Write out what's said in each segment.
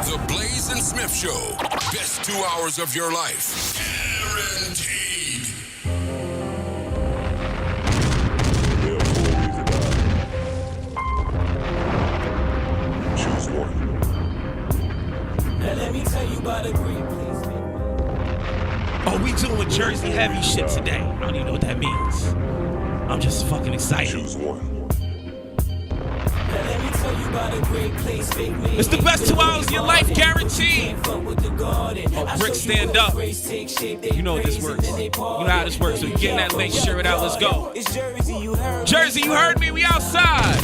The Blaze and Smiff Show. Best 2 hours of your life. Guaranteed. Choose one. Now let me tell you about a great place. Oh, we doing Jersey heavy shit today. I don't even know what that means. I'm just fucking excited. Choose one. It's the best 2 hours of your life, guaranteed. Oh, Brick, stand up. You know what this works. You know how this works. So you get that link, share it out. Let's go. Jersey, you heard me. We outside.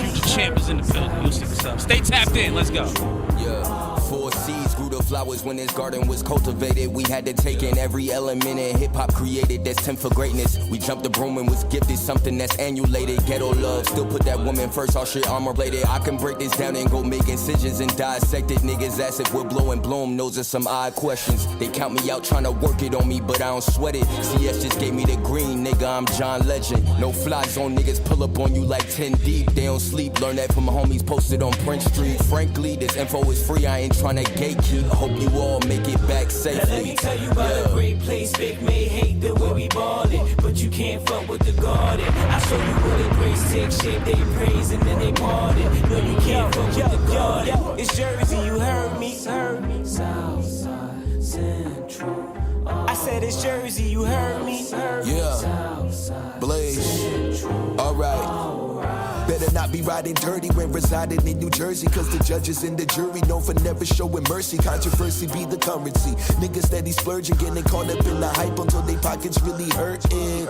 Future champ is in the building. You'll see what's up. Stay tapped in. Let's go. Yeah. 4 seeds grew the flowers when this garden was cultivated. We had to take in every element in hip-hop created that's 10 for greatness. We jumped the broom and was gifted something that's annulated. Ghetto love, still put that woman first, all shit armor-bladed. I can break this down and go make incisions and dissect it. Niggas ask if we're blowing bloom, those are some odd questions. They count me out trying to work it on me, but I don't sweat it. CS just gave me the green, nigga, I'm John Legend. No fly zone, niggas pull up on you like 10 deep. They don't sleep, learn that from homies posted on Prince Street. Frankly, this info is free, I ain't tryna gatekeep. I hope you all make it back safely. Now let me tell you about a great place. Big may hate the way we ballin', but you can't fuck with the garden. I show you what a grace take shape. They praise and then they pardon. No, you can't fuck with the garden. It's Jersey, you heard me. Southside Central. I said it's Jersey, you heard me. Yeah, Blaze. Alright. Better not be riding dirty when residing in New Jersey, cause the judges and the jury known for never showing mercy. Controversy be the currency. Niggas steady splurging, getting caught up in the hype until they pockets really hurting.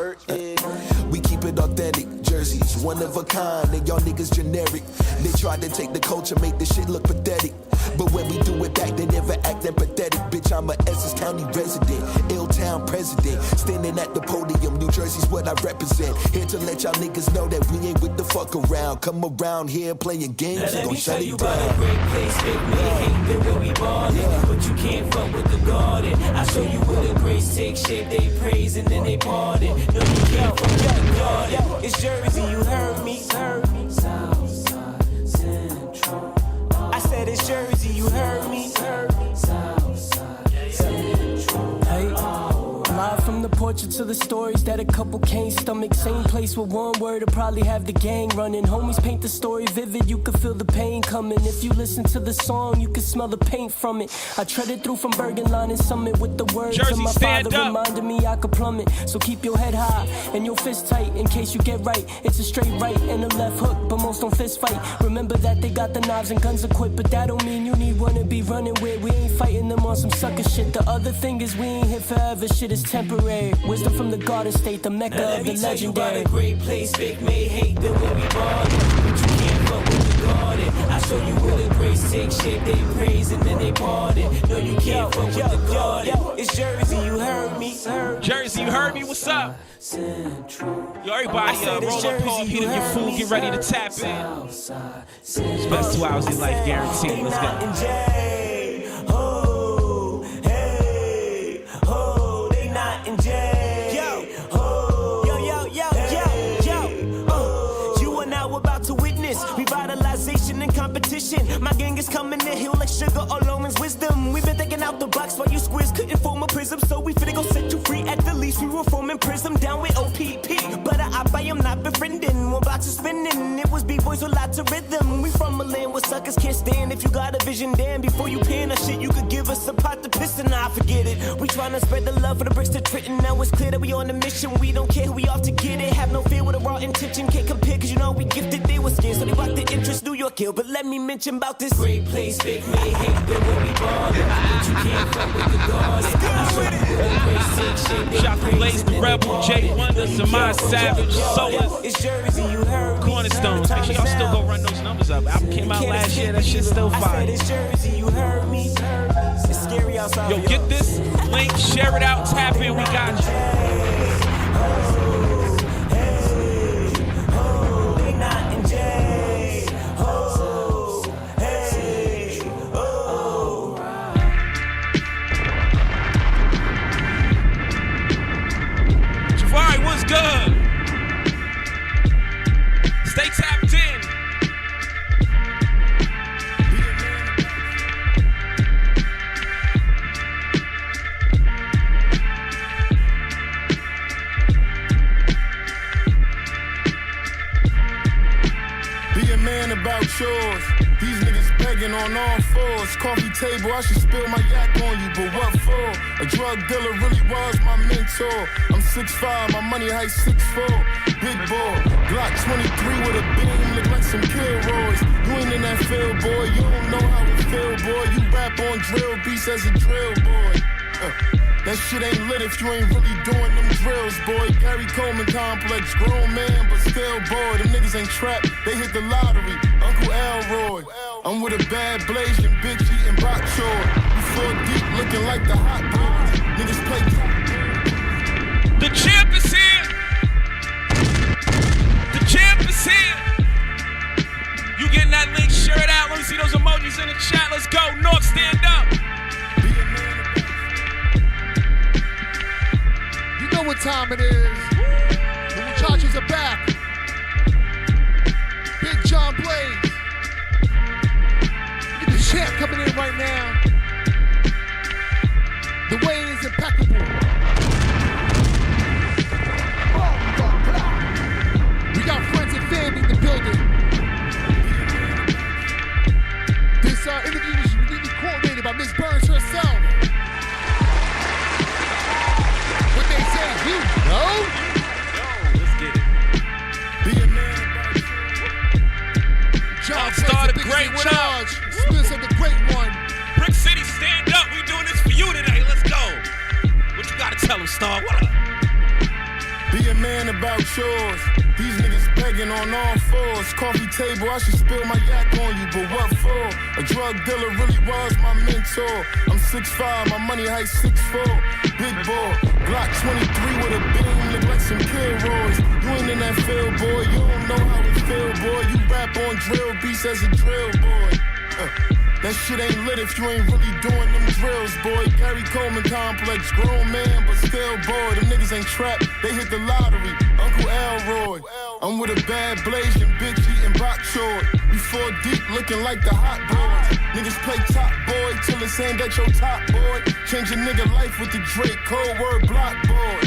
We keep it authentic. Jersey's one of a kind, and y'all niggas generic. They try to take the culture, make the shit look pathetic. But when we do it back, they never act empathetic. Bitch, I'm a Essex County resident, Ill-Town president. Standing at the podium, New Jersey's what I represent. Here to let y'all niggas know that we ain't with the fuck around. Come around here playing games, you gon' shut it down. Let me tell you about a great place. Big may hate the way we ballin', but you can't fuck with the garden. I show you what a grace take shape. They praise and then they pardon. No, you can't fuck with the garden. It's Jersey, you heard me. Southside Central. I said it's Jersey, you heard me. Southside Central. Hey, live from the portrait to the stories that a couple can't stomach. Same place with one word to probably have the gang running. Homies paint the story vivid, you can feel the pain coming. If you listen to the song, you can smell the paint from it. I treaded through from Bergen Line and Summit with the words Jersey, of my stand father up. reminded me I could plummet. So keep your head high and your fist tight in case you get right. It's a straight right and a left hook, but most don't fist fight. Remember that they got the knives and guns equipped, but that don't mean you need one to be running with. We ain't fighting them on some sucker shit. The other thing is we ain't here forever, shit is temporary. Wisdom from the Garden State, the mecca of the legendary. A great place. Big may hate the way we ballin', but you can't fuck with the garden. I show you what a grace take shape. They praise and then they pardon. No, you can't fuck with the garden. It's Jersey, you heard me. Jersey, you heard me. What's up? Yo, everybody, roll up, pull up, heat up your food, get ready to tap in. It's the best 2 hours of your life, guaranteed. Let's go. They not in jail. You are now about to witness revitalization and competition. My gang is coming in hill like sugar or Loman's wisdom. We've been thinking out the box while you squiz couldn't form a prism. So we finna go set you free at the least. We were forming prism down with OPP. But I am not befriending. One box is spinning. It was B-boys with lots of rhythm. We from a land where suckers can't stand. If you got a vision, damn, before you pen a shit, you could give us a pot to piss and I forget it. We tryna spread the love for the bricks to Trenton. Now it's clear that we on a mission. We don't care who we off to get it. Have no fear with a raw intention. Can't compare cause you know we gifted. They were scared so they rocked the interest. New York Hill. But let me mention about this great place. Big may hate the way we ballin', but you can't fuck with the garden. Shout to Blaze the Rebel, Jay Wonder, Samai Savage, Solas, It's Jersey, you heard me. Cornerstones. Make sure y'all still go run those numbers up. Album came out last year, that shit's still I fire. said it's Jersey, you heard me. It's scary outside. Yo, get this link, share it out, tap in, we got you. They not in jail. Javari, what's good? Stay tapped in. man about yours. These niggas begging on all fours. Coffee table, I should spill my yak on you, but what for? A drug dealer really was my mentor. I'm 6'5", my money height 6'4". Big boy, Glock 23 with a beam, look like some Kilroys. You ain't in that field, boy, you don't know how it feel, boy. You rap on drill beats as a drill boy. That shit ain't lit if you ain't really doing them drills, boy. Gary Coleman complex, grown man, but still boy. Them niggas ain't trapped, they hit the lottery. Uncle Elroy, I'm with a bad blazing bitch eating bok choy. You fall deep looking like the hot boys. Niggas play top. The champ is here. The champ is here. You getting that link? Share it out. Let me see those emojis in the chat. Let's go. North, stand up. You know what time it is. The muchachos are back. Big John Blaze. Look at the champ coming in right now. The weight is impeccable. We got friends and family in the building. This interview was uniquely coordinated by Miss Burns herself. What they say, you know? Let's get it. Be a man. John Star the Great, what up? Smiff of the Great One. Brick City, stand up. We doing this for you today. Let's go. What you gotta tell them, Star? What up? Be a man about yours. These niggas begging on all fours. Coffee table, I should spill my yak on you, but what for? A drug dealer really was my mentor. I'm 6'5", my money height 6'4". Big boy, Glock 23 with a beam, look like some Kilroys. You ain't in that field, boy, you don't know how it feel, boy. You rap on drill beats as a drill boy. That shit ain't lit if you ain't really doing them drills, boy. Gary Coleman complex, grown man, but still boy. Them niggas ain't trapped, they hit the lottery. Uncle Elroy, I'm with a bad blazing bitch eating bok choy. We fall deep looking like the hot boys. Niggas play top boy till it's aimed at your top boy. Change a nigga life with the Drake, cold word block boy.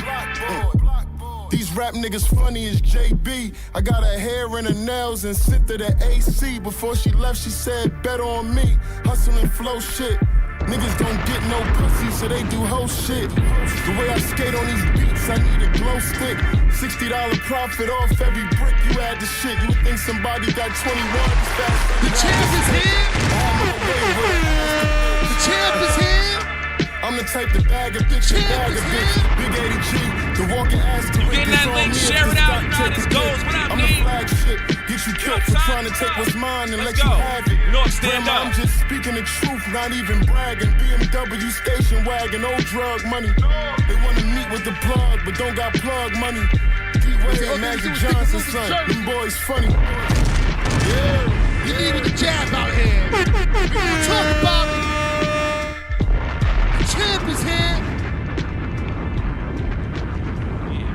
These rap niggas funny as JB. I got her hair and her nails and sent her the AC. Before she left, she said, bet on me. Hustle and flow shit. Niggas don't get no pussy, so they do whole shit. The way I skate on these beats, I need a glow stick. $60 profit off every brick. You add the shit, you would think somebody got 21. The champ is here. The champ is here. I'm the type to bag a bitch and bag a bitch. Big 80G, the walking ass to You getting that link? Share it out. You know how this goes. What up, I'm Nate? a flagship. Get you killed for trying to take what's mine and Let's let go. you have it. North, stand Grandma, up. I'm just speaking the truth, not even bragging. BMW station wagon, old drug money. They wanna meet with the plug, but don't got plug money. D-Way and Magic Johnson, son. Them boys funny. Yeah. You need with the jab out here. We gonna talk about it. The champ is here.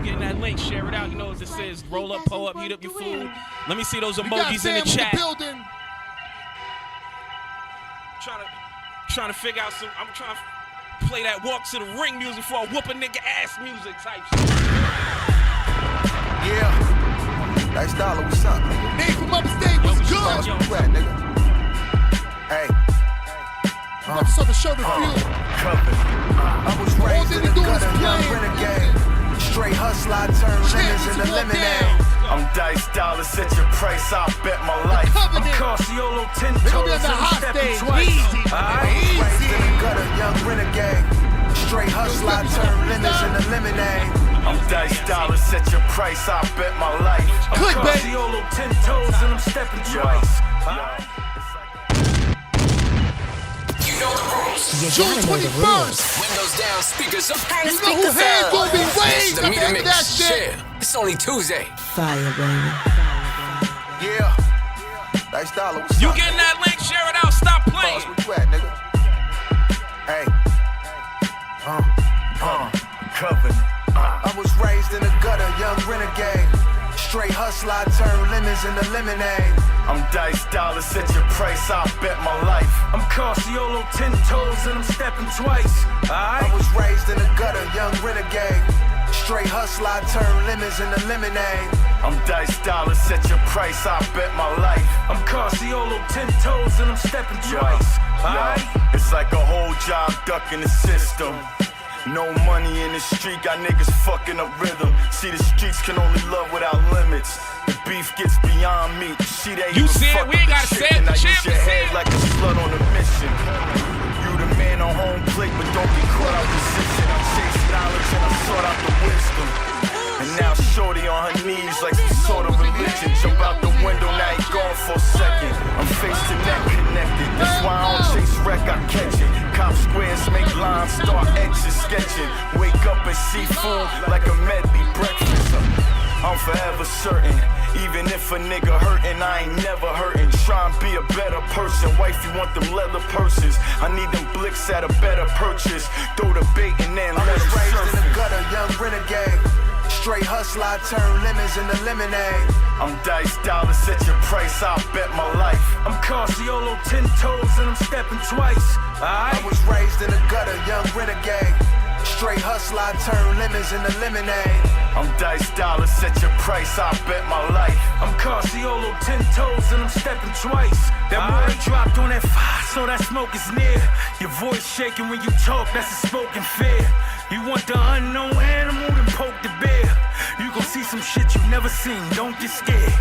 Getting that link, share it out. You know what this is. Roll up, pull up, heat up your food. Let me see those We got emojis in the Sam chat. in the building. Trying to figure out some. I'm trying to play that walk to the ring music for a whoop a nigga ass music type shit. Yeah. Nice dollar, what's up, nigga? Nate from upstate, what's good? Where you at, nigga? Hey. I'm about to start the show to feel. I was raised in the gutter, young renegade. Straight hustler, I turn lemons into lemonade. I'm Dice Dollar, set your price, I'll bet my life. I'm Carciolo, 10 They gonna be on toes, the and hot I'm stage. stepping twice. Easy. Raised in the Easy. gutter, young renegade. Straight hustler, I turn lemons into lemonade. I'm Dice Dollar, set your price, I'll bet my life. I'm Click, baby. Carciolo, 10 toes, and I'm stepping twice. You know the rules. June 21st. Windows down, speakers up. You know who hands gonna be raised at the end of that shit. It's only Tuesday. Fire, baby. Yeah. Nice dollar, what's You up? getting that link? Share it out. Stop Boss, playing. where you at, nigga? Hey. Covenant. I was raised in the gutter, young renegade. Straight hustler, I turn lemons into lemonade. I'm Dice Dollar, set your price, I'll bet my life. I'm Carciolo, 10 toes, and I'm stepping twice. I Alright? was raised in the gutter, young renegade. Straight hustler, I turn lemons into lemonade. I'm Dice Dollar, set your price, I bet my life. I'm Carciolo, 10 toes, and I'm stepping twice. It's like a whole job ducking the system. No money in the street, got niggas fucking up rhythm. See, the streets can only love without limits. The beef gets beyond me. See, they you even see fuck it, we ain't gotta say it. I The use your champ head is like a slut on a mission. You the man on home plate, but don't be caught out position. I chase knowledge and I sought out the wisdom. And now shorty on her knees like some sort of religion. Jump out the window, now he gone for a second. I'm face to neck connected. That's why I don't chase wreck, I catch it. Cop squares make lines, start etching, sketching. Wake up and see food like a medley breakfast. I'm forever certain, even if a nigga hurtin', I ain't never hurtin'. Try and be a better person, wife, you want them leather purses. I need them blicks at a better purchase. Throw the bait and then let them raised surf. in the gutter, young renegade. Straight hustler, I turn lemons into lemonade. I'm Dice Dollar, set your price, I'll bet my life. I'm Carciolo, 10 toes, and I'm stepping twice. I was raised in the gutter, young renegade. Straight hustler, I turn lemons into lemonade. I'm Dice Dollar, set your price, I'll bet my life. I'm Carciolo, 10 toes, and I'm stepping twice. That word dropped on that fire, so that smoke is near. Your voice shaking when you talk, that's a spoken fear. You want the unknown animal, then poke the bear. You gon' see some shit you've never seen, don't get scared.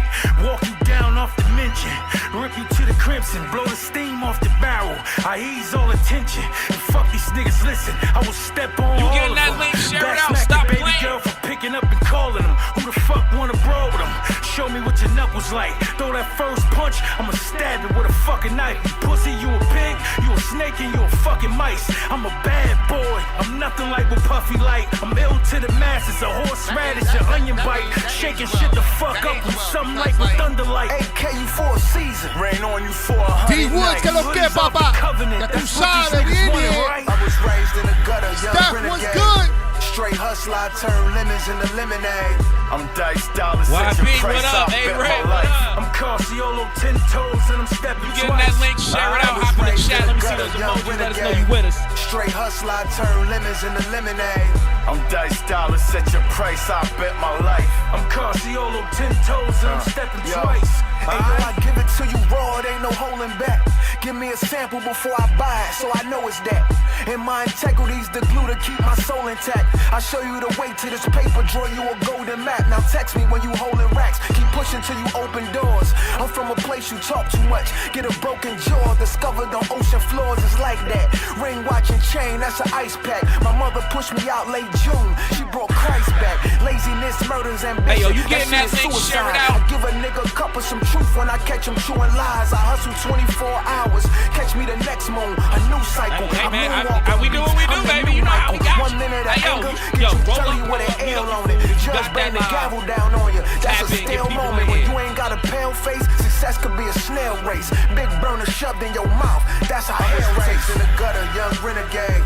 Walk you down off the mention, rip you to the crimson, blow the steam off the barrel. I ease all attention, and fuck these niggas, listen, I will step on You all getting of that them. link, share it Back out, smack stop the baby playing. girl for picking up and calling them. Who the fuck wanna brawl with them? Show me what your knuckles like. Throw that first punch, I'ma stab it with a fucking knife. Pussy, you a pig, you a snake, and you a fucking mice. I'm a bad boy, I'm nothing like what Puffy like. I'm ill to the masses, a horseradish, an onion bite. Shaking shit the fuck up with something like with thunderlight. AK you for a season. Rain on you for 100 D-Woods, que lo que, papá? Ya tú sabes, viene. I was raised in the gutter, young Steph, renegade. what's good? Straight hustler, I turn lemons into lemonade. I'm Dice Dollar, set your YB, price, what up? I'll Hey, bet Ray, my what life. up? I'm Carciolo, 10 toes, and I'm stepping You twice. getting that link, share it out, hop in the chat, let me see those emojis, let us know you with us. Straight hustler, I turn lemons into lemonade. I'm Dice Dollar, set your price, I'll bet my life. I'm Carciolo, 10 toes, and I'm stepping twice. Hey, yo, I give it to you raw, it ain't no holding back. Give me a sample before I buy it, so I know it's that. And my integrity's the glue to keep my soul intact. I show you the way to this paper, draw you a golden map. Now text me when you holding racks, keep pushing till you open doors. I'm from a place you talk too much, get a broken jaw. Discovered on ocean floors, it's like that. Ring, watch, and chain, that's an ice pack. My mother pushed me out late June, she brought Christ back. Laziness, murders, ambition. Hey, yo, you getting that shit is link, share it suicide. out. I give a nigga a cup of some truth when I catch him chewing lies. I hustle 24 hours, catch me the next moon, a new cycle. Hey, man, moonwalk we do what we do, I'm the baby. new You know how we Michael. got One you. minute of Hey, yo, anger, yo, get you roll jelly up, with an roll L up. on it. You Judge got bang the that, gavel down on you. That's tap a in, get stale people moment. in When here. you ain't got a pale face, success could be a snail race. Big burner shoved in your mouth, that's a hell race. In the gutter, young renegade.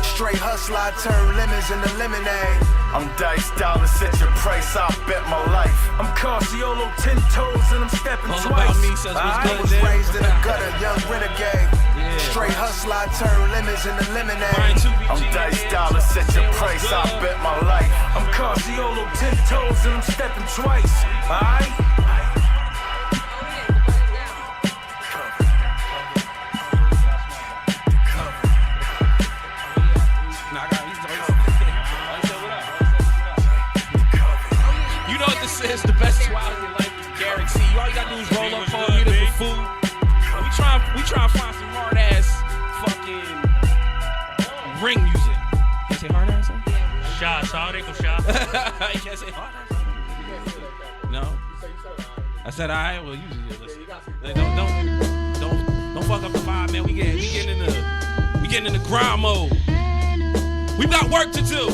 Straight hustler, I turn lemons into lemonade. I'm Dice Dollar, set your price, I'll bet my life. I'm Carciolo, 10 toes, and I'm stepping All twice. about me says what's I good, was then. raised in the gutter, young renegade. Straight hustler, I turn lemons into lemonade. I'm Dice Dollar, set your price, I'll bet my life. I'm Carciolo, 10 toes, and I'm stepping twice. Alright? You know what this is, the best 2 hours of your life is guaranteed. All you gotta do is roll up on, get it for food. We try to find some hard ass fucking ring music. Can you say hard ass? Shots, all they go shots. You can't say hard ass. No. I said I well usually listen. Like, don't fuck up the vibe, man. We getting in the grind mode. We got work to do.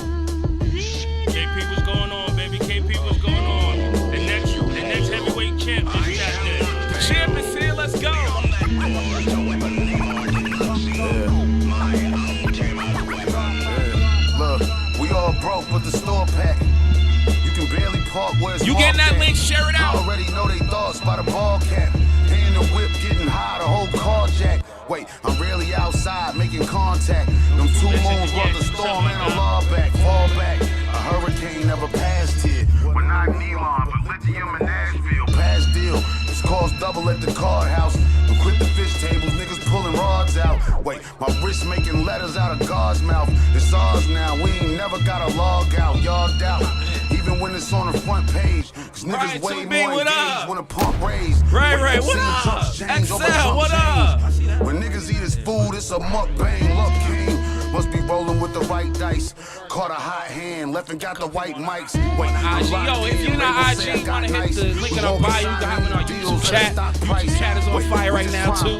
KP, what's going on, baby? KP, what's going on? The next heavyweight champ is out there. The champ is here, let's go. Look, we all broke, but the store packed. You can barely park where it's You getting that marked at. link, share it out. I already know they thoughts by the ball cap. Hand the whip, getting high, the whole car jack. Wait, I'm really outside making contact. Them 2 moons brought the storm and a law back. Fall I'm in Nashville. Past deal, it's cost double at the card house. Don't quit the fish tables, niggas pulling rods out. Wait, my wrist making letters out of God's mouth. It's ours now, we ain't never got a log out. Y'all doubt, even when it's on the front page. Cause niggas Right, way 2B, more what engaged up? when a pump raised. Right, what up? XL, what up? When niggas eat his food, it's a mukbang. Luck king. Must be rolling with the right dice. Caught a hot hand, left and got the white mics. Wait, IG, yo, if you're not IG, wanna hit the link in our bio. You can hop in our YouTube chat. YouTube chat is on fire right now, too.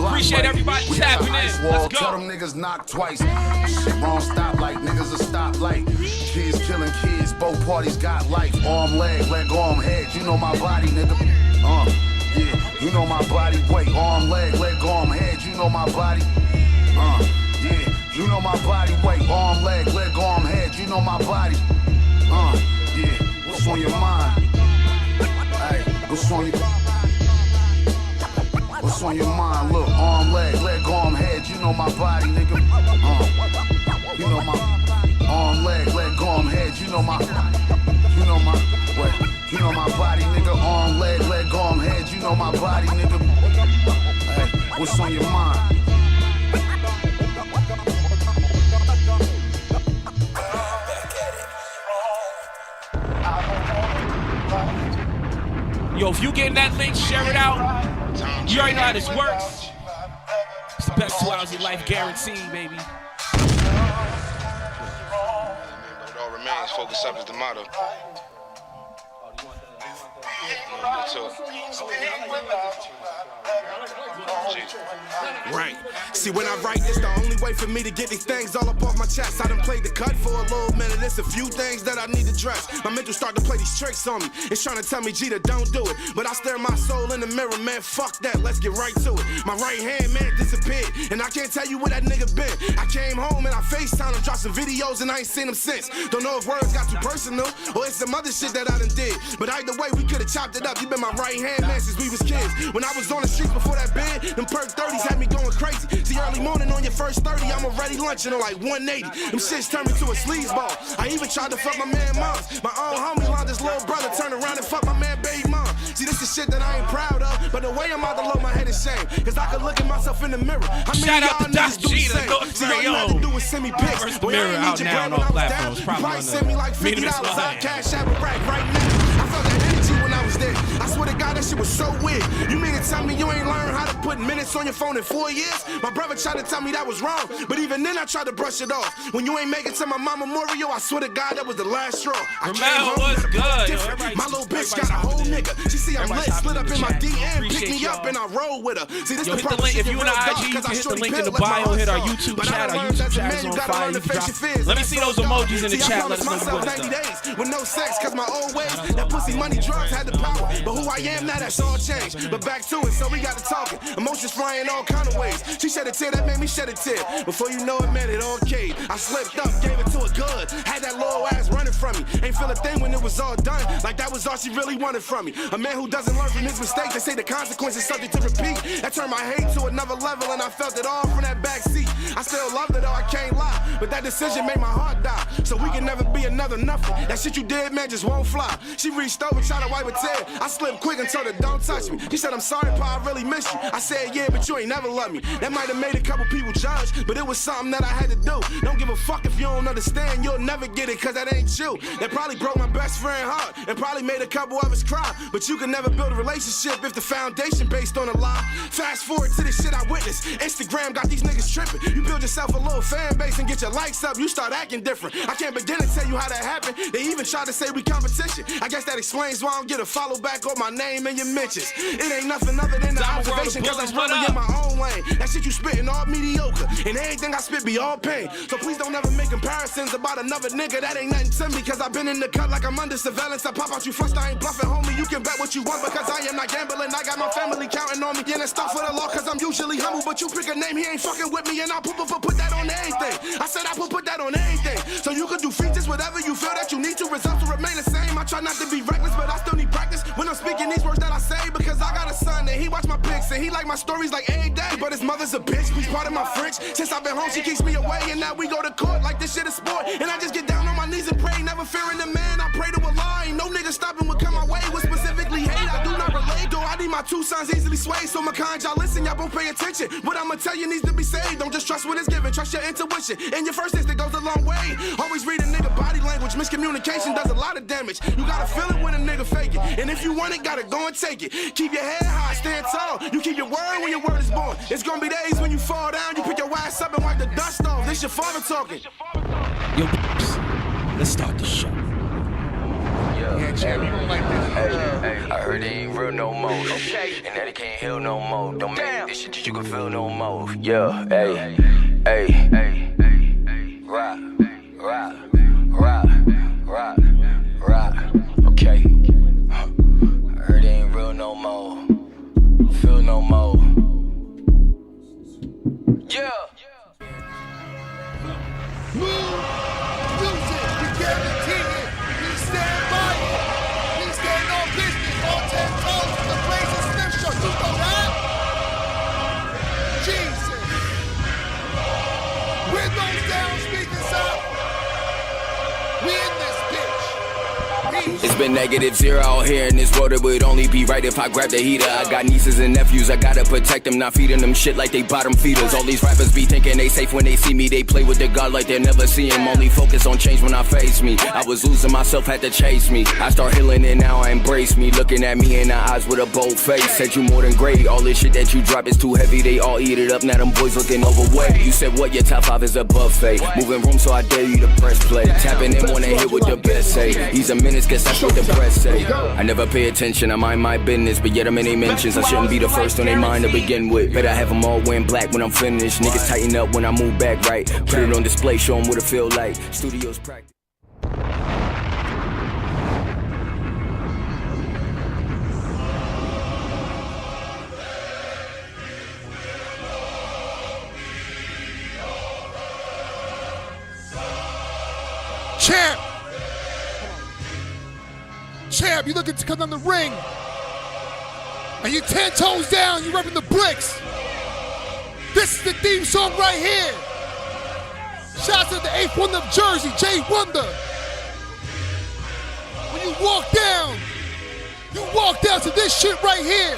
Appreciate everybody tapping in. Let's go. Tell them niggas knock twice. Shit wrong stoplight, niggas a stoplight. Kids killing kids, both parties got life. Arm, leg arm, head. You know my body, nigga. Yeah, you know my body. Wait, arm, leg arm, head. You know my body. Yeah. You know my body, wait, arm, leg arm, head, you know my body. Yeah, what's on your mind? Hey, what's on your mind? Look, arm, leg arm, head, you know my body, nigga. You know my arm, leg arm, head, you know my body, nigga. Arm, leg arm, head, you know my body, nigga. Hey, what's on your mind? Yo, if you getting that link, share it out. You already know how this works. It's the best 2 hours of your life guaranteed, baby. It all remains, focus up is the motto. Right. See, when I write, it's the only way for me to get these things all up off my chest. I done played the cut for a little minute. It's a few things that I need to address. My mental start to play these tricks on me. It's trying to tell me, Jeter, don't do it. But I stare my soul in the mirror, man, fuck that. Let's get right to it. My right hand, man, disappeared. And I can't tell you where that nigga been. I came home and I FaceTime him, dropped some videos, and I ain't seen him since. Don't know if words got too personal or it's some other shit that I done did. But either way, we could've chopped it up. You been my right hand man since we was kids. When I was on the streets before that bed, them perk 30s had me going crazy. See, early morning on your first 30, I'm already lunching on like 180. Them shits turned me to a sleazeball. I even tried to fuck my man moms. My own homie lined his little brother, turned around and fucked my man baby mom. See, this is shit that I ain't proud of, but the way I'm out to load my head is shame. Cause I could look at myself in the mirror. Shout out to Doc G, the North See, all you had to do was send me pics. First the mirror out now on all platforms. Probably send me like $50. I cash out a rack right now. I felt that energy when I was there. I swear to God, that shit was so weird. You mean to tell me you ain't learned how to put minutes on your phone in 4 years? My brother tried to tell me that was wrong, but even then I tried to brush it off. When you ain't make it to my mama memorial, I swear to God, that was the last straw. I came home what's good? My little bitch got a whole nigga. She see I'm lit, slid up in my DM, pick me up, and I roll with her. See, this the hit the link. If you in the IG, you can hit the link in the bio. Hit our YouTube chat. Our YouTube chat is on fire. You can drop. Let me see those emojis in the chat. Let us know what it's 90 days with no sex, cause my old ways, that pussy, money, drugs had the power. But who I am now, that's all changed. But back to it, so we got to talking. Emotions flying all kind of ways. She shed a tear, that made me shed a tear. Before you know it, man, it all caved. I slipped up, gave it to her good. Had that little ass running from me. Ain't feel a thing when it was all done. Like that was all she really wanted from me. A man who doesn't learn from his mistakes, they say the consequences subject to repeat. That turned my hate to another level, and I felt it all from that back seat. I still loved her though, I can't lie. But that decision made my heart die. So we can never be another nothing. That shit you did, man, just won't fly. She reached over, tried to wipe a tear. I slipped quick and told her, don't touch me. She said, I'm sorry, Pa, I really miss you. I said, yeah, but you ain't never loved me. That might have made a couple people judge, but it was something that I had to do. Don't give a fuck if you don't understand, you'll never get it, cause that ain't you. That probably broke my best friend heart, and probably made a couple of us cry. But you can never build a relationship if the foundation based on a lie. Fast forward to this shit I witnessed. Instagram got these niggas tripping. You build yourself a little fan base and get your likes up, you start acting different. I can't begin to tell you how that happened. They even tried to say we competition. I guess that explains why I don't get a follow back on my name and your mentions. It ain't nothing other than the observation, cause I'm really in my own lane. That shit you spitting all mediocre, and everything I spit be all pain. So please don't ever make comparisons about another nigga. That ain't nothing to me, cause I've been in the cut like I'm under surveillance. I pop out you first, I ain't bluffing, homie. You can bet what you want, because I am not gambling. I got my family counting on me. Yeah, that's stuff for the law, cause I'm usually humble. But you pick a name, he ain't fucking with me, and I'll put that on everything. I said I put that on everything. So you can do features, whatever you feel that you need to. Results will remain the same. I try not to be reckless, but I still need practice. When I'm speaking thinking these words that I say because I got a son and he watch my pics and he like my stories like every day. But his mother's a bitch, please pardon my French. Since I've been home, she keeps me away and now we go to court like this shit is sport. And I just get down on my knees and pray, never fearing the man. I pray to Allah, ain't no nigga stopping what come my way. What specifically hate, I do not relate. Though I need my two sons easily swayed. So my kind, y'all listen, y'all won't pay attention. What I'ma tell you needs to be saved. Don't just trust what is given, trust your intuition. And your first instinct goes a long way. Always read a nigga body language. Miscommunication does a lot of damage. You gotta feel it when a nigga fake it. And if you want it, gotta go and take it. Keep your head high, stand tall. You keep your word when your word is born. It's gonna be days when you fall down. You pick your ass up and wipe the dust off. This your father talking. Yo, let's start the show. Yeah, champ, you don't like this. Hey, I heard it ain't real no more. Okay. And that it can't heal no more. Don't make this shit that you can feel no more. Yeah, hey, hey, hey, hey, rock, rock, rock, rock, rock. Okay. I heard it ain't real no more. Feel no more. Yeah. Music, we guarantee it. We stand by it. We stand on business. On 10 toes to the Blaze and Smiff show. You know that? Jesus. Windows down, speakers up. We in this bitch. It's been -0 out here in this world. It would only be right if I grab the heater. I got nieces and nephews, I gotta protect them. Not feeding them shit like they bottom feeders. All these rappers be thinking they safe when they see me. They play with the God like they'll never see him. Only focus on change when I face me. I was losing myself, had to chase me. I start healing and now I embrace me. Looking at me in the eyes with a bold face. Said you more than great. All this shit that you drop is too heavy. They all eat it up. Now them boys looking overweight. You said what? Your top 5 is a buffet. Moving room, so I dare you to press play. Tapping in when they hit with the best say. He's a menace, guess that's what the press say. I never pay attention, I mind my business, but yet I'm in they mentions. I shouldn't be the first on their mind to begin with. Better have them all wearing black when I'm finished. Niggas tighten up when I move back right. Put it on display, show them what it feel like. Studios practice. Champ! Champ, you looking to come down the ring. And you 10 toes down, you repping the bricks. This is the theme song right here. Shouts to the 8th Wonder of Jersey, Jay Wonder. When you walk down to this shit right here.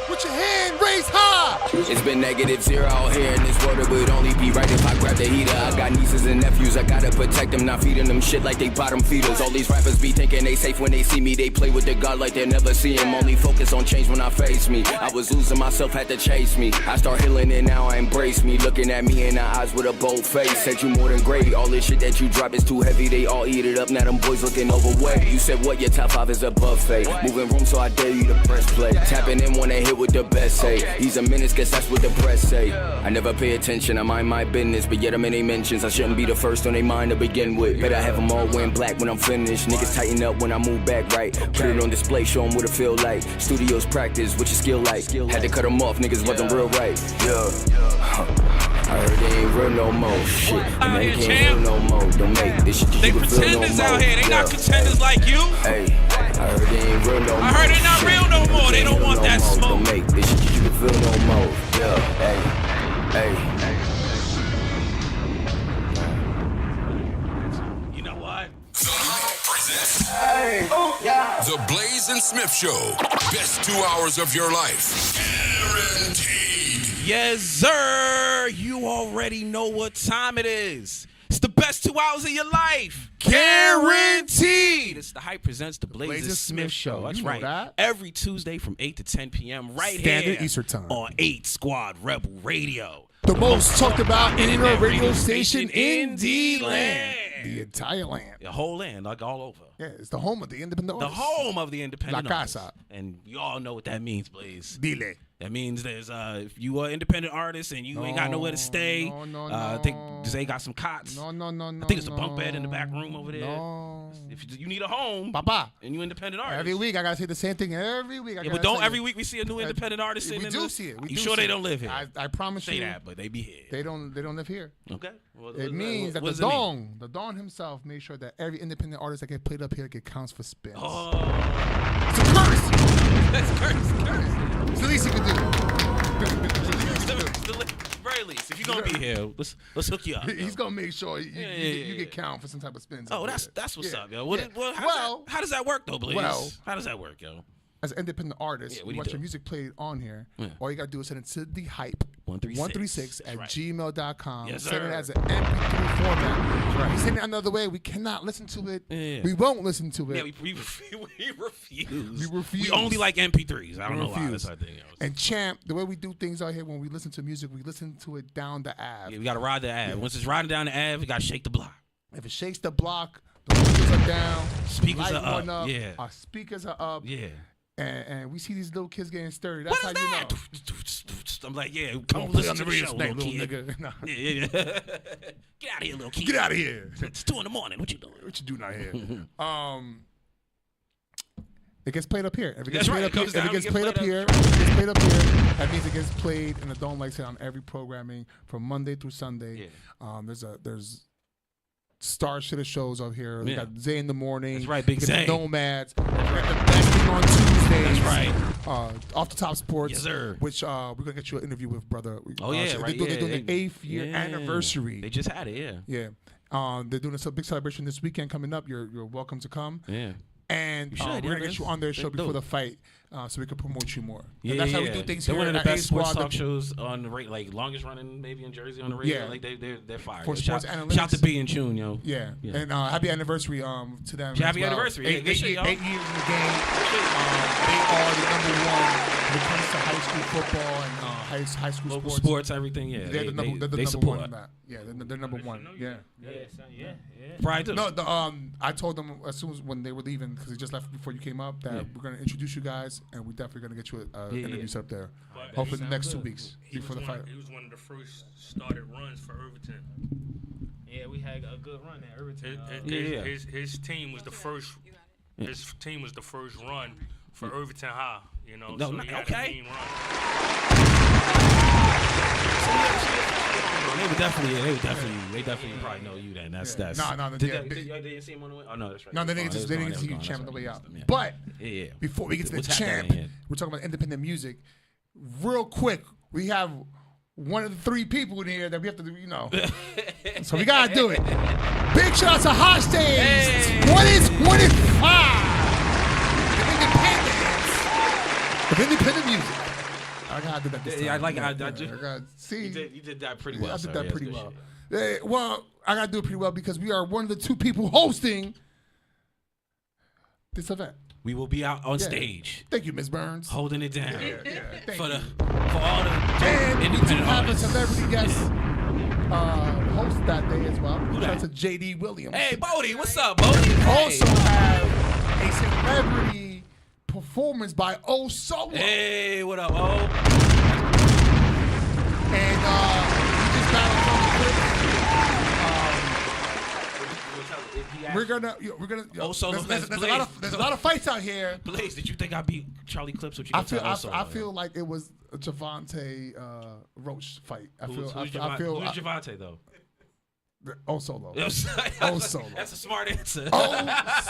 With your hand raised high. It's been -0 out here in this world. It would only be right if I grab the heater. I got nieces and nephews, I gotta protect them. Not feeding them shit like they bottom feeders. All these rappers be thinking they safe when they see me. They play with the God like they'll never see him. Only focus on change when I face me. I was losing myself, had to chase me. I start healing and now I embrace me. Looking at me in the eyes with a bold face. Said you more than great. All this shit that you drop is too heavy. They all eat it up. Now them boys looking overweight. You said what? Your top 5 is a buffet. Moving room, so I dare you to press play. Tapping in when they hit with the best say. He's a menace, guess that's what the press say. I never pay attention, I mind my business, but yet I'm in they mentions. I shouldn't be the first on their mind to begin with. Better have them all wearing black when I'm finished. Niggas tighten up when I move back right. Put it on display, show them what it feel like. Studios practice, what your skill like. Had to cut them off, niggas wasn't real right. Yeah. I heard they ain't real no more. Shit, and they can't real no more. Don't make this shit you can feel no more. They pretenders out here, they not contenders like you. Hey, I heard they ain't real no more. I heard they not real no more. They don't want that smoke. Don't make this shit you can feel no more. Yeah, hey, hey. You know what? The Blaze and Smiff Show. Best 2 hours of your life. Guaranteed. Yes, sir. You already know what time it is. It's the best 2 hours of your life. Guaranteed. It's the Hype Presents the Blaze and Smiff Show. That's right. That? Every Tuesday from 8 to 10 p.m. right Standard here. Eastern Time. On 8 Squad Rebel Radio. The most talked about internet radio station in D-Land. The entire land. The whole land, like all over. Yeah, it's the home of the independent artists. The home of the independent La artists. casa. And you all know what that means, Blaze. Dile. That means there's if you are an independent artist and you ain't got nowhere to stay. I think Zay got some cots. No. I think it's a bunk bed in the back room over there. No. If you need a home, Papa, and you independent artist. every week I gotta say the same thing. Every week. But don't every week we see a new independent artist sitting we in do the, see it. You sure they don't live here? I promise Say you. that, but they be here. They don't live here. Okay. It means that the Don himself made sure that every independent artist that get played up here get counts for spins. Oh. It's a courtesy. gonna be here. Let's hook you up. He's gonna make sure you get count for some type of spins. Oh, that's what's up, yo. How does that work though, Blaze? Well, how does that work, yo? As an independent artist, you want your music played on here. All you gotta do is send it to the hype 136 at gmail.com. Yes, send it sir. as an MP3 format. Right. If you send it another way, we cannot listen to it. We won't listen to it. Yeah, we refuse. We refuse. We only like MP3s. I don't know why. That's our thing. And Champ, the way we do things out here when we listen to music, we listen to it down the Ave. Yeah, we gotta ride the Ave. Once it's riding down the Ave, we gotta shake the block. If it shakes the block, the windows are down, speakers light are one up. Yeah, our speakers are up. Yeah. And we see these little kids getting stirred. That's how you know. I'm like, yeah, come on, listen to the show, little kid. Nah. Yeah. Get out of here, little kid. Get out of here. It's 2 a.m. What you doing? What you doing out here? It gets played up here. If it gets That's played right. up here, if it gets played up here, that means it gets played in the Dome like I said on every programming from Monday through Sunday. Yeah. There's star shitter shows out here. We got Zay in the morning. That's right, Big Zay. Nomads. We got the best thing on Tuesdays. That's right. Off the Top Sports. Yes, sir. Which we're gonna get you an interview with, brother. Oh yeah, right. They're doing the 8th year anniversary. They just had it. Yeah. They're doing a big celebration this weekend coming up. You're welcome to come. Yeah. And we're gonna get you on their show before the fight, so we can promote you more. Yeah, and that's how we do things they're here. One of the at best sports A-Squad. talk shows on the radio, like longest running maybe in Jersey on the radio. Yeah. Like they're fire. For sports analytics. Shout to B and Tune, yo. Yeah. And happy anniversary to them. Happy as well. anniversary. 8 years in the game. They are the #1 when it comes to high school football and high school local sports. Everything. Yeah, they're the number support. 1 on that. Yeah, they're number 1. Yeah. Prior to no, I told them as soon as when they were leaving because they just left before you came up that we're gonna introduce you guys and we're definitely gonna get you interviews up there. Hopefully the next 2 weeks before the fight. He was one of the first started runs for Irvington. Yeah, we had a good run at Irvington. His team was the first. His team was the first run for Irvington High. You know, No, so he had a mean run. They definitely probably know you then. That's No, Did they see him on the way? Oh no, that's right. No, they didn't get to see you champ on the way out. But before we get to the champ, we're talking about independent music. Real quick, we have one of the 3 people in here that we have to do, so we gotta do it. Big shout out to Hostage. Hey. 1 of independent music. I gotta do that this time. Yeah, see, you did that pretty well. I did that pretty well. Well, I gotta do it pretty well because we are one of the 2 people hosting this event. We will be out on stage. Thank you, Ms. Burns. Holding it down. Thank for you. For all the and we do independent have artists. a celebrity guest host that day as well. Shout out to J.D. Williams. Hey, Bodie, what's up, Bodie? Also have a celebrity performance by O Solo. Hey, what up, O? And we just got We're gonna. O Solo. There's a lot of fights out here. Blaze, did you think I beat Charlie Clips? What you I feel like it was a Javante Roach fight. Who's Javante though? O Solo. O Solo. That's a smart answer. O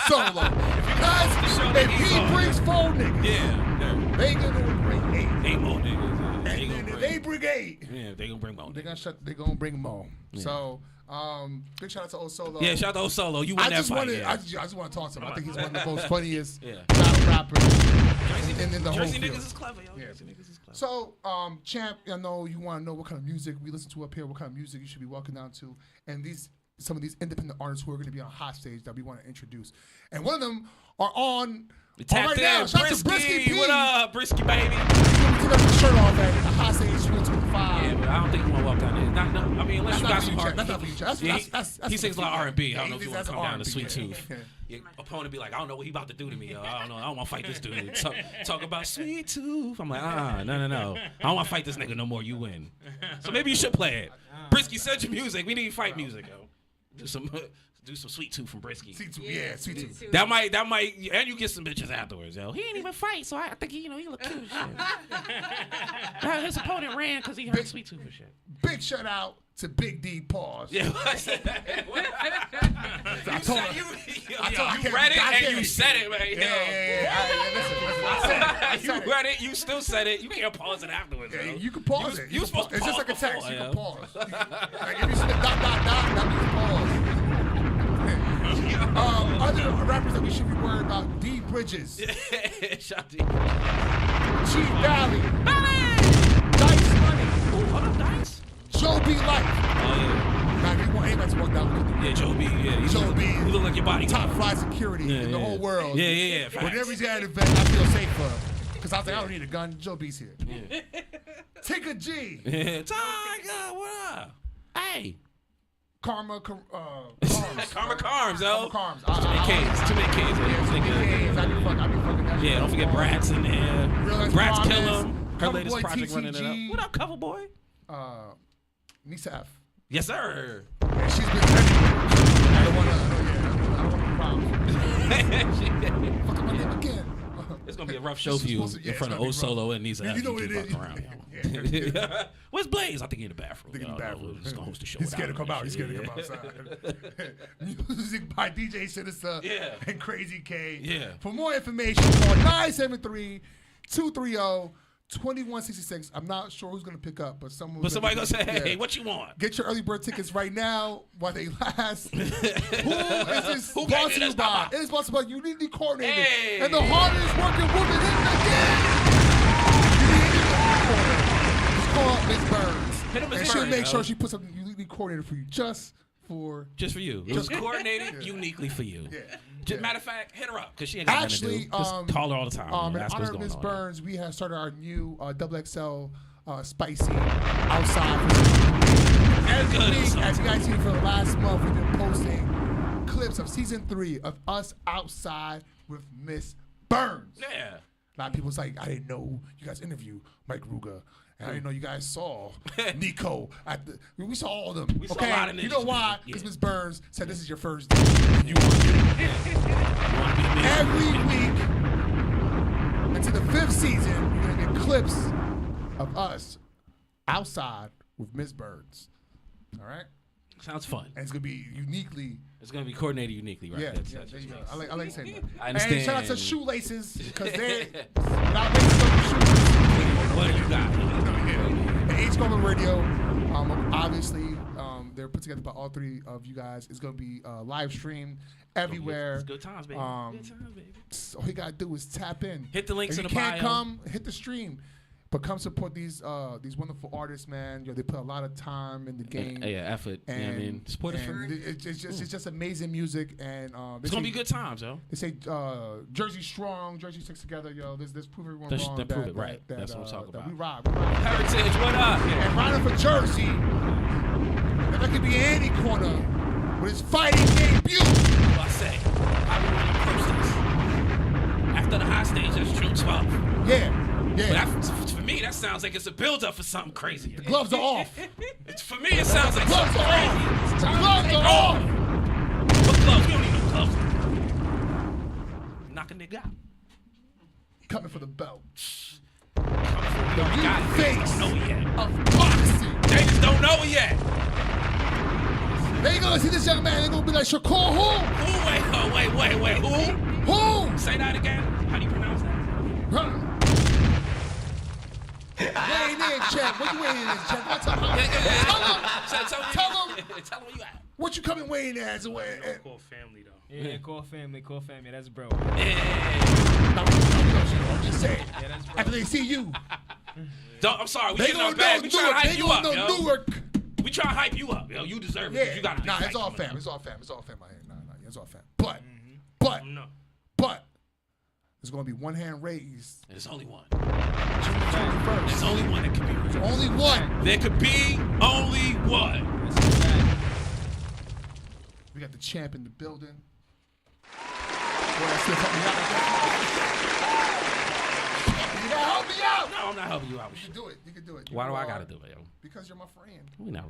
Solo. Because if he brings 4 niggas, they gonna bring 8. 8 more niggas. And if they bring 8, they gonna bring more. They gonna bring more. Yeah. So. Big shout out to O Solo. Yeah, shout out to O Solo. You won that fight. I just want to talk to him. I think he's one of the most funniest battle rappers in the whole Jersey field. niggas is clever, yo. Yeah. Jersey niggas is clever. So, Champ, I know you want to know what kind of music we listen to up here, what kind of music you should be walking down to, and some of these independent artists who are going to be on hot stage that we want to introduce. And one of them are on right now. Shout out to Brisky P. What up, Brisky, baby? He's going to take his shirt off at the hot stage 2025. Yeah, but I don't think you want to walk down there. I mean, unless you got some R&B. That's not for you, Champ. He sings a lot of R&B. I don't know if you want to come down to Sweet Tooth. Your opponent be like, I don't know what he about to do to me. Yo. I don't know. I don't want to fight this dude. Talk about Sweet Tooth. I'm like, no. I don't want to fight this nigga no more. You win. So maybe you should play it. Brisky, send your music. We need fight music, yo. Do some do some sweet tooth from Brisky. Sweet tooth. That might, and you get some bitches afterwards, yo. He ain't even fight, so I think he look cute and shit. His opponent ran because he heard sweet tooth and shit. Big shout out to Big D. Pause. Yeah. I told her. You read it and you said it, man. Yeah. You read it, you still said it. You can't pause it afterwards. Yeah, you can pause it. You supposed to It's pause just like a text. before, You can yo. pause. Like if you say that means pause. Other rappers that we should be worried about: D Bridges, Shout to G Valley, Dice Money, what up, Dice? Joe B. Life. Oh yeah. Now, if you want anybody to walk down with you, Yeah, Joe B. Yeah, Joe B. You look like your body. Top fly security in the whole world. Yeah. Whenever he's at an event, I feel safe for him. Because I was like, I don't need a gun. Joe B's here. Yeah. Take a G. Yeah. Tiger, what up? Hey. Karma Carms. Karma Carms, yo. Karma Carms. Too many K's. I be fucking that shit. Yeah, don't forget Bratz in there. Bratz Promise. Kill 'em. Her Cover latest Boy project running it TTG. up. What up, Cover Boy? Nisa F. Yes, sir. Yeah, she's been I don't want problems. Fuck up my name again. It's gonna be a rough show for you in front of O Solo and Nisa. You know what it is. Where's Blaze? I think he's in the bathroom. He's gonna host the show. He's scared to come out. He's scared to come outside. Music by DJ Sinister and Crazy K. Yeah. For more information, call 973-230-2166. I'm not sure who's gonna pick up, but somebody gonna say, "Hey, what you want?" Get your early bird tickets right now while they last. Who is this Who brought gave to you you this by? number? It is sponsored by Uniquely Coordinated Hey. and the hardest working woman in the game. Just call Miss Burns. Hit him, Miss And she'll Burns, make yo. sure she puts something uniquely coordinated for you, just for you. It was coordinated uniquely for you. Yeah. Matter of fact, hit her up because she ain't got nothing to Actually, do. Just call her all the time. in Ask honor what's of going Miss on. Burns, we have started our new XXL spicy outside. Every week, as you guys see for the last month, we've been posting clips of season 3 of us outside with Miss Burns. Yeah. A lot of people's like, I didn't know you guys interviewed Mike Ruger. And I didn't know you guys saw Nico at the. We saw all of them. We saw a lot of you know niggas. why? Because Yeah. Miss Burns said this is your first day. You want to do it. Every week into the 5th season, you're gonna get clips of us outside with Miss Burns. All right. Sounds fun. And it's gonna be uniquely. It's gonna be coordinated uniquely, right? Yeah, That's there you go. I like saying that. I understand. And shout out to Shoelaces because they're without laces on the shoes. What do you got? And H Coleman Radio, obviously, they're put together by all 3 of you guys. It's gonna be live streamed everywhere. It's good times, baby. Good times, baby. All you gotta do is tap in. Hit the links if in you the can't bio. come, hit the stream. But come support these wonderful artists, man. They put a lot of time in the game. Effort. You know what I mean? Support us for it's just amazing music, and it's gonna be good times, yo. They say Jersey strong, Jersey sticks together, yo. Let's prove everyone Let's wrong. prove it right. That's what I'm talking about. We ride. Heritage, what up? Yeah. And riding for Jersey, and that could be any corner with his fighting debut. What I say? How we want to approach this? After the high stage, that's June 12th. Yeah. But for me, that sounds like it's a build-up for something crazy. The gloves are off. For me, it sounds like gloves something are crazy. off. The gloves are off. What gloves? We don't need no gloves. Knock a nigga out. Coming for the belt. The new face don't know yet. of boxing. They just don't know it yet. They ain't gonna see this young man. They're gonna be like, Shakur, who? Wait. Who? Say that again. How do you pronounce that? Weighing in, champ. What you weighing in, champ? Tell him where you at. What you coming weighing as? Core family though. Yeah, core family. That's bro. I'm just saying. Yeah, that's bro. After they see you, I'm sorry. We they getting our gonna bag. know We trying to Newark. hype They you gonna up, know yo. Newark. We trying to hype you up, yo. You deserve it. Yeah. You gotta. Nah, it's all fam. It's all fam out here. Nah, it's all fam. But there's gonna be one hand raised. There's only one. June 21st. There's only one that could be raised. Only one. There could be only one. We got the champ in the building. Boy, that's gonna help me out. You gotta help me out. No, I'm not helping you out. You can do it. You can do it. Why do I gotta do it, yo? Because you're my friend. We're not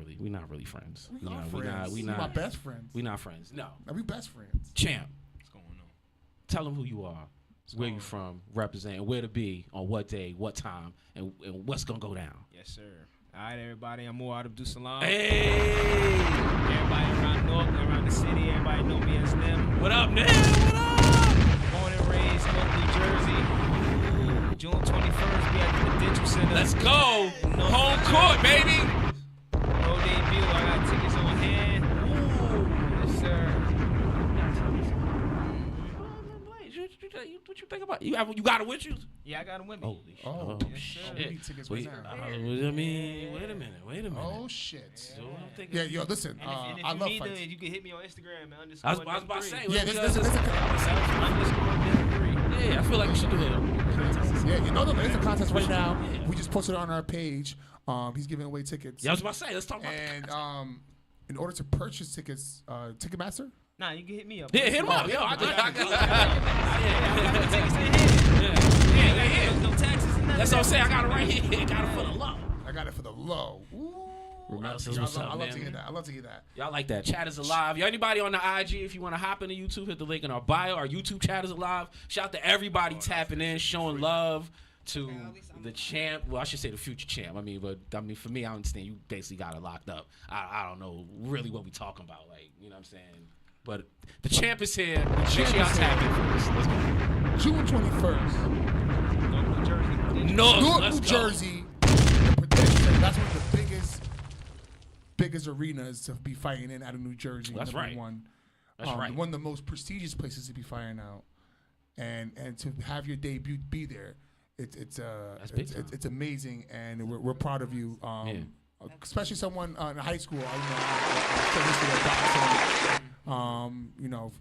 really friends. We are friends. We my best friends. We not friends. No. We best friends. Champ. What's going on? Tell them who you are, where you from, representing, where to be, on what day, what time, and what's gonna go down. Yes, sir. All right, everybody. I'm Muad Abdul Salam. Hey! Everybody around North, around the city, everybody know me as Nim. What up, Nim? What up? Born and raised North New Jersey. June 21st, we at the Prudential Center. Let's go. Home court, baby. Pro debut. I got tickets on hand. Ooh. Yes, sir. What you think about? You got it with you? Yeah, I got them with me. Holy shit. Oh, yes, shit. sir. We need tickets right now. I mean, wait a minute. Oh, shit. Yeah, Yeah, yo, listen. And if I you love need fights. you can hit me on Instagram and underscore. I was about to say. Yeah, this is Yeah, I feel like we should do it. Yeah, you know, there's a contest right now. We just posted it on our page. He's giving away tickets. Yeah, I was about to say, let's talk about And in order to purchase tickets, Ticketmaster? Nah, you can hit me up. Yeah, hit him up. Yo, I got No taxes and nothing. That's what I'm saying. I got it right here. I got it for the low. I got it for the low. Ooh. I love to hear that. I love to hear that. Y'all like that. Chat is alive. Yo, anybody on the IG, if you want to hop into YouTube, hit the link in our bio. Our YouTube chat is alive. Shout out to everybody tapping in, showing love to the champ. Well, I should say the future champ. For me, I understand you basically got it locked up. I don't know really what we talking about. Like, you know what I'm saying? But the champ is here. Make sure y'all tap in for us. Let's go. June 21st. North New Jersey. North New Jersey. The Prudential Center. That's one of the biggest arenas to be fighting in out of New Jersey. That's right. One. That's right. One of the most prestigious places to be fighting out, and to have your debut be there, it's amazing, and we're proud of you. Especially someone in high school.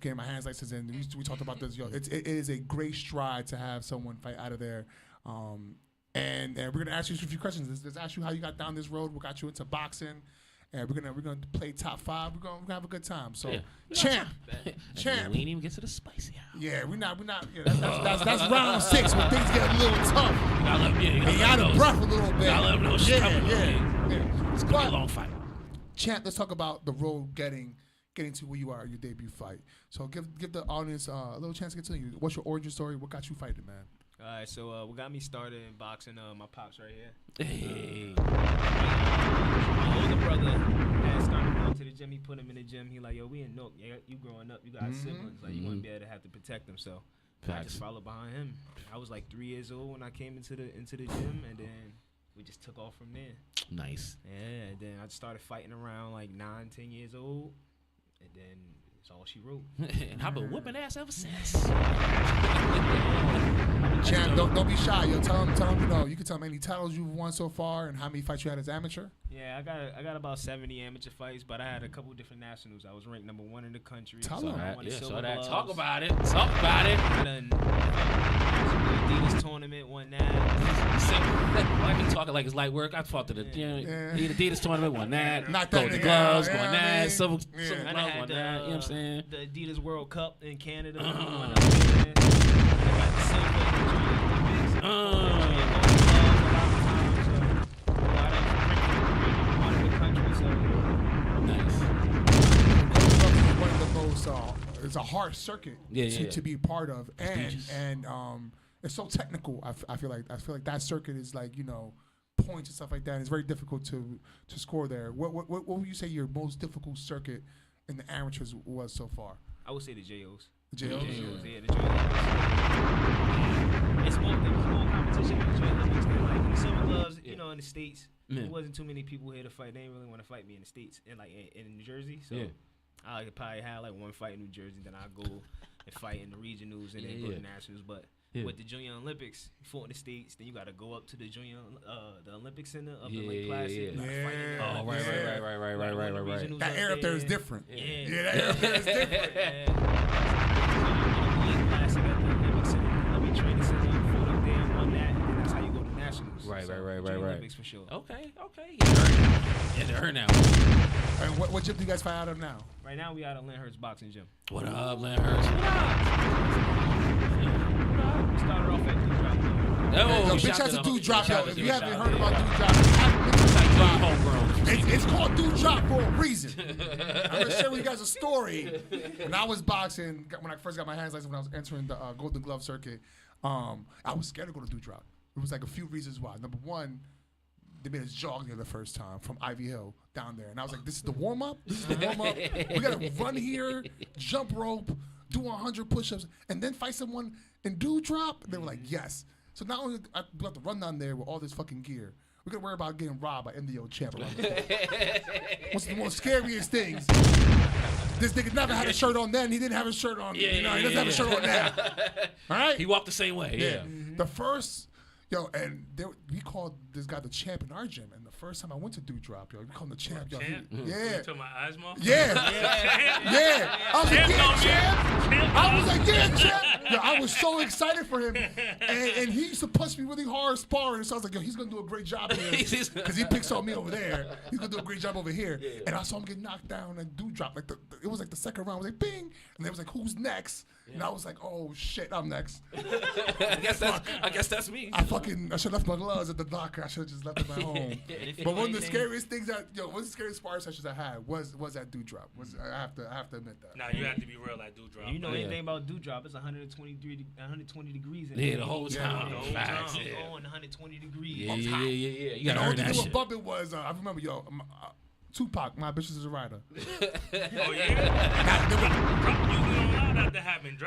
Getting my hands license, and we talked about this. It is a great stride to have someone fight out of there. And we're gonna ask you a few questions. Let's ask you how you got down this road. What got you into boxing? And we're gonna play top 5. We're gonna have a good time. So, champ. We ain't even get to the spicy hour. Yeah, we're not. Yeah, that's round 6 when things get a little tough. You're out of breath a little bit. I let them know shit coming. Yeah. It's gonna be a long fight. Champ, let's talk about the road getting to where you are, your debut fight. So give the audience a little chance to get to you. What's your origin story? What got you fighting, man? All right, so what got me started in boxing? My pops right here. Hey. My older brother had started going to the gym. He put him in the gym. He like, yo, we in Nook. You growing up, you got siblings. Like, you want to be able to have to protect them. So I just followed behind him. I was like 3 years old when I came into the gym, and then we just took off from there. Nice. Yeah, and then I started fighting around like 9, 10 years old, and then it's all she wrote. And I've been whooping ass ever since. Champ, don't be shy. Yo, tell him. You can tell him any titles you've won so far and how many fights you had as amateur. Yeah, I got about 70 amateur fights, but I had a couple different nationals. I was ranked number 1 in the country. Tell him. Talk about it. I done Adidas tournament, won that. Why you talking like it's light work? I fought to the Adidas tournament, won that. Golden gloves, won that. Silver gloves, won that. You know what I'm saying? The Adidas World Cup in Canada. It's a hard circuit to be part of, and it's so technical. I feel like that circuit is like, points and stuff like that. And it's very difficult to score there. What would you say your most difficult circuit in the amateurs was so far? I would say the JOs. The JOs? Yeah, the JOs. It's more competition in the Joint Olympics than like in the Silver Gloves. In the States, there wasn't too many people here to fight. They didn't really want to fight me in the States and like in New Jersey. So I could probably have like one fight in New Jersey, then I go and fight in the regionals and then go to nationals. But with the Junior Olympics, you fought in the States, then you got to go up to the the Olympic Center of the Lake Placid. Oh, right. That air up there is different. Yeah, that air up there is different. Lake Placid at the Olympic Center, Olympic Training Center, fought up there and won that, and that's how you go to nationals. Right. Olympics for sure. Okay. Yeah, they're now. All right, what gym do you guys fight out of now? Right now, we out of Lyndhurst Boxing Gym. What up, Lyndhurst? We started off at Dewdrop. Big shout to Dude Drop, yo. If you haven't heard about Dude Drop, it's called Dude Drop for a reason. I'm gonna share with you guys a story. When I was boxing, when I first got my hands license, when I was entering the Golden Glove circuit, I was scared to go to Dude Drop. It was like a few reasons why. Number one, they made us jog there the first time from Ivy Hill down there. And I was like, this is the warm-up? This is the warm-up? We got to run here, jump rope, do 100 push-ups, and then fight someone in Dude Drop? And they were like, yes. So not only do I have to run down there with all this fucking gear, we're going to worry about getting robbed by MDO Champ. What's the most scariest things? This nigga never had a shirt on then. He didn't have a shirt on. He doesn't have a shirt on now. All right? He walked the same way. Yeah. The first... Yo, and we called this guy the champ in our gym. And the first time I went to Dude Drop, yo, we called him the champ. Yo, You talking about asthma? Yeah. I was like, yeah, champ. I was like, yeah, champ. Yo, I was so excited for him. And he used to punch me really hard sparring. So I was like, yo, he's going to do a great job here. Because he picks on me over there. He's going to do a great job over here. And I saw him get knocked down and Dude Drop. Like it was like the second round. I was like, bing. And they was like, who's next? And I was like, oh, shit, I'm next. I guess that's me. I should have left my gloves at the locker. I should have just left them at home. But one of the scariest things one of the scariest sparring sessions I had was at Dude Drop. I have to admit that. Nah, you have to be real at Dude Drop. You know anything about Dude Drop? It's 120 degrees in there. The whole time. The whole time. Going 120 degrees. Yeah. You gotta earn earn that that shit. shit. What bumping was, I remember, Tupac, my bitch is a rider. Oh yeah. You don't allow that to happen.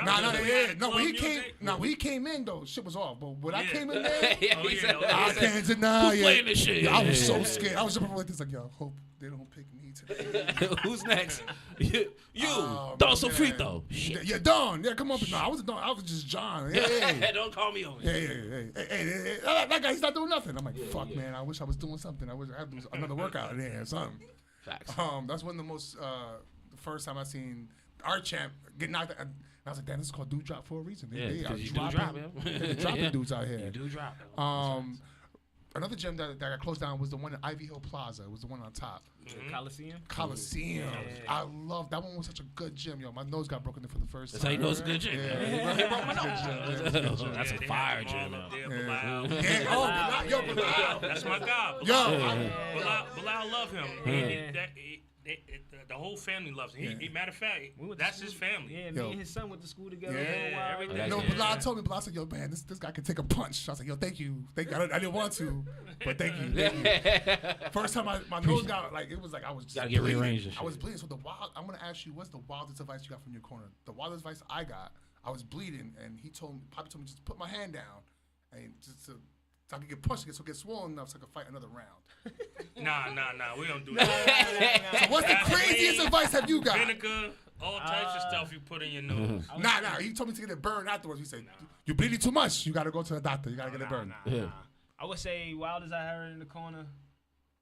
When he came in though, shit was off. But when I came in there, I can't deny Who's playing this shit? I was so scared. I was jumping like this, like, yo, hope they don't pick me today. Who's next? You. Don Sofrito. Yeah, Don. Yeah, come on. No, I wasn't Don. I was just John. Hey. Don't call me over. Hey. That guy's not doing nothing. I'm like, fuck, man. I wish I was doing something. I wish I had to do another workout in there or something. Facts. That's one of the most, the first time I seen our champ get knocked out. And I was like, damn, this is called Dude Drop for a reason. They are dropping dudes out here. You do drop. Another gym that got closed down was the one in Ivy Hill Plaza. It was the one on top. Coliseum. Yeah. I love that one. Was such a good gym, yo. My nose got broken in for the first time. That's how you know it's a good gym. That's a fire gym. Bilal. That's my guy. Bilal love him. The whole family loves him. Matter of fact, that's his family. Yeah, me and his son went to school together. Everything. No, Bilal told me. Bilal said, "Yo, man, this guy can take a punch." I was like, "Yo, thank you. I didn't want to, but thank you." First time my nose got it was like I was just gotta get rearranged. I was bleeding. So I'm gonna ask you, what's the wildest advice you got from your corner? The wildest advice I got, I was bleeding, and Poppy told me just to put my hand down, and just so I could get punched, so get swollen enough so I could fight another round. Nah, we don't do that. So what's the craziest advice have you got? Vinegar, all types of stuff you put in your nose. Nah. He told me to get it burned afterwards. He said, "You're bleeding too much. You gotta go to the doctor. You gotta get it burned." I would say, wild as I heard in the corner,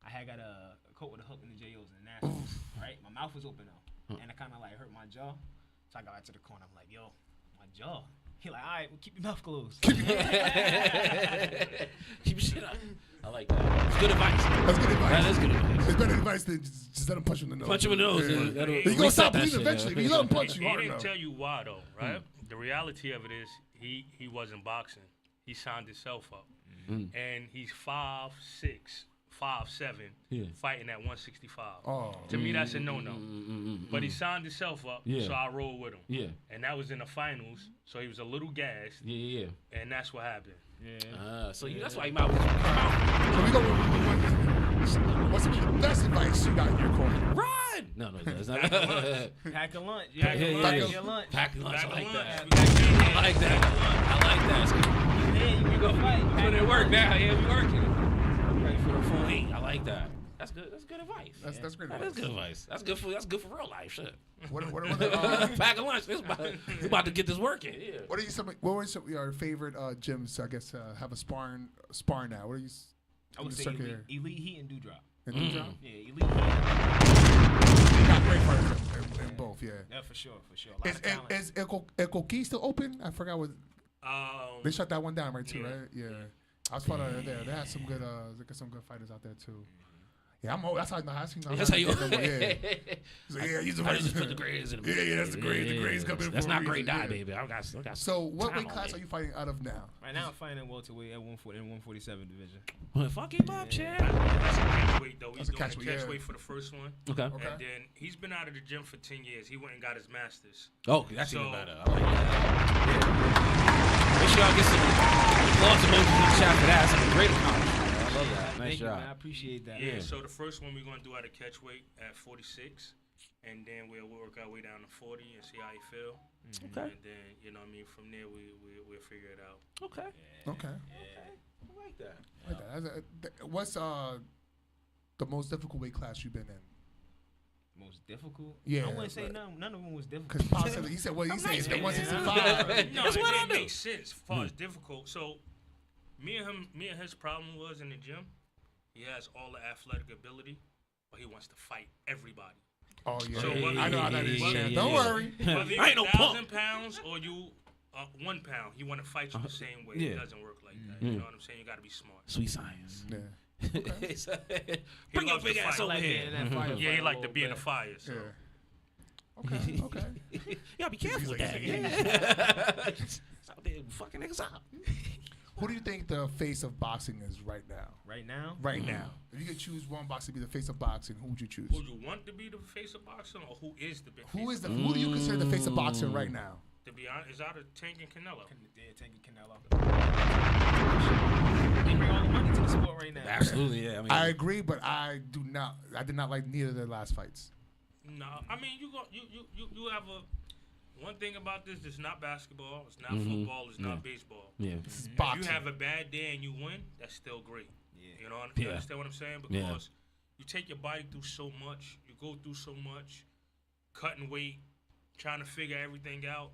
I had got a coat with a hook in the JOs and nasty. Right, my mouth was open though, and I kind of hurt my jaw. So I got out to the corner. I'm like, "Yo, my jaw." He like, all right, well, keep your mouth closed. Keep your shit up. I like that. It's good advice. That's good advice. That is good advice. It's better advice than just let him punch you in the nose. Punch him in the nose. Yeah. You're going to stop bleeding eventually. If you let him punch you He hard didn't enough. tell you why, though, right? The reality of it is he wasn't boxing. He signed himself up. And he's 5'6", 5'7", fighting at 165. To me, that's a no-no. But he signed himself up, so I rolled with him. Yeah. And that was in the finals, so he was a little gassed. Yeah. And that's what happened. That's why he might. So we go with what's the best advice you got in your corner? Run! No, it's not. Pack a lunch. Pack a lunch. I like that. You go fight. Put in work now. Yeah, we working. Ready for the full 8. I like that. That's good. That's good advice. That's great advice. That's good advice. That's good for real life. Shit. What Pack a lunch. We about to get this working. Yeah. What were some of your favorite gyms? I guess have a spar now. What are you? I would say Elite Heat and Dewdrop. And Dewdrop? Yeah, Elite Heat. They got great fighters in both. Yeah. Yeah, for sure. Is El Coquí still open? I forgot what. They shut that one down, right? Too, right? Yeah. I was fun out there. They had some good fighters out there too. Yeah, I'm old. That's how I know. That's how you. Yeah. He's like, yeah, he's the I just put the grades in. Yeah, that's the grades. The grades coming. That's not grade die, baby. I got. So, what weight class are you fighting out of now? Right now, I'm fighting at welterweight at 147 division. Well, fuck him up, Chad. That's a catchweight, though. He's That's a doing catchweight, catchweight for the first one. Okay. And then he's been out of the gym for 10 years. He went and got his master's. Oh, that's even better. I like that. Yeah. Make sure y'all get some applause emojis in the chat for that. That's a great accomplishment. I love that. Nice job. I appreciate that. Yeah, so the first one we're going to do at a catchweight at 46. And then we'll work our way down to 40 and see how you feel. Okay. And then, you know what I mean, from there we'll figure it out. Okay. Okay. I like that. What's the most difficult weight class you've been in? Most difficult? Yeah. I wouldn't say none of them was difficult. Because Pop said, he said, well, he said it's the 165. No, it makes sense as far as difficult. So me and his problem was in the gym, he has all the athletic ability, but he wants to fight everybody. Oh, yeah. So I know how that is. Don't worry. Whether you're I ain't no 1,000 pounds or you 1 pound, he want to fight you the same way. It doesn't work like that. You know what I'm saying? You got to be smart. Sweet science. Yeah. Okay. Bring your big ass over here. Yeah, he like to be in the fire. So. Yeah. Okay. You gotta be careful with that. Yeah. Out there fucking niggas out. Who do you think the face of boxing is right now? Right now? Right now. If you could choose one boxer to be the face of boxing, who would you choose? Who you want to be the face of boxing, or who is the big Who do you consider the face of boxing right now? To be honest, it's out of Tank and Canelo. Tank and Canelo. They bring all the money to the sport right now. Absolutely, yeah. I agree, but I did not like neither of their last fights. No, I mean you have one thing about this. It's not basketball. It's not football. It's not baseball. Yeah. It's if boxing. you have a bad day and you win, that's still great. Yeah. You know, you understand what I'm saying? Because you take your body through so much. You go through so much, cutting weight, trying to figure everything out.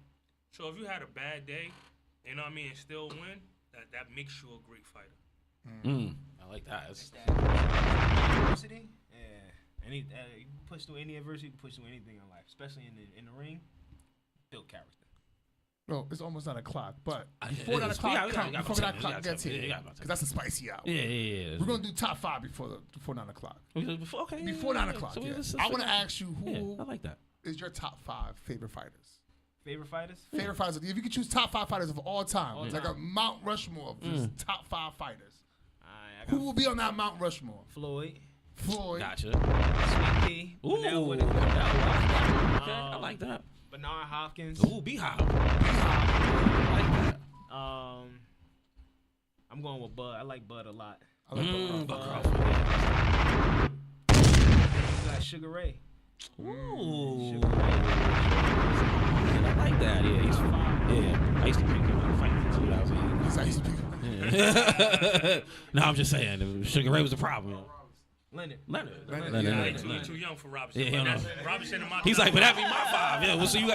So if you had a bad day, you know what I mean, and still win, that makes you a great fighter. I like that. Adversity? Yeah. You push through any adversity, you push through anything in life, especially in the ring. Build character. No, it's almost 9 o'clock, but before 9 o'clock gets here, because that's a spicy hour. Yeah. We're gonna do top 5 before 9 o'clock. Okay. Before 9 o'clock. So I want to ask you who I like that. is your top 5 favorite fighters? Favorite fighters? Favorite fighters. If you could choose top 5 fighters of all time, like a Mount Rushmore of just top 5 fighters. Who will be on that Mount Rushmore? Floyd. Gotcha. Sweet Pea. Ooh. I like that. Bernard Hopkins. Ooh, B-Hop. I like that. I'm going with Bud. I like Bud a lot. I like Bud Crawford. You got Sugar Ray. Ooh. I like that. Yeah, he's fine. Yeah, I used to pick him in fighting too. That was it. I used to pick him. No, I'm just saying. Sugar Ray was the problem. Leonard. You're too young for Robinson. Yeah, Robinson and my he's like, but that'd be my 5. Yeah, well, so you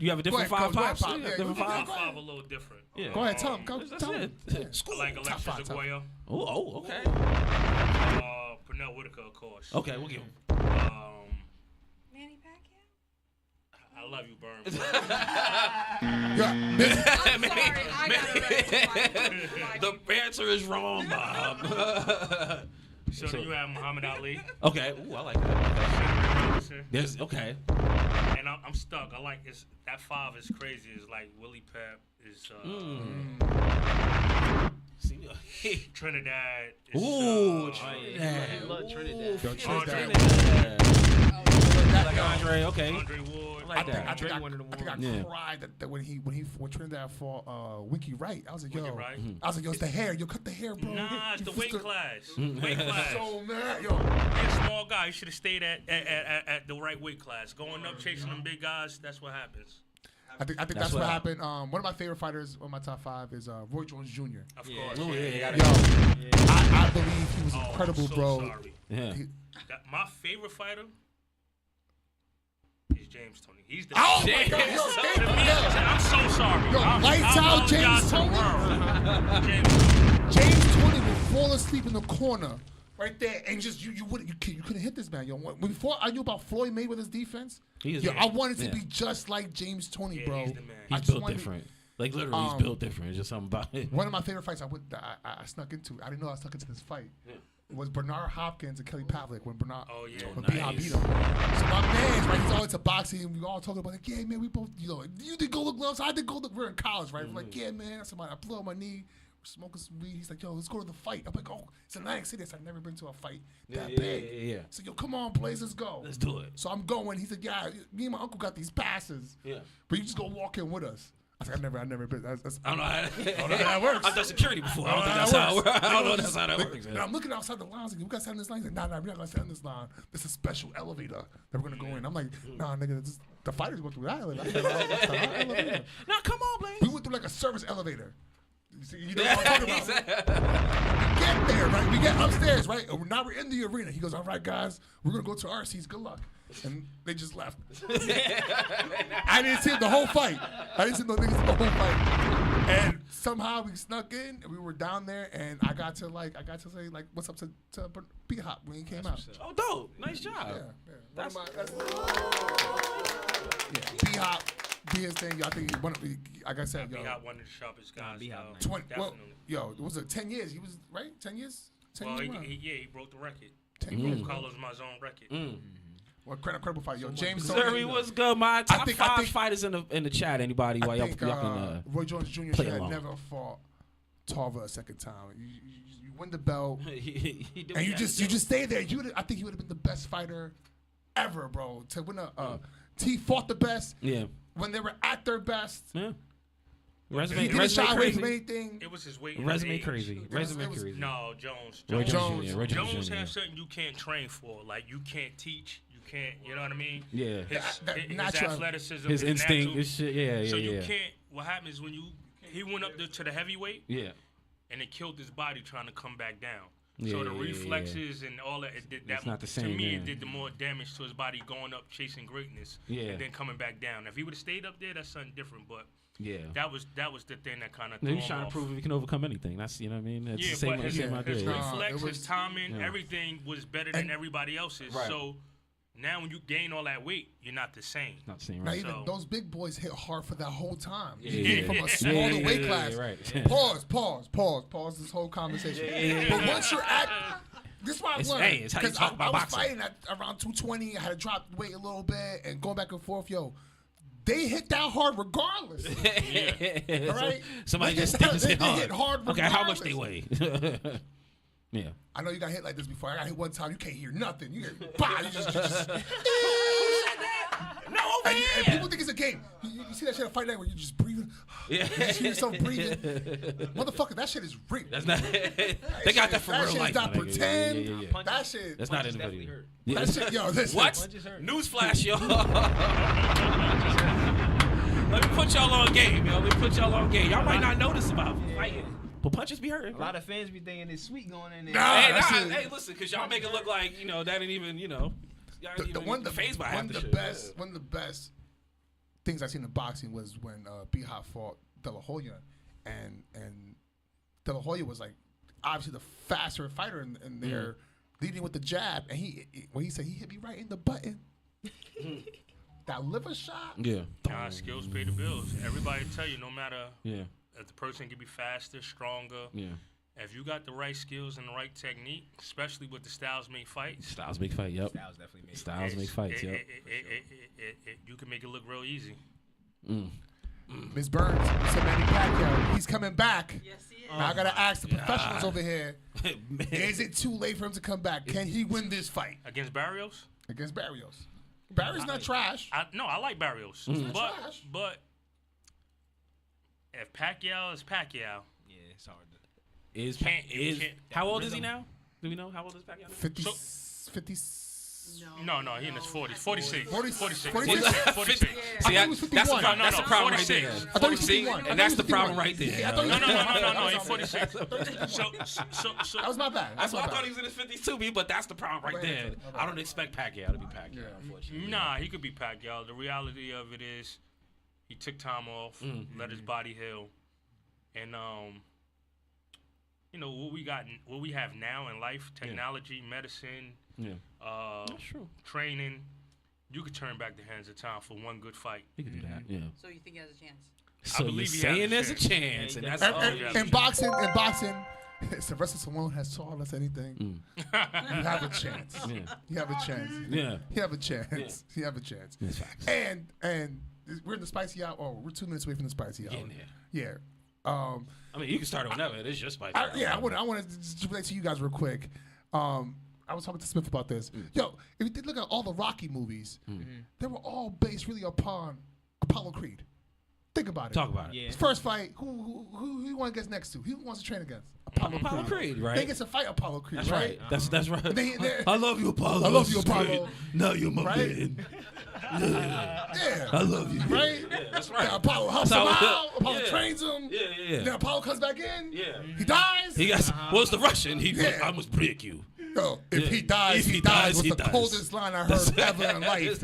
have a different 5 pops? Different 5? 5 a little different. Yeah. Go ahead, tell him. Tell him. I like Alexis Aguayo. Oh, okay. Pernell Whitaker, of course. Okay, we'll give him. Manny Pacquiao? I love you, Burn. I'm sorry, I got The answer is wrong, Bob. So then you have Muhammad Ali. Okay, ooh, I like that. Robinson. Yes, okay. And I'm stuck. I like this. That 5 is crazy. It's like Willie Pep is Trinidad. Is, Ooh, Trinidad. I love Trinidad. Yo, Trinidad. Like Andre, okay. Andre Ward. I like that. I think I cried that when Trinidad fought Winky Wright. I was like, yo, it's the hair. Yo, cut the hair, bro. Nah, it's the weight class. Weight class. So mad, yo. He's a small guy. He should have stayed at the right weight class. Going up, chasing them big guys. That's what happens. I think that's what happened. One of my favorite fighters on my top 5 is Roy Jones Jr. Of course. Yo, I believe he was incredible, bro. Sorry. Yeah. My favorite fighter is James Toney. He's the my God, yo, I'm so sorry. Yo, lights out, James Toney. James Toney will fall asleep in the corner right there, and just you couldn't hit this man, yo. Before I knew about Floyd Mayweather's defense, I wanted to be just like James Toney, bro. He's the man. He's built different. Like literally, he's built different. It's just something about it. One of my favorite fights I snuck into. I didn't know I snuck into this fight. was Bernard Hopkins and Kelly Pavlik when Bernard when nice. B-Hop beat him. So my man's right, he's all into boxing, and we all talking about like, yeah, man, we both, you did Golden Gloves, I did Golden. We're in college, right? We're like, yeah, man, I blew out my knee. We're smoking some weed. He's like, yo, let's go to the fight. I'm like, oh, it's in Atlantic City. I've never been to a fight that big. Yeah. So yo, come on, Blaze, let's go. Let's do it. So I'm going. He's like, yeah, me and my uncle got these passes. Yeah. But you just go walk in with us. I was like, I've never been. I don't know how that works. I've done security before. I don't think that's how it works. I don't know that's how that works. And I'm looking outside the line. I was like, we got to stand in this line. He's like, nah, we're not going to stand in this line. There's a special elevator that we're going to go in. I'm like, nah, nigga, the fighters go through that elevator. Nah, come on, Blaze. We went through like a service elevator. You know what I'm talking about? We get there, right? We get upstairs, right? And now we're in the arena. He goes, all right, guys, we're going to go to our seats. Good luck. And they just left. I didn't see the whole fight. I didn't see no niggas in the whole fight. And somehow we snuck in, and we were down there, and I got to say, like, what's up to B-Hop when he came out. Oh, dope. Nice job. Yeah. B-Hop. Be his thing. I think like I said, yo. B-Hop one of the sharpest guys. B-Hop, 20, well, yo, was it 10 years? He was right. 10 years. 10 well, years. he broke the record. 10 years. Carlos Mazon record. Well, incredible fight, yo. James Missouri was good. My top five fighters in the chat. Anybody? While y'all can Roy Jones Jr. should have never fought Tarver a second time. You win the belt, and you just stay there. I think he would have been the best fighter ever, bro. To win T fought the best. Yeah. When they were at their best. Yeah. He didn't shy away from anything. It was his weight. Resume crazy. No, Jones. Jones has something you can't train for. Like, you can't teach. You can't, you know what I mean? Yeah. His athleticism. His instinct. His shit. Yeah. So you can't, what happens when he went up to the heavyweight. Yeah. And it killed his body trying to come back down. Yeah, so the reflexes and all that, it did that. It's not the same, to me, it did the more damage to his body going up, chasing greatness, and then coming back down. If he would have stayed up there, that's something different. But that was the thing that kind of threw him he's trying off. to prove he can overcome anything. That's, you know what I mean? It's the same, but his idea. reflex, his timing, everything was better than everybody else's. Right. So now when you gain all that weight, you're not the same. Not the same, right? right? Now, even those big boys hit hard for that whole time. Yeah. From a smaller weight class. Right. Pause this whole conversation. But once you're at... This is what I've learned. It's how you talk about I was boxing. fighting at around 220. I had to drop weight a little bit and going back and forth. Yo, they hit that hard regardless. All right? Somebody they just hit hard regardless. Okay, how much they weigh? Yeah. I know you got hit like this before. I got hit one time. You can't hear nothing. You get, bah, you just no, over here. And people think it's a game. You see that shit at Fight Night where you just breathing? Yeah. You just hear yourself breathing. Motherfucker, that shit is real. That's not. They got that for real life. That shit is not pretend. Yeah. That shit. That's not individual. That shit, yo, listen. What? Newsflash, y'all. Let me put y'all on game, yo. Let me put y'all on game. Y'all might not notice about fighting, but punches be hurting. A lot of fans be thinking it's sweet going in there. Hey, listen, because y'all make it look like, that ain't even, One of the best things I seen in boxing was when B-Hop fought De La Hoya, and De La Hoya was like obviously the faster fighter in there, leading with the jab, and he said he hit me right in the button. That liver shot. Yeah. Skills pay the bills. Everybody tell you, no matter if the person can be faster, stronger. Yeah. If you got the right skills and the right technique, especially with the styles make fights. Styles make fight, yep. Styles definitely make Styles make fights, yep. You can make it look real easy. Ms. Burns said Manny Pacquiao, he's coming back. Yes, he is. Now I gotta ask the professionals over here: is it too late for him to come back? Can he win this fight against Barrios? Against Barrios. Barrios not trash. I like Barrios, but if Pacquiao is Pacquiao, it's hard. How old is he now? Do we know how old is Pacquiao? 50. No, he in his 40s. 46. 46. See, that's the problem right there. I thought he was 51. And that's the problem right there. No, he's 46. So that was my bad. I thought he was in his 50s too, but that's the problem right there. I don't expect Pacquiao to be Pacquiao, unfortunately. Nah, he could be Pacquiao. The reality of it is he took time off, let his body heal, and what we have now in life, technology, medicine, that's true. Training, you could turn back the hands of time for one good fight. He could do that, yeah. So you think he has a chance? So you're saying there's a chance, and that's all. In boxing, if Sylvester Stallone has taught us anything, you have a chance. Yeah. You have a chance. Yeah. You have a chance. You have a chance. That's facts. And we're in the spicy hour. Oh, we're 2 minutes away from the spicy hour. Yeah. I mean, you can start it whenever. It is your spicy hour. I want to just relate to you guys real quick. I was talking to Smiff about this. Yo, if you did look at all the Rocky movies, they were all based really upon Apollo Creed. Think about it. Talk about it. His first fight, who you want to get next to? Who wants to train against? Apollo Creed, right? They get to fight Apollo Creed, That's right. That's right. I love you, Apollo. I love you, Apollo. Now you're my Right? man. Yeah. I love you. Right? Yeah, that's right. Then Apollo helps him out. Apollo trains him. Yeah. Then Apollo comes back in. Yeah. He dies. He got. What's the Russian? I must break you. Yo, if he dies, he dies was the coldest line I heard ever in life.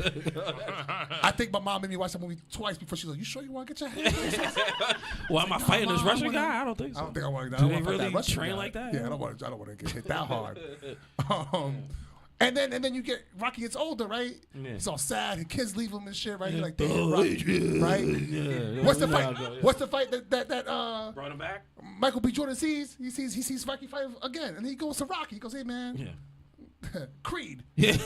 I think my mom made me watch that movie twice before she was like, "You sure you want to get your hands?" Well, am I fighting this Russian guy? I don't think so. I don't think I want to. Do they really train like that? Yeah, I don't want to get hit that hard. And then you get Rocky gets older, right? Yeah. He's all sad. His kids leave him and shit, right? He's like, damn, Oh, Rocky, yeah. right? Yeah. What's the Yeah, fight? yeah. What's the fight that brought him back? Michael B. Jordan sees? He sees Rocky fight again, and he goes to Rocky. He goes, "Hey man, Creed. Yeah,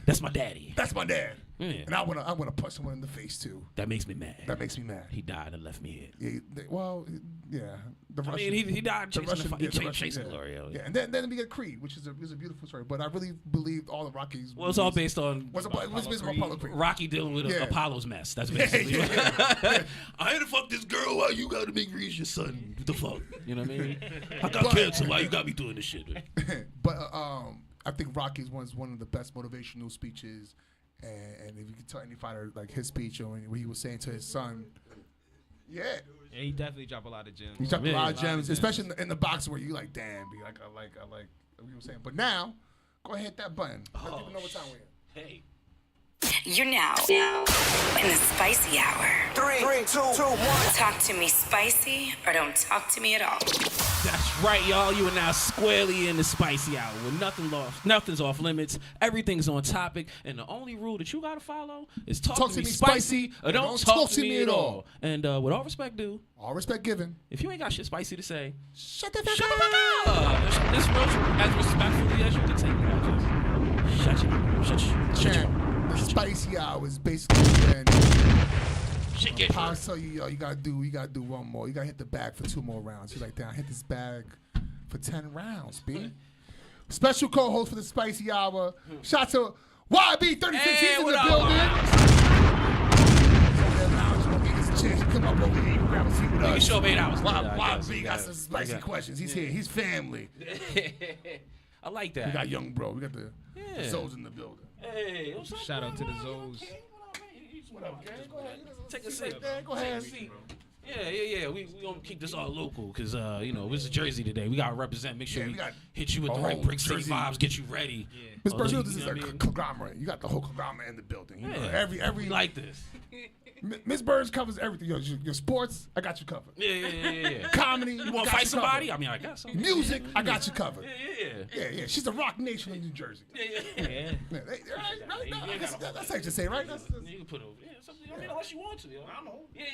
that's my daddy. That's my dad. Yeah. And I wanna punch someone in the face too. That makes me mad. That makes me mad. He died and left me here. Yeah. The I Russian, mean, he died the chasing Russian, the fight. yeah, He the Russian, chasing yeah. glory. Yeah, and then we get Creed, which is a beautiful story. But I really believed all the Rockies. Well, it's all based on What's based on Apollo Creed. Rocky dealing with Yeah. Apollo's mess. That's basically. I had to fuck this girl. Why you gotta make Reese your son? What the fuck? You know what I mean? I got cancer. Why you got me doing this shit? But I think Rocky's was one of the best motivational speeches. And if you could tell any fighter like his speech or what he was saying to his son, yeah, he definitely dropped a lot of gems. He dropped a lot of gems, especially in the boxing where you like, damn, be like, I like what you were saying. But now, go ahead, hit that button. Let people know what time we're in. Hey. You're now in the spicy hour. 3, 2, 1. Talk to me spicy or don't talk to me at all. That's right, y'all. You are now squarely in the spicy hour with nothing's off limits. Everything's on topic, and the only rule that you gotta follow is talk to me spicy or don't talk to me at all. And with all respect due, all respect given, if you ain't got shit spicy to say, shut the fuck up. This real as respectfully as you can take it. Shut your The spicy hour is basically when I'll tell you, yo, you gotta do one more. You gotta hit the bag for 2 more rounds. He's like, damn, hit this bag for 10 rounds, B. Special co-host for the spicy hour. Shout to YB36. He's in the building. Come up over here, grab a seat with us. You can show 8 hours. YB got some spicy questions. He's here. He's family. I like that. We got young bro. We got the Zoes in the building. Hey, what's up? Shout out to the Zoes. What up, gang? Go ahead. Take a seat. Go ahead. Yeah. We gonna keep this all local because this is Jersey today. We gotta represent. Make sure we hit you with the right Brick City vibes. Get you ready. Miss Brazil, this is a conglomerate. You got the whole conglomerate in the building. You know, every like this. Miss Burns covers everything. Your sports, I got you covered. Yeah. Comedy, you want to fight somebody? I mean, I guess so. Music, I got you covered. Yeah. She's the rock nation of New Jersey. Yeah. Right? That's safe to say, right? You can put over. I mean, unless you want to. I know. Yeah.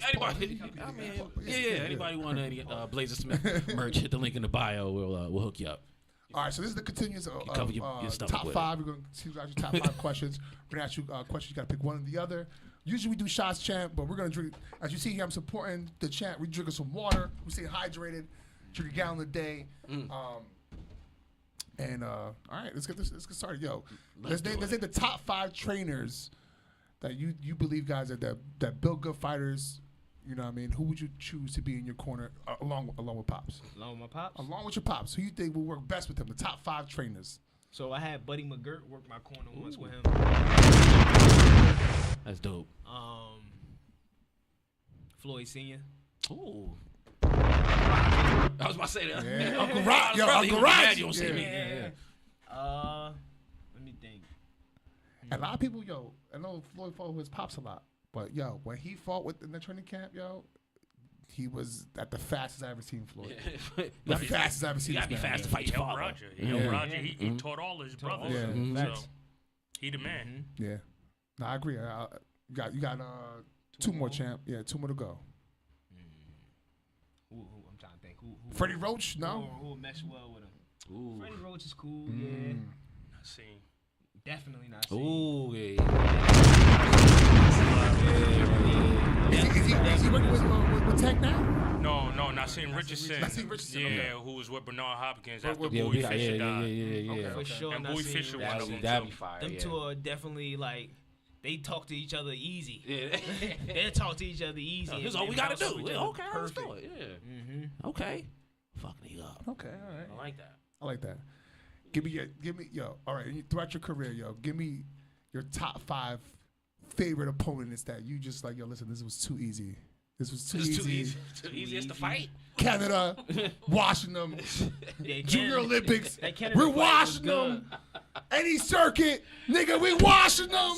Anybody? I mean, anybody want any Blazer Smith merch? Hit the link in the bio. We'll hook you up. All right, so this is the continuous of your top 5. We're going to see your top 5 questions. We're going to ask you questions. You got to pick one or the other. Usually we do shots chant, but we're going to drink. As you see here, I'm supporting the chant. We're drinking some water. We stay hydrated. Drink a gallon a day. All right, let's get started. Yo, let's name the top 5 trainers that you believe guys that build good fighters. You know what I mean? Who would you choose to be in your corner along with Pops? Along with my Pops? Along with your Pops. Who you think will work best with him? The top 5 trainers. So I had Buddy McGirt work my corner once with him. That's dope. Floyd Sr. Ooh. I was about to say that. Yeah. Uncle Rod. Yo, Uncle Rod. You don't say me. Let me think. A lot of people, I know Floyd fought with his Pops a lot. But, when he fought in the training camp, he was at the fastest I ever seen Floyd. The fastest I ever seen. You gotta be fast to fight your father. Roger. He taught all his brothers. So he the man. Yeah. No, I agree. You got 2 more, champ. Yeah, 2 more to go. I'm trying to think. Who Freddie Roach? No. Who will mesh well with him? Ooh. Freddie Roach is cool. Yeah. Not seen. Definitely not seen. Ooh, yeah. Is he working with Tech now? No, not seen Richardson. Not seen Richardson. Yeah, Okay. who was with Bernard Hopkins after Yeah, Bowie Fischer died. yeah. For sure. And not Bowie seen Fischer one of them. That'd too. be fire. Them Yeah. two are definitely like they talk to each other easy. Yeah. They talk to each other easy. Here's and all we gotta bounce off do. each Yeah, other okay, let's do perfect. it. Yeah. Mm-hmm. Okay. Fucking you up. Okay, all right. I like that. I like that. Give me, yo. All right, throughout your career, yo, give me your top 5 favorite opponents that you just like. Yo, listen, this was too easy. This was too easy. Too easy is to fight. Canada, washing them. Yeah, Junior Olympics, that Canada we're fight was washing them. Any circuit, nigga, we washing them.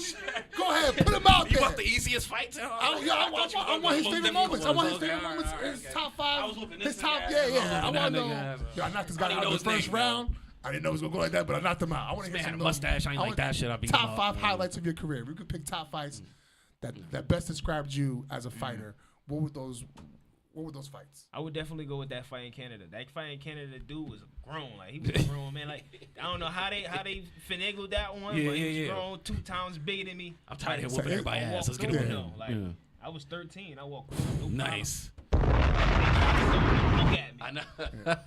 Go ahead, put them out You there. want the easiest fights? I want his favorite moments. I want his favorite moments. His top 5. His top, yeah. I want to know. Yo, I knocked this guy out in the first round. I didn't know it was gonna go like that, but I knocked him out. I want to hear Man had some a mustache. I ain't like that shit. I beat him top up. 5 highlights of your career. We could pick top fights that best described you as a fighter. What would those fights? I would definitely go with that fight in Canada. That fight in Canada, dude was grown. Like he was a grown man. Like I don't know how they finagled that one, but he was grown, 2 times bigger than me. I'm tired of hearing everybody's ass. Let's get it on. Like I was 13. I walked through. No nice. Look at me. I know.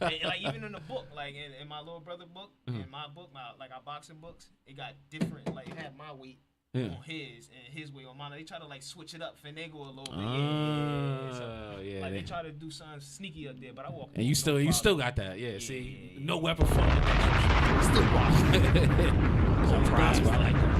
And, like even in the book, like in my little brother book, in my book, our boxing books, it got different. Like it had my weight on his and his weight on mine. They try to like switch it up, finagle a little bit. So, like they try to do something sneaky up there, but I walk. And you still got that, yeah. See, no weapon form. Still watching. No prize, I like that.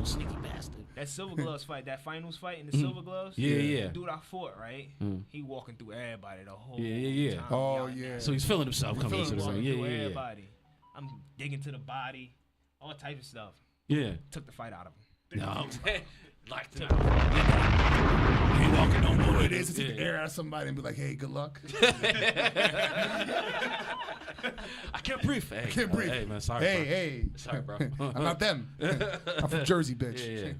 Sneaky bastard. That Silver Gloves fight, that finals fight in the Silver Gloves. Yeah. The dude I fought, right? He walking through everybody the whole Yeah. time. Oh yeah. So he's feeling himself coming into the ring. Yeah. Everybody. I'm digging to the body, all types of stuff. Yeah. Took the fight out of him. No. Like that. You ain't walking no more. It is to take the air out of somebody and be like, hey, good luck. I can't breathe. Hey, I can't breathe. Hey, man, sorry. Hey. Sorry, bro. I'm not them. I'm from Jersey, bitch. Yeah.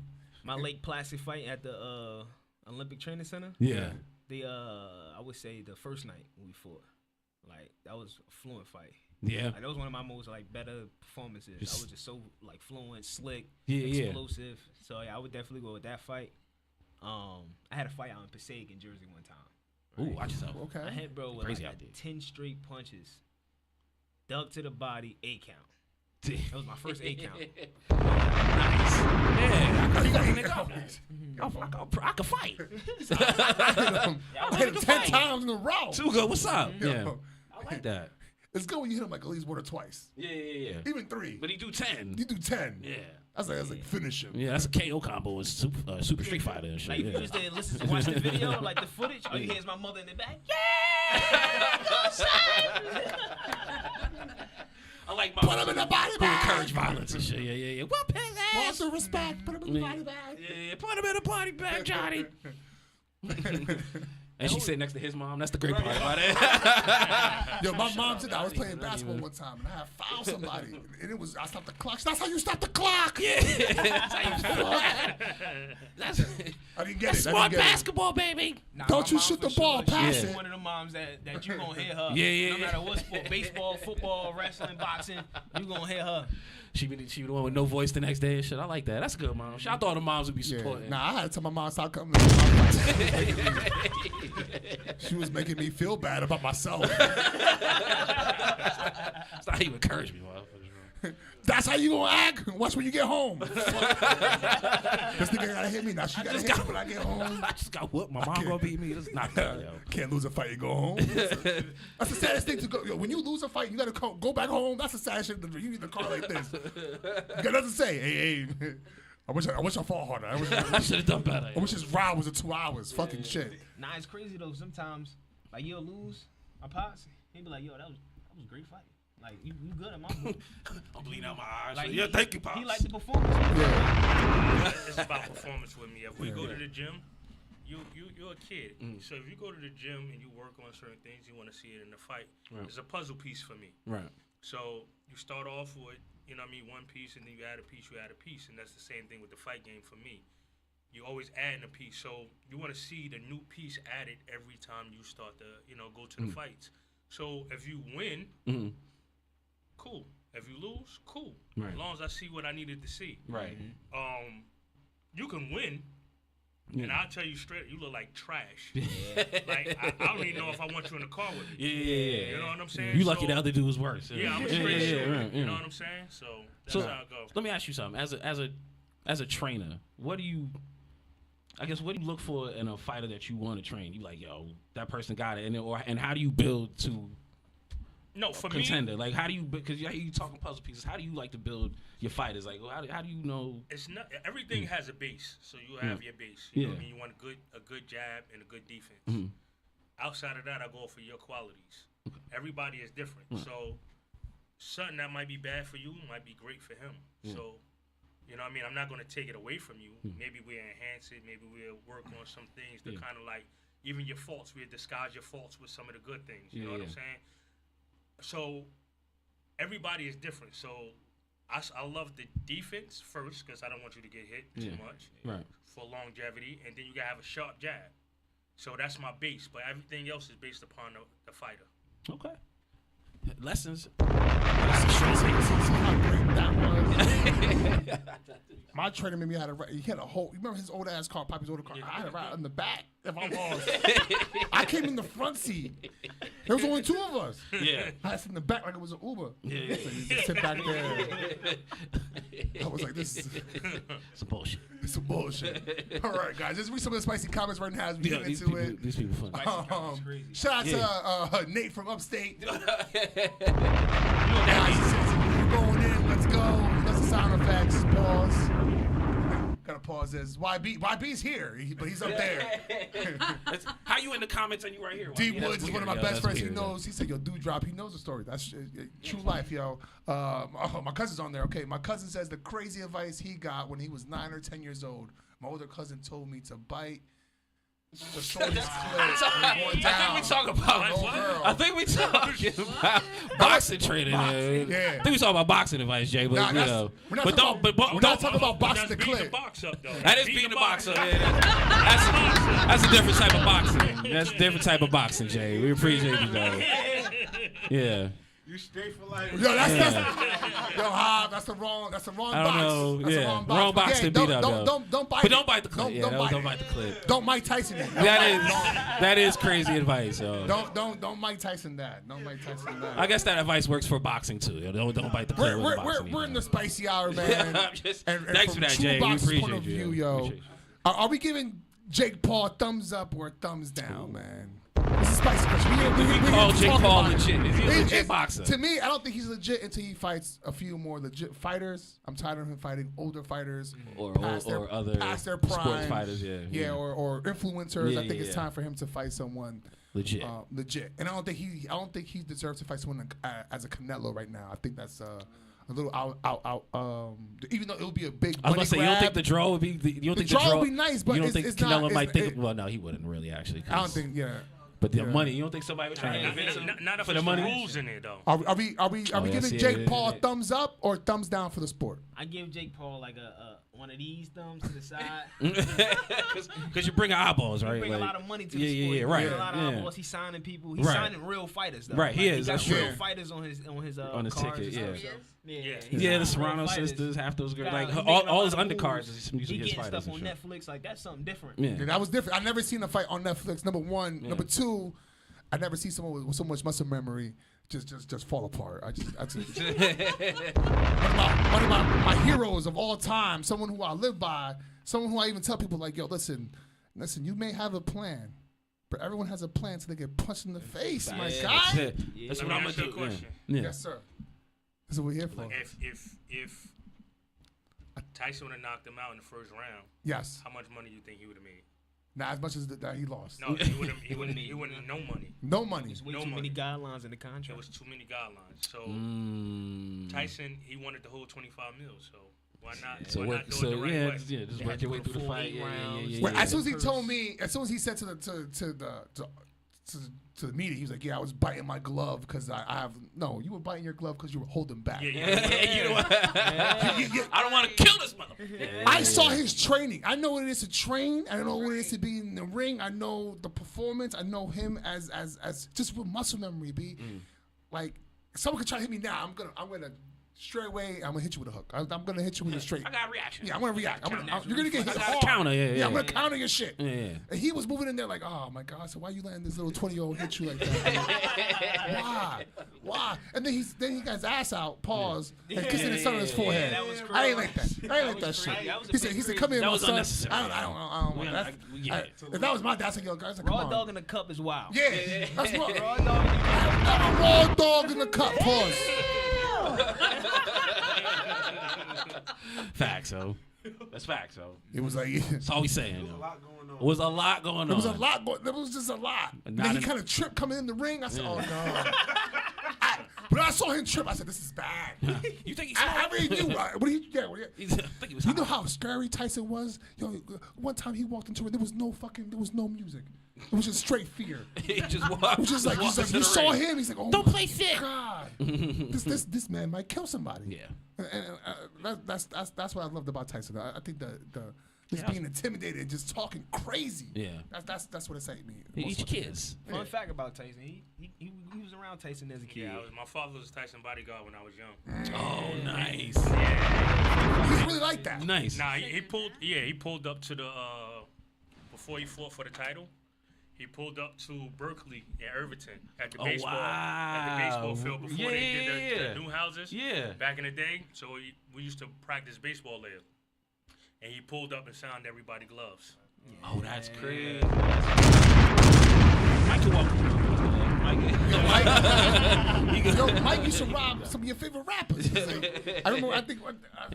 My Lake Placid fight at the Olympic Training Center. Yeah. I would say the first night we fought, like that was a fluent fight. Yeah. Like, that was one of my most like better performances. I was just so like fluent, slick, Yeah. explosive. So yeah, I would definitely go with that fight. I had a fight out in Passaic in Jersey one time. Right? Ooh, watch yourself. Okay. I hit bro with Crazy like idea. 10 straight punches, dug to the body, 8 count. That was my first 8 count. Nice. Yeah, I can fight. I hit him 10 times in a row. Too good. What's up? Yo. Yeah. I like that. It's good when you hit him like at least 1 or twice. Yeah. Even 3. But he do 10. You do 10. Yeah. That's like finish him. Yeah, that's a KO combo in Super Street Fighter and shit. Like Yeah. you just didn't listen to watch the video, like the footage. All you hear is my mother in the back. I like my Put him in the body who bag. encourage violence and shit. Yeah. Whoop his ass. Want some respect. Put him in the body bag. Yeah, put him in the body bag, Johnny. And she sat next to his mom. That's the great part about it. Yo, my mom said that. I was playing basketball one time and I had fouled somebody. And it was, I stopped the clock. That's how you stop the clock. Yeah. That's how you That's I didn't get it. smart basketball, baby. Nah, Don't my you mom shoot for the ball, sure. pass She's it. one of the moms that you gonna hear her. Yeah. No matter what sport, baseball, football, wrestling, boxing, you gonna hear her. She be the one with no voice the next day and shit. I like that. That's good, mom. Shout out to all the moms who be Yeah. supporting. Nah, I had to tell my mom stop coming. She was making me feel bad about myself. That's not how you encourage me, motherfucker. That's how you gonna act. Watch when you get home. This nigga gotta hit me now. She gotta hit me when I get home. I just got whooped. My mom gonna beat me. This is not good, yo. Can't lose a fight and go home. That's the saddest thing to go. Yo, when you lose a fight, you gotta go back home. That's the saddest shit. You need a car like this. You got nothing to say. Hey. I wish I fought harder. I should have done better. I wish this round was 2 hours. Fucking shit. Nah, it's crazy though. Sometimes like you'll lose. My pops, he'd be like, "Yo, that was a great fight. Like you good at my book." I'm bleeding out my eyes. Like, Yeah, thank you, pops. He liked the performance. Yeah. It's about performance with me. If we go to the gym, you're a kid. So if you go to the gym and you work on certain things, you want to see it in the fight. Right. It's a puzzle piece for me. Right. So you start off with, one piece, and then you add a piece, and that's the same thing with the fight game for me. you're always adding a piece. So you want to see the new piece added every time you start to, go to the fights. So if you win, cool. If you lose, cool. Right. As long as I see what I needed to see. Right. You can win. Yeah. And I'll tell you straight, you look like trash. Like, I don't even know if I want you in the car with me. Yeah. You know what I'm saying? You lucky the other dude was worse. Yeah, I'm a straight shooter. Right, You know what I'm saying? So that's how it goes. Let me ask you something. As a trainer, what do you look for in a fighter that you want to train? You like, yo, that person got it, and how do you build to for contender? me, Like, how do you, because you talking puzzle pieces, how do you like to build your fighters? Like, how do you know? It's not everything has a base, so you have your base. You know what I mean? You want a good jab and a good defense. Outside of that, I go for your qualities. Everybody is different, so something that might be bad for you might be great for him. So, you know what I mean? I'm not going to take it away from you. Maybe we'll enhance it. Maybe we'll work on some things to kind of like, even your faults, we'll disguise your faults with some of the good things. You know what I'm saying? So everybody is different. So I love the defense first because I don't want you to get hit too much for longevity. And then you got to have a sharp jab. So that's my base. But everything else is based upon the fighter. Okay. Lessons. How great that was. My trainer made me had he had a whole. You remember his old ass car, Poppy's older car? I had a ride in the back. If I lost, I came in the front seat. There was only 2 of us. Yeah, I was in the back like it was an Uber. Yeah. So you just sit back there. I was like, this is some bullshit. It's some bullshit. All right, guys, let's read some of the spicy comments right now as we get into it. These people funny. Shout out to Nate from upstate. You know Guys, he says, we're going in, let's go. He does the sound effects. Pause. Gotta pause this. YB's here, but he's up there. How you in the comments and you right here? D Woods is one of my best friends. He knows. He said, yo, Dewdrop. He knows the story. That's true life, yo. My cousin's on there. Okay, my cousin says the crazy advice he got when he was 9 or 10 years old. My older cousin told me to bite the shortest clip. I think we talking about boxing training. Yeah. I think we talking about boxing advice, Jay. But we're not talking about boxing the clip. That is beating the box up. That's a different type of boxing. That's a different type of boxing, Jay. We appreciate you, though. Yeah. You stay for life. Yo, that's the wrong box. I don't know. That's the wrong box to beat up. Don't bite. But don't bite the clip. Don't bite the clip. Don't Mike Tyson it. That is crazy advice. Yo. Don't Mike Tyson that. Don't Mike Tyson that. I guess that advice works for boxing too. Don't bite the clip. We're in the spicy hour, man. Thanks for that, Jay. We appreciate you. Yo. Are we giving Jake Paul a thumbs up or a thumbs down, man? This is spicy question. We call Jake Paul legit. Is he a legit boxer? To me, I don't think he's legit until he fights a few more legit fighters. I'm tired of him fighting older fighters or past their prime. Sports fighters. Or influencers. I think it's time for him to fight someone legit. And I don't think he deserves to fight someone as a Canelo right now. I think that's a little out. Even though it would be a big. I was gonna say, you don't think the draw would be? The draw would be nice, but you don't think Canelo might think? Well, no, he wouldn't really actually. I don't think. Yeah. But the money, you don't think somebody would try to convince him not for the money? Rules in it though. Are we giving Jake Paul a thumbs up or thumbs down for the sport? I give Jake Paul like a one of these thumbs to the side. Because you bring eyeballs, right? You bring a lot of money to the sport. Yeah, You right. bring a lot of eyeballs. He's signing people. He's signing real fighters, though. Right, he is. He got That's real true. fighters on his ticket, Yeah, the Serrano sisters, half those girls, like all his undercards is usually his fighters. Stuff on Netflix, like that's something different. Yeah, that was different. I never seen a fight on Netflix. Number one, number two. I never see someone with so much muscle memory just fall apart. I just one of my heroes of all time, someone who I live by, someone who I even tell people like, yo, listen, you may have a plan, but everyone has a plan until they get punched in the face, my guy. That's what I'm gonna do. Question. Yes, sir. That's what we're here for. If Tyson would have knocked him out in the first round, yes, how much money do you think he would have made? Not as much as that he lost. No, he wouldn't no money. No money. There's way too many guidelines in the contract. There was too many guidelines. So Tyson, he wanted the whole 25 mil. So why not? So why not do it the right way? Just work your way through the fight. As soon as he told me, as soon as he said to to the media. He was like, yeah, I was biting my glove because no, you were biting your glove because you were holding back. You know what? I don't want to kill this motherfucker. I saw his training. I know what it is to train. I know what it is to be in the ring. I know the performance. I know him as just with muscle memory, B. Like, someone could try to hit me now. I'm gonna straight away. I'm gonna hit you with a hook. I'm gonna hit you with a straight. I got a reaction. Yeah, I'm gonna react. You're gonna get hit hard. Counter, yeah. I'm gonna counter your shit. Yeah. And he was moving in there like, oh my God. So why you letting this little 20-year-old hit you like that? Why? And then he got his ass out. Pause. And kissing his son on his forehead. I ain't like that. I ain't like that shit. He said, come here, that my was son. unnecessary. I don't want that. If that was my dad, I'd say, yo, guys, raw dog in the cup is wild. Yeah, that's what. Raw dog in the cup. I'm a raw dog in the cup. Pause. Facts, so. That's facts, so. It was like, that's all we saying. It was a lot going on. There was a lot going on. There was just a lot. And then he kind of tripped coming in the ring. I said, oh, no. But I saw him trip. I said, this is bad. You think he's I really knew. You know how scary Tyson was? Yo, one time he walked into it, there was no music. It was just straight fear. He just walked. It was just like, you saw him. He's like, oh, don't play shit. God, this man might kill somebody. Yeah. And that's what I loved about Tyson. I think just being intimidated and just talking crazy. Yeah. That's what excited me. Each kids. Fun fact about Tyson, he was around Tyson as a kid. Yeah, my father was Tyson bodyguard when I was young. Oh, nice. He's really like that. Nice. Nah, he pulled up to the before he fought for the title. He pulled up to Berkeley and Irvington at the baseball field before they did the new houses. Yeah. Back in the day, so we used to practice baseball there. And he pulled up and signed everybody gloves. Oh, that's crazy. Mike used to rob some of your favorite rappers. Like, I remember. I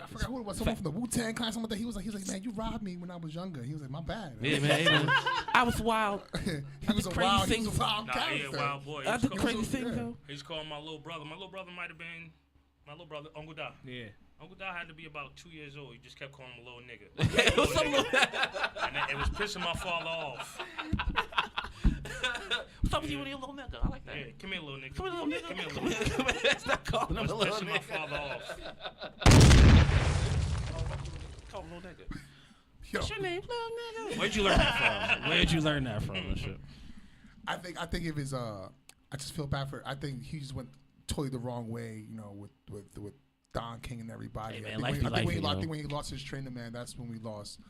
forgot who it was. Someone from the Wu-Tang Clan. Something like that. He was like, man, you robbed me when I was younger. He was like, my bad. Yeah, man. I was wild. He was a wild character. Wild boy. That's the crazy thing, though. He's calling my little brother. My little brother might have been my little brother, Uncle Da. Yeah. Uncle Da had to be about 2 years old. He just kept calling him a little nigga. And it was pissing my father off. What's up with you, little nigga? I like that. Yeah, come here, little nigga. Come here, little nigga. Come here, little nigga. Stop calling him a little nigga. Pissing my father off. Call him little nigga. Yo. What's your name, little nigga? Where'd you learn that from? Where'd you learn that from? And shit? I think it was I just feel bad for. I think he just went totally the wrong way. You know, with Don King and everybody. Hey, man, I think when he lost his trainer, man, that's when we lost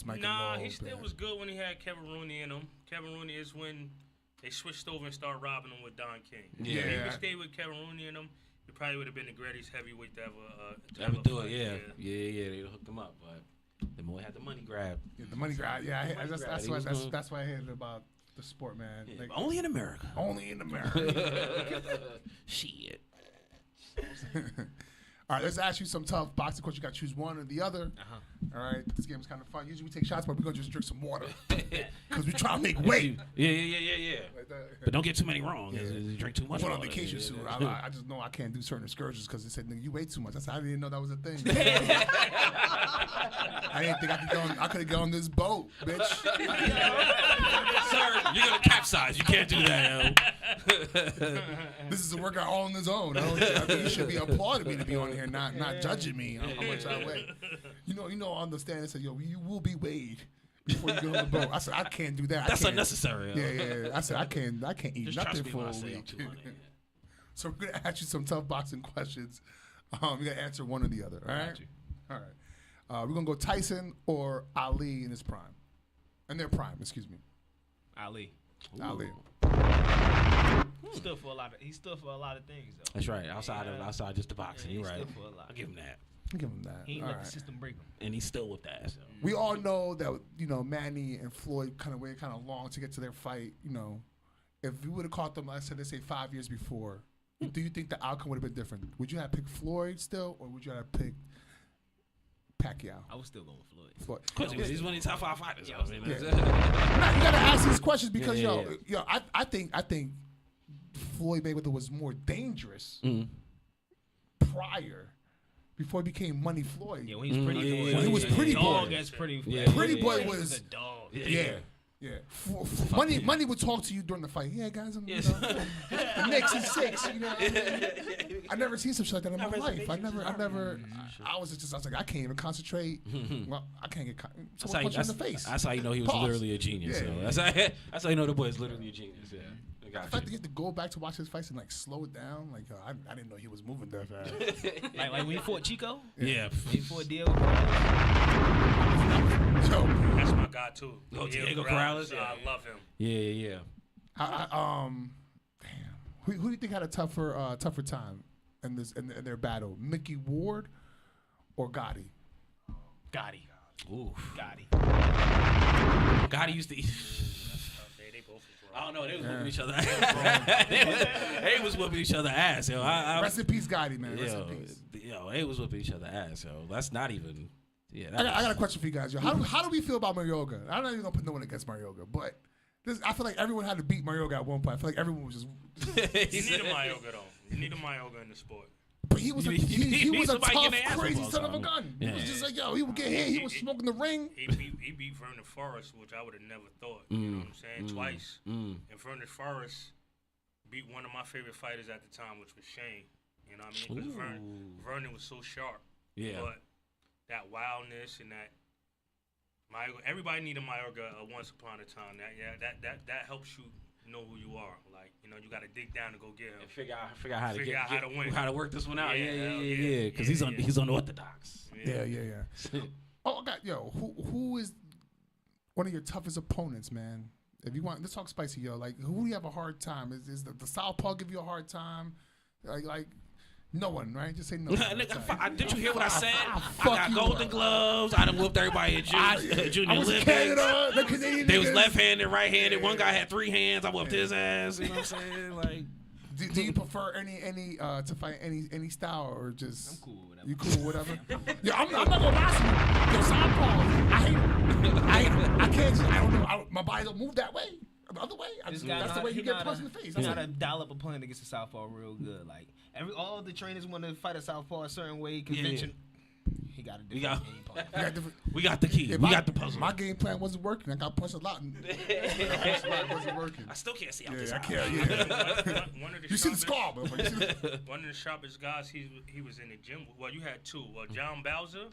Michael Nah, Law, he still was good when he had Kevin Rooney in him. Kevin Rooney is when they switched over and started robbing him with Don King. Yeah. If he would stay with Kevin Rooney in him, he probably would have been the greatest heavyweight to ever do it. Yeah. They'd hooked him up, but the boy had the money grab. Yeah, the money grab. Yeah, that's why I hated about the sport, man. Yeah, like, only in America. Only in America. Shit. All right, let's ask you some tough boxing questions. You got to choose one or the other. All right, this game is kind of fun. Usually we take shots, but we're going to just drink some water because we try to make weight. Yeah. But don't get too many wrong. Yeah. You drink too much. I went on vacation soon. I just know I can't do certain excursions because they said, nigga, you weigh too much. I said, I didn't know that was a thing. I didn't think I could have gone on this boat, bitch. Sir, you're going to capsize. You can't do that, yo. This is a workout all on its own. I think you should be applauding me to be on here, not judging me how much I weigh. You know, understand. I said, yo, you will be weighed before you get on the boat. I said, I can't do that. That's unnecessary. Yeah. I said, I can't eat just nothing for a week. So we're gonna ask you some tough boxing questions. You gotta answer one or the other. All right. All right. We're gonna go Tyson or Ali in his prime, in their prime. Excuse me. Ali. Ooh. Ali. He stood for a lot of things, though. That's right. Outside just the boxing. You're right. I'll give him that. He ain't let the system break him. And he's still with that. So. We all know that, Manny and Floyd kind of waited kind of long to get to their fight. If we would have caught them, let's say 5 years before, do you think the outcome would have been different? Would you have picked Floyd still, or would you have picked Pacquiao? I was still going with Floyd. Because he's one of the top 5 fighters. You got to ask these questions because, I think Floyd Mayweather was more dangerous prior. Before he became Money Floyd. Yeah, when he was Pretty Boy. When he was Pretty Boy. Dog as Pretty Boy. Yeah. Pretty Boy was a dog. Yeah. Yeah, money would talk to you during the fight. Yeah, guys, the Knicks is 6. You know, I never seen some shit like that in my life. I was like, I can't even concentrate. Well, I can't get someone punch you in the face. That's how you know he was literally a genius. Yeah. So that's how you know the boy is literally a genius. Yeah. The fact that you have to go back to watch his fights and like slow it down, like I didn't know he was moving that fast. like when he fought Chico. Yeah. He fought Diego. That's my guy too. Diego Corrales. I love him. Yeah. Damn. Who do you think had a tougher time in their battle? Mickey Ward or Gotti? Gotti. Ooh. Gotti. Gotti used to eat. They both was I don't know. They was whooping each other ass. they was whooping each other ass. Yo. Rest in peace, Gotti, man. Rest in peace. They was whooping each other ass. Yo. That's not even. Yeah. I got a question for you guys. Yo. How do we feel about Marioga? I'm not even gonna put no one against Marioga, but I feel like everyone had to beat Marioga at one point. I feel like everyone was just. You need a Marioga though. You need a Marioga in the sport. But he was a tough, crazy son of a gun. He was just like, yo, he would get hit. He was smoking the ring. He beat Vernon Forrest, which I would have never thought. You know what I'm saying? Twice. And Vernon Forrest beat one of my favorite fighters at the time, which was Shane. You know what I mean? Because Vernon was so sharp. Yeah. But that wildness and that everybody need a Mayorga once upon a time. That helps you know who you are. Like, you know, you got to dig down to go get him. And figure out how to win. How to work this one out. Yeah. Because he's unorthodox. Yeah. Oh, God, who is one of your toughest opponents, man? If you want, let's talk spicy, yo. Like, who do you have a hard time? Is the Southpaw give you a hard time? Like. No one, right? Just say no one. Did you hear what I said? I got Golden Gloves. I done whooped everybody at Junior Olympics. They was left-handed, right-handed. One guy had 3 hands. I whooped his ass. You know what I'm saying? Like, do you prefer any to fight any style or just? I'm cool with whatever. You cool with whatever? Yeah, I'm not gonna lie to you. Yo, Southpaw, I hate him. I can't. I don't know. My body don't move that way. The other way, that's the way you get punched in the face. You gotta dial up a plan against the Southpaw real good. Like all the trainers want to fight a Southpaw a certain way. Convention. He got to do. We got the key. Yeah, we got the puzzle. My game plan wasn't working. I got punched a lot. Wasn't working. I still can't see out this. I can't. You see the scar, bro. One of the sharpest guys. He was in the gym. Well, you had 2. Well, John Bowser.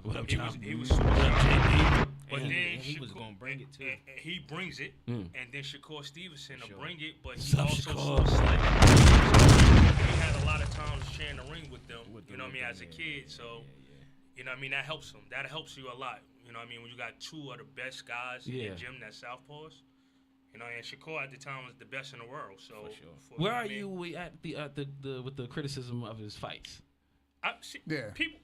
What up, John? He was super sharp. But then he was gonna bring it too. He brings it, and then Shakur Stevenson will bring it, but he Sup, also Shakur? so slick. He had a lot of times sharing the ring with them. You know what I mean? As a kid, so you know what I mean. That helps him. That helps you a lot. You know what I mean? When you got 2 of the best guys in the gym, that Southpaws. You know, and Shakur at the time was the best in the world. So, where are you at the with the criticism of his fights?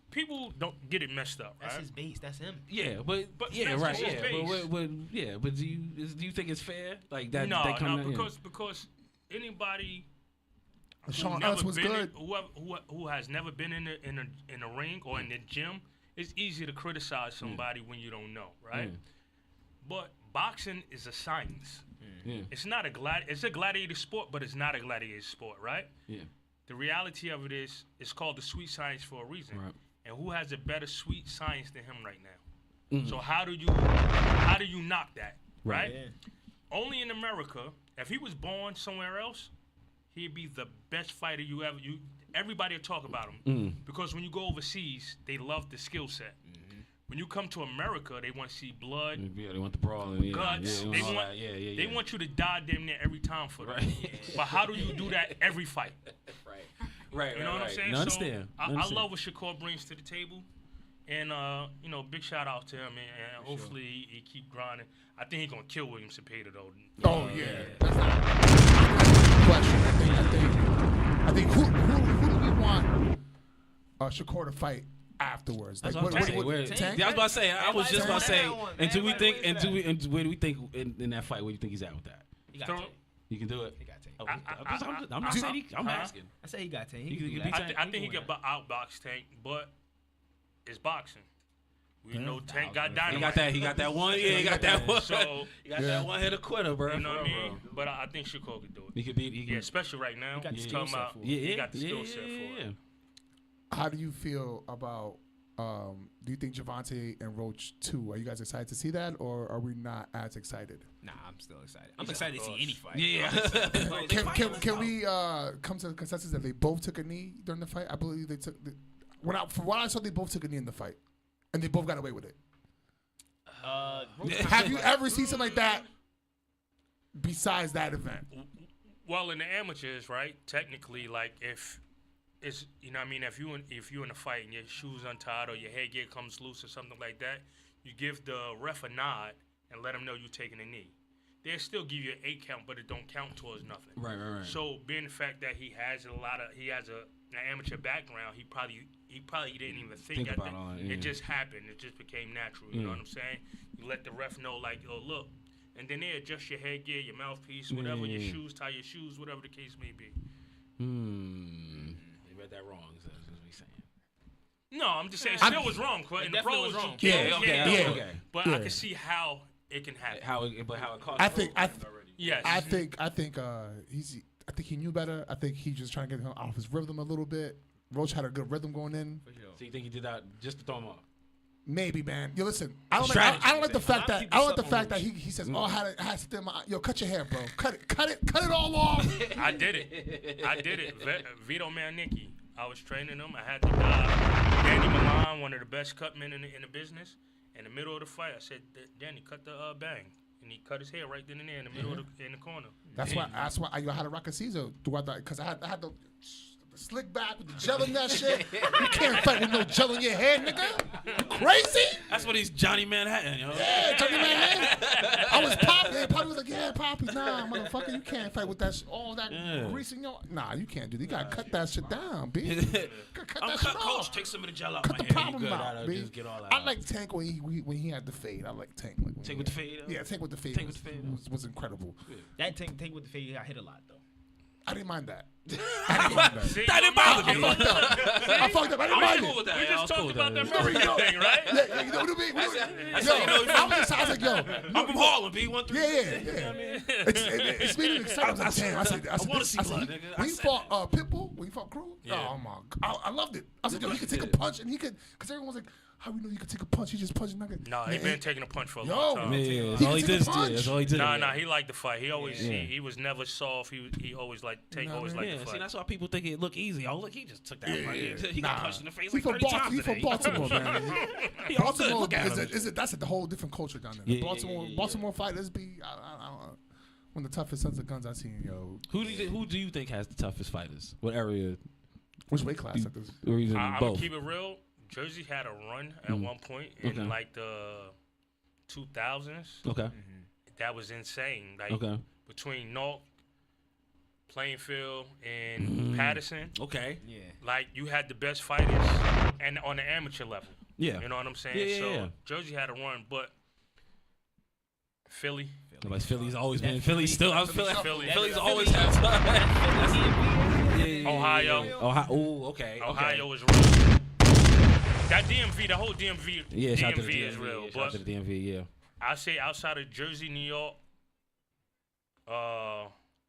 People don't get it messed up. That's right? his base. That's him. Yeah, but yeah, that's right. his Yeah, base. but do you think it's fair? Like that? No, that because anybody Sean Ellis was good. Who has never been in a ring or in the gym, it's easy to criticize somebody when you don't know, right? But boxing is a science. It's not it's a gladiator sport, but it's not a gladiator sport, right? Yeah. The reality of it is, it's called the sweet science for a reason. Right. And who has a better sweet science than him right now? So how do you knock that, right? Yeah. Only in America. If he was born somewhere else, he'd be the best fighter everybody will talk about him. Because when you go overseas, they love the skill set. When you come to America, they want to see blood. Yeah, they want the brawl and guts. They want you to die damn near every time for them. But how do you do that every fight? Right. You know what I'm saying? No, understand. I love what Shakur brings to the table. And, big shout out to him. And hopefully he keep grinding. I think he's going to kill William Cepeda, though. Oh, yeah. That's not a question. I think who do we want Shakur to fight afterwards? Like, Tank? I was about to say. I was just about to say. Until we think, where do we think in that fight? Where do you think he's at with that? He got Tank. You can do it. He got Tank. I'm not saying. I'm asking. I say he got Tank. I think he could outbox Tank, but it's boxing. We know Tank got dynamite. He got that one. Yeah, he got that one. So he got that one hit a quitter, bro. You know what I mean? But I think Shakur could do it. He could beat. Yeah, especially right now. He got the skill set for it. He got the skill set for it. How do you feel about Do you think Javante and Roach 2, are you guys excited to see that, or are we not as excited? Nah, I'm still excited. I'm excited to see any fight. Yeah. Can we come to the consensus that they both took a knee during the fight? I believe they took. From what I saw, they both took a knee in the fight, and they both got away with it. Have you ever seen something like that besides that event? Well, in the amateurs, right? Technically, like if it's if you in a fight and your shoes untied or your headgear comes loose or something like that, you give the ref a nod and let him know you're taking a knee. They'll still give you an 8 count, but it don't count towards nothing. Right. So, being the fact that he has an amateur background, he probably didn't even think about it. It just happened. It just became natural. You know what I'm saying? You let the ref know, like, oh, look. And then they adjust your headgear, your mouthpiece, whatever, your shoes, tie your shoes, whatever the case may be. They read that wrong, so that's what he's saying. No, I'm just saying it still was wrong. In the pros, wrong. Okay. But I can see how it can happen. How it costs. I think he knew better. I think he just trying to get him off his rhythm a little bit. Roach had a good rhythm going in. So you think he did that just to throw him off? Maybe, man. Yo, listen. I don't like the fact that he says, "Oh, I had to yo, cut your hair, bro. Cut it all off." I did it. Vito Manicki. I was training him. I had the guy, Danny Milan, one of the best cut men in the business. In the middle of the fight, I said, "Danny, cut the bang," and he cut his hair right then and there in the middle of in the corner. That's why I had a rock a Caesar throughout that, because I had the slick back with the gel in that shit. You can't fight with no gel in your hair, nigga. You crazy? That's what he's Johnny Manhattan, yo. Yeah, Johnny Manhattan. I was Poppy. Poppy was like, yeah, Poppy. Nah, motherfucker, you can't fight with that all that grease in your. Nah, you can't do that. You gotta cut that shit down, B. Cut that shit off. Coach, take some of the gel out cut my the hair. problem out, B. Just get all that I like Tank when he had the fade. I like Tank. Tank with the fade? Yeah, Tank with the fade. Tank with the fade was incredible. That Tank with the fade, I hit a lot though. I didn't mind that. That didn't bother me. I fucked up. I didn't mind it. We just talked about that Murray thing, right? Yeah, you know what I mean? I was like, yo. I'm from Harlem, B13. Yeah. It's made me excited. I was like, damn. I want to see blood, nigga. When he fought Pitbull, when he fought Crew, oh my God. I loved it. I was like, yo, he could take a punch and he could, because everyone was like, how we know you could take a punch? He just punched a nigga. No, he been taking a punch for a long time. That's all he did. That's all he did. Nah, he liked the fight. He always he was never soft. He always liked Tank. Always liked the fight. See, that's why people think it look easy. Oh, look, he just took that fight. He got punched in the face like 30 times He from Baltimore, man. Baltimore that's a whole different culture down there. Baltimore fighters be one of the toughest sons of guns I've seen, yo. Who do you think has the toughest fighters? What area? Which weight class? I'm gonna keep it real. Jersey had a run at one point in like the 2000s. Okay. That was insane. Like between North, Plainfield, and Patterson. Okay. Yeah. Like you had the best fighters and on the amateur level. Yeah. You know what I'm saying? So Jersey had a run, but Philly. Like Philly's always been. Philly's still. Philly's always had. Ohio. Ooh, okay. Ohio is real. That DMV, the whole DMV, DMV is real. Shout out to the DMV, yeah. I say outside of Jersey, New York,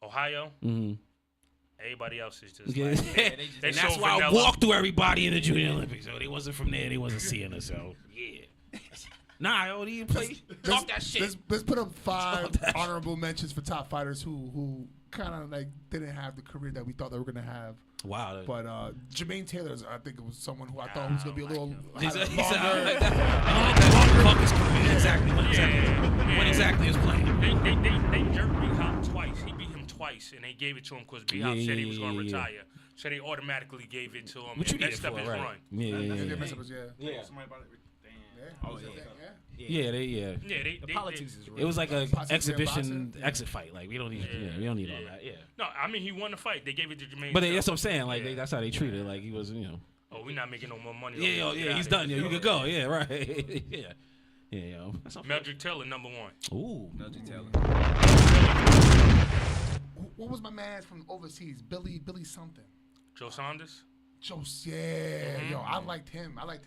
Ohio, everybody else is just. Yeah. Like, and that's why I walked through everybody in the Junior Olympics. So they wasn't from there. They wasn't seeing us. So yeah. Nah, he didn't play. Talk that shit. Let's put up 5 honorable mentions for top fighters who kind of like didn't have the career that we thought they were gonna have. Wow. But Jermaine Taylor, I think it was someone who I thought was gonna be a little longer. Exactly. When exactly he was playing. They jerked B-Hop twice. He beat him twice, and they gave it to him because B-Hop said he was gonna retire. So they automatically gave it to him. What you messed up his run. Yeah. The politics is real. It was like an exhibition exit fight. Like we don't need all that. Yeah. No, I mean he won the fight. They gave it to Jermaine. But that's what I'm saying. Like that's how they treated it. Like he was, Oh, we're not making no more money. Yeah, he's done. Yeah, you could go. Yeah, right. Yeah. Meldrick Taylor, number 1. Ooh, Meldrick Taylor. What was my man from overseas? Billy something. Joe Saunders. Yo, I liked him, but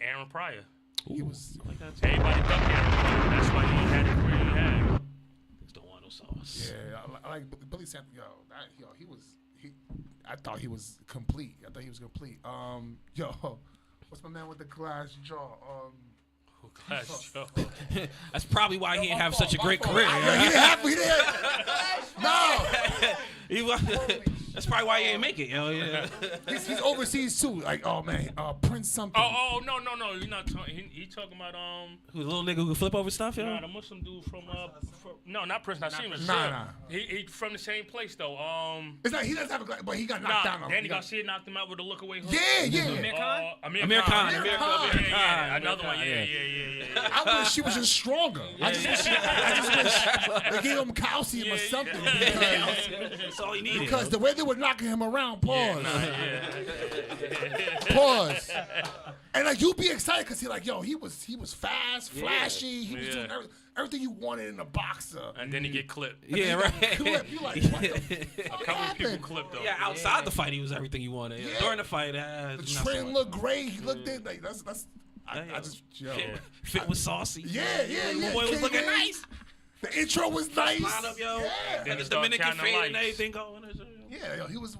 Aaron Pryor. He was. Everybody ducked Aaron Pryor. That's why he had the career he had. Just don't want no sauce. Yeah, I like Billy Sampson. I thought he was complete. What's my man with the glass jaw? Glass jaw. That's probably why he didn't have such a great career. He didn't. No. That's probably why he didn't make it, yo. Yeah. He's overseas too. Like, oh man, Prince something. Oh no. You're not talking. He talking about Who's the little nigga who can flip over stuff, yo? Nah, the Muslim dude from no, not Prince Nassim. Nah. He from the same place though. It's like he doesn't have a glass, but he got knocked down. Danny Garcia knocked him out with a look away hook. Yeah. Amir Khan. Yeah. Another one. Yeah. I wish she was just stronger. I just wish they gave him calcium or something. That's all he needed. Because the way they were knocking him around, pause. Pause. And like you'd be excited because he was fast, flashy. He was doing everything you wanted in a boxer. And then he get clipped. Yeah, right. You like, what the fuck happened? People clipped though. Yeah, outside the fight, he was everything you wanted. Yeah. During the fight, the train looked great. He looked in like that's. I just fit was saucy. Yeah. The boy was looking nice. The intro was nice. Line up, yo. Yeah. And the Dominican fade and everything going. Yeah, he was.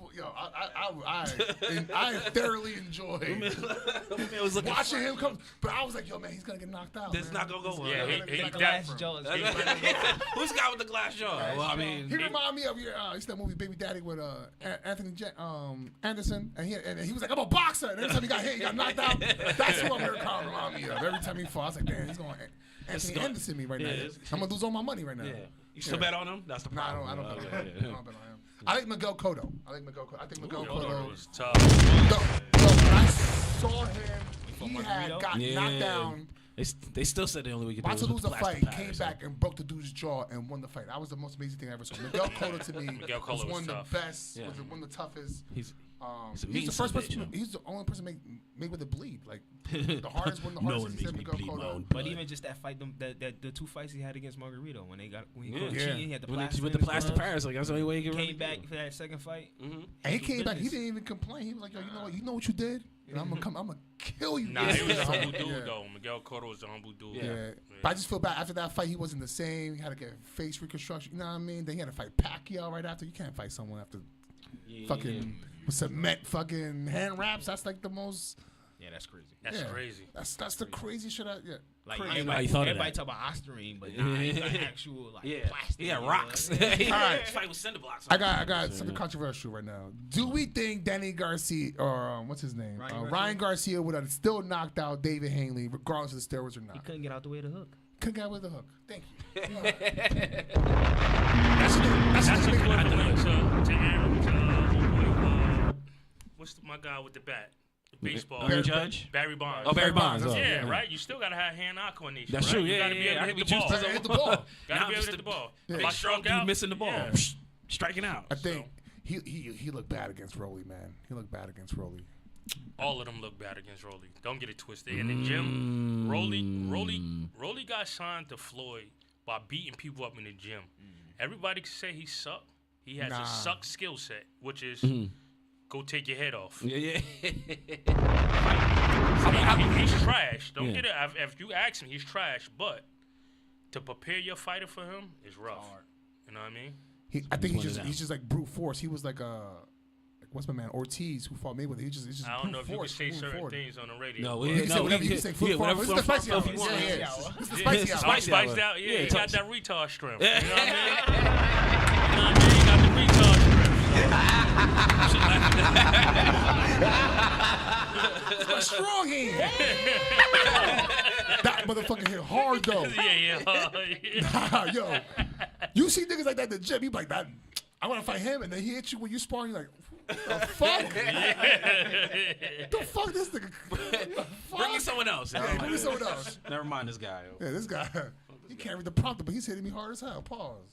I thoroughly enjoyed watching him come. But I was like, yo, man, he's gonna get knocked out. This not gonna go well. Yeah, he glass jaw. Who's the guy with the glass jaw? Well, I mean, he reminded me of your that movie Baby Daddy with Anthony Anderson, and he was like, I'm a boxer. And every time he got hit, he got knocked out. That's who Amir Khan reminded me of. Every time he fought, I was like, damn, he's going Anthony Anderson me right now. I'm gonna lose all my money right now. Yeah. You still bet on him? That's the problem. No, I don't bet on him. I like Miguel Cotto. I think Miguel Cotto was tough. When I saw him, he had got knocked down. They still said the only way you could about to lose a fight, came back and broke the dude's jaw and won the fight. That was the most amazing thing I ever saw. Miguel Cotto to me was one of the best, was one of the toughest. He's the first person. He's the only person made with it bleed. Like the hardest one. The hardest. No one makes me bleed. But even just that fight, the two fights he had against Margarito when he cheated, he had the plaster with the plaster Paris. Like that's the only way he came back for that second fight. And he came back. He didn't even complain. He was like, yo, you know what you did. And I'm gonna kill you. Nah, he was a humble dude though. Miguel Cotto was a humble dude. Yeah. But I just feel bad after that fight. He wasn't the same. He had to get face reconstruction. You know what I mean? Then he had to fight Pacquiao right after. You can't fight someone after fucking cement fucking hand wraps. That's like the most. Yeah, that's crazy. That's crazy. That's the crazy shit. Like everybody talk about Ostarine, but it's like actual plastic. Yeah, rocks. All right, fight with cinder blocks. I got something controversial right now. Do we think Danny Garcia or what's his name, Ryan Garcia would have still knocked out David Hanley regardless of the steroids or not? He couldn't get out the way of the hook. Couldn't get out with the hook. Thank you. That's equivalent to Aaron. What's my guy with the bat? Baseball. Judge? Barry Bonds. Oh, Barry Bonds. Yeah, right? You still got to have hand-eye coordination. That's true. You got to be able to hit the ball. Got to be able to hit the ball. Big strong dude missing the ball. Striking out. I think he looked bad against Rolly, man. He looked bad against Rolly. All of them look bad against Rolly. Don't get it twisted. In the gym, Rolly got signed to Floyd by beating people up in the gym. Everybody can say he sucked. He has a suck skill set, which is go take your head off. Yeah. He's trash. Don't get it. If you ask him, he's trash. But to prepare your fighter for him is rough. You know what I mean? I think he's just like brute force. He was like what's my man Ortiz who fought Mayweather. He's just I don't know if you can say certain things on the radio. No, you can say flip forward. This is the spicy hour. This is the spicy hour. Spiced out. Yeah, he got that retard strength. You know what I mean? He got the retard strength. It's strong hand. That motherfucker hit hard though. Yeah. Yo, you see niggas like that in the gym. You be like that. I want to fight him, and then he hits you when you sparring. You're like, the fuck? The fuck this nigga? Bring me someone else. Bring me someone else. Never mind this guy. Yeah, this guy. He can't read the prompter, but he's hitting me hard as hell. Pause.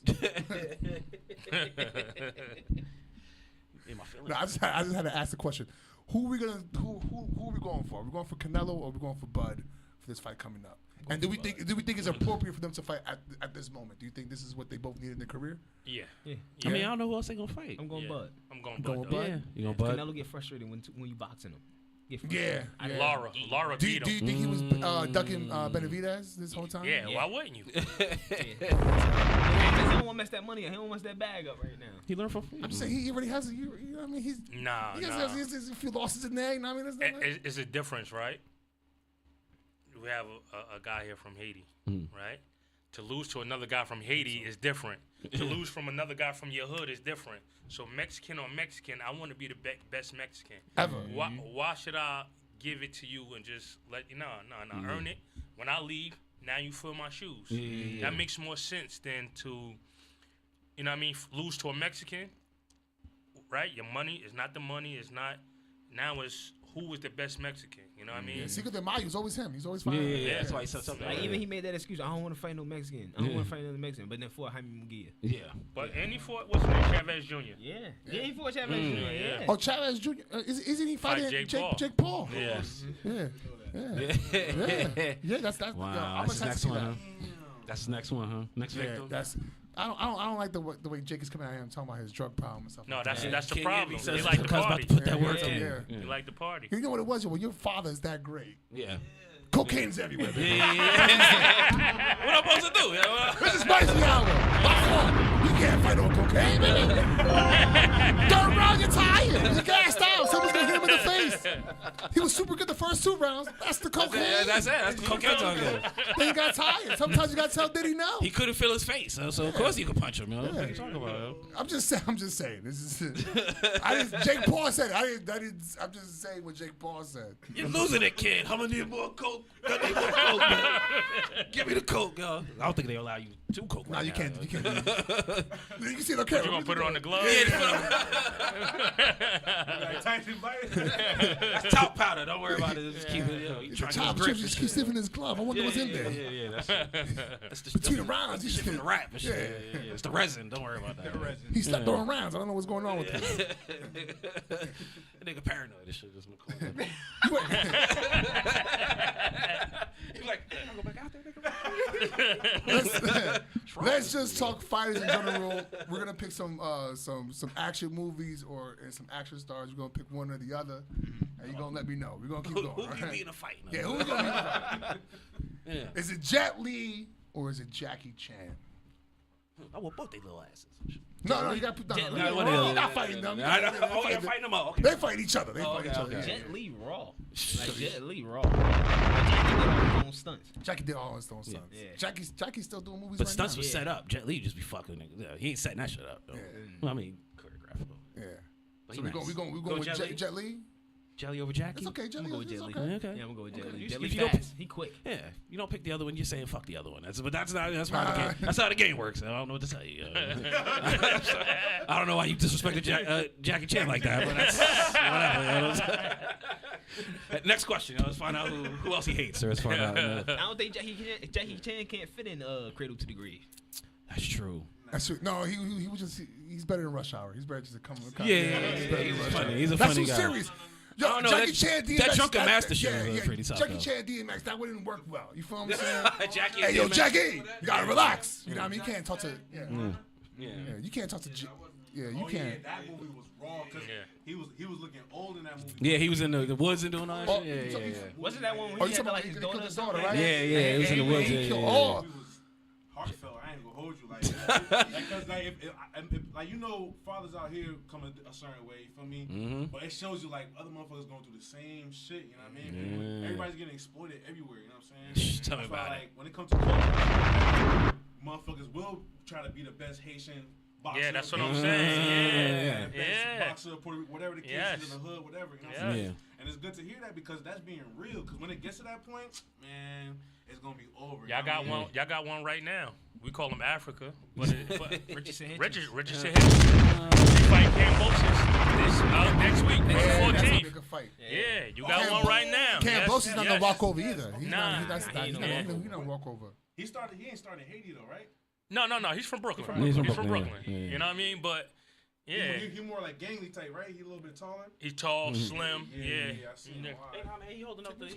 No, I just had to ask the question: Who are we going for? Are we going for Canelo or are we going for Bud for this fight coming up? And do we think it's appropriate for them to fight at this moment? Do you think this is what they both need in their career? Yeah. I mean, I don't know who else they gonna fight. I'm going Bud. I'm going Bud. Yeah. You going Bud? Canelo get frustrated when you boxing him. Yeah. Laura Do beat you him. think he was ducking Benavidez this whole time? Yeah. Why wouldn't you? He don't want to mess that money up. He don't want to mess that bag up right now. He learned from. I'm saying he already has. You know what I mean? He's he has a few losses in there. You know what I mean? It's a difference, right? We have a guy here from Haiti, right? To lose to another guy from Haiti is different. To lose from another guy from your hood is different. So Mexican on Mexican, I want to be the best Mexican. Ever. Why should I give it to you and just let you? No. Earn it. When I leave, now you fill my shoes. That makes more sense than to, you know what I mean, lose to a Mexican, right? Your money is not the money. It's not. Now it's who was the best Mexican. You know what I mean? Yeah, Cinco de Mayo was always him. He's always fine. Yeah. That's why he said something. Like, even he made that excuse. I don't want to fight no Mexican. I don't want to fight another Mexican. But then fought Jaime Munguia. Yeah. But and he fought what's his name? Chavez Jr. Yeah, he fought Chavez Jr. Yeah. Oh, Chavez Jr. Isn't he fighting Jake Paul? Yes. Yeah. That's wow. That's the next one, huh? That's the next one, huh? Next victim. I don't like the way Jake is coming out here and talking about his drug problem and stuff. No, like that's that. the problem. He like the party. Put that work in. He like the party. You know what it was? Well, your father is that great. Yeah. Cocaine's everywhere. Baby. Yeah. What I'm supposed to do? This is spicy hour. My fault. You can't fight on cocaine, baby. Third round, you're tired. You're gassed out. Someone's gonna hit him in the face. He was super good the first 2 rounds. That's the cocaine. That's it. That's the cocaine talking. Then he got tired. Sometimes you gotta tell Diddy no. He couldn't feel his face, so of course you could punch him. What are you talking about? I'm just saying. This is. Jake Paul said it. I'm just saying what Jake Paul said. You're losing it, kid. I'm gonna need more coke. I need more coke, man. Give me the coke, yo. I don't think they allow you 2 coke. No, right you now. can't. You can't. You can see the camera. You gonna put it on the glove? That's top powder. Don't worry about it. Just keep it. The top chip just keeps sniffing his glove. I wonder what's in there. Yeah. That's between the rounds. He's in the rap. Yeah. It's the resin. Don't worry about that. He slept throwing rounds. I don't know what's going on with him. That nigga paranoid. This shit just McCoy. He's like, I'll go back out there. Let's just talk fighters in general. We're gonna pick some action movies or some action stars. We're gonna pick one or the other, and you're gonna let me know. We're gonna keep going. Who can be in a fight? Yeah, who's gonna be in a fight? Yeah. Is it Jet Li or is it Jackie Chan? I want both their little asses. No, you got to put Jet Li. You're not fighting them. You're fighting them all. Okay. They fight each other. They fight each other. Jet Li raw. Like Jet Li raw. Jackie did all his own stunts. Jackie did all his own stunts. Yeah. Jackie's still doing movies. But right stunts now. was set up. Jet Li just be fucking niggas. He ain't setting that shit up though. Yeah. Well, I mean, choreographed though. Yeah. But So we going with Jet Li. Jelly over Jackie? It's okay, Jet Li. I'm going to go with Jet Li. Okay. Yeah, I'm going to go with Jet Li. You- Jet Li if you don't fast. He quick. Yeah, you don't pick the other one. You're saying fuck the other one. That's how the game works. I don't know what to tell you. I don't know why you disrespected Jackie Chan like that, but that's whatever. Next question. Let's find out who else he hates. Let's find out. I don't think Jackie Chan can't fit in Cradle to the Grave. That's true. That's true. No, he was just he's better than Rush Hour. He's better just to come. He's funny. He's a That's funny so guy. serious. Yo, Jackie Chan, DMX. That Drunken Master shit was pretty tough. Jackie Chan, DMX, that wouldn't work well. You feel what I'm saying? Jackie. Hey, yo, Jackie, you gotta relax. You know what I mean? You can't talk to. Yeah. You can't talk to. Yeah, you can't. Yeah, that movie was raw because he was looking old in that movie. Yeah, he was in the woods and doing all that shit. Yeah. Wasn't that one where he had like his daughter or something? Right? Yeah, he was in the woods. Yeah. Heartfelt. I ain't gonna hold you like that. Because like you know, fathers out here come a certain way. You feel me? Mm-hmm. But it shows you like other motherfuckers going through the same shit. You know what I mean? Yeah. Everybody's getting exploited everywhere. You know what I'm saying? Tell me about it. When it comes to culture, motherfuckers will try to be the best Haitian boxer. Yeah, that's what I'm saying. Yeah. Boxer, Puerto Rico, whatever the case is in the hood, whatever. You know what I'm saying? And it's good to hear that because that's being real. Because when it gets to that point, man, it's gonna be over. Y'all got one. Y'all got one right now. We call him Africa, but Richardson Hitchens. He fight Cambosis next week, May 14th. Yeah, you got one right now. Cambosis not gonna walk over either. He's Nah, he don't walk over. He ain't started in Haiti though, right? No. He's from Brooklyn. He's from Brooklyn. Yeah. You know what I mean? But yeah, He more like gangly type, right? He a little bit taller. he's tall, slim. Yeah. I see him. Hey, man, he holding up the. Man,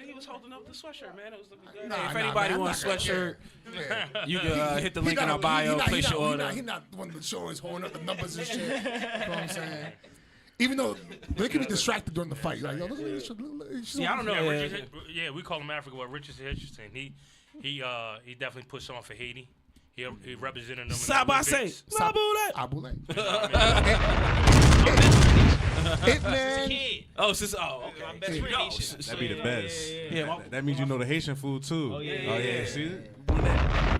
he was holding up the sweatshirt, man. It was looking good. Nah, if anybody wants a sweatshirt, you can hit the link in our bio. Place your order. He's not the one that shows holding up the numbers and shit. You know what I'm saying? Even though they can be distracted during the fight. Like, yo, look at this. Yeah, I don't know. Yeah, we call him Africa, but Richardson Hitchens. He definitely puts on for Haiti. He represented them. Sabase. Abule. Hitman. Oh, sis. Oh, okay. That'd be the best. Yeah, that means you know the Haitian food too. Oh yeah. See,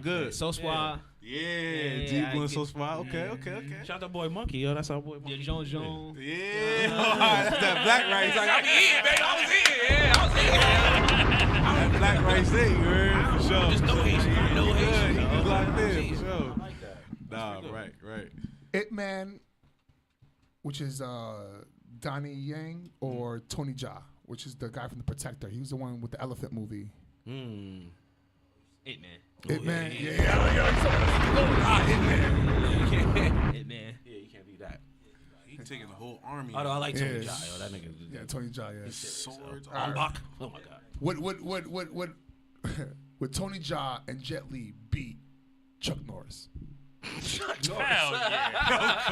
good. Soswa. Yeah, deep blue Soswa. Okay. Shout out to boy Monkey, yo. That's our boy Monkey. Jean. Yeah, that's that black rice. Like, I'm eating, baby. I was eating. That black rice thing, you heard? For sure. Just no Haitian. No Haitian. You locked in, for sure. Nah, right. Hitman, which is Donnie Yang, or Tony Jaa, which is the guy from The Protector. He was the one with the elephant movie. Hitman. Hitman. Hitman. Hitman. Yeah, you can't beat that. He taking the whole army. I like Tony Jaa, yo. That nigga. Yeah, Tony Jaa. Yeah. His swords. Oh my god. Would Tony Jaa and Jet Li beat Chuck Norris? Hell yeah.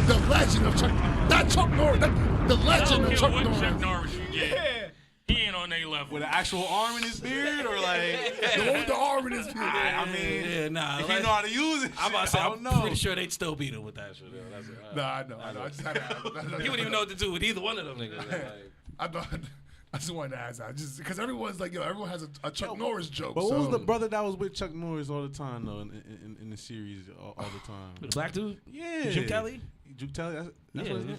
The legend of Chuck. Not Chuck Norris. The legend of Chuck Norris. Chuck Norris you get. He ain't on their level. With an actual arm in his beard, or like the one with the arm in his beard. I mean, yeah, nah. If he know how to use it, I'm about to say, I don't I'm know. pretty sure they'd still beat him with that shit. Nah, I know. I just had to ask. You wouldn't even know what to do with either one of them niggas. I just wanted to ask that, just because everyone's like, everyone has a Chuck Norris joke. But what was the brother that was with Chuck Norris all the time though in the series all the time? The black dude? Yeah, Jim Kelly. Jim Kelly. That's what his name.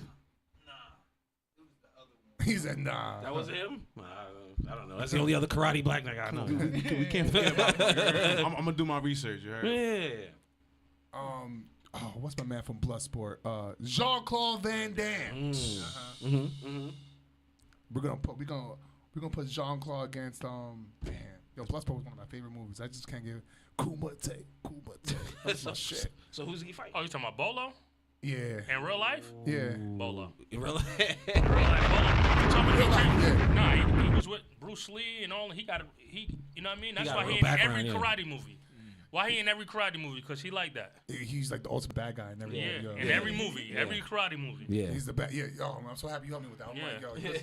He said, nah. That was him? I don't know. That's the only other karate black nigga I know. We can't forget about it. I'm going to do my research, you heard? Yeah. What's my man from Bloodsport? Jean-Claude Van Damme. We're gonna put Jean-Claude against Yo, Bloodsport was one of my favorite movies. I just can't give Kumite. That's my shit. So who's he fighting? Oh, you talking about Bolo? Yeah. In real life? Yeah. Bolo. In real life? In real life, Bolo. You talking about Nah, he was with Bruce Lee and all. He you know what I mean? That's why he in every karate movie. Why he in every karate movie? Because he like that. He's like the ultimate bad guy in every movie. Yeah, in every movie, every karate movie. Yeah. He's the bad. Yeah, yo, I'm so happy you helped me with that. I'm like, yo, he's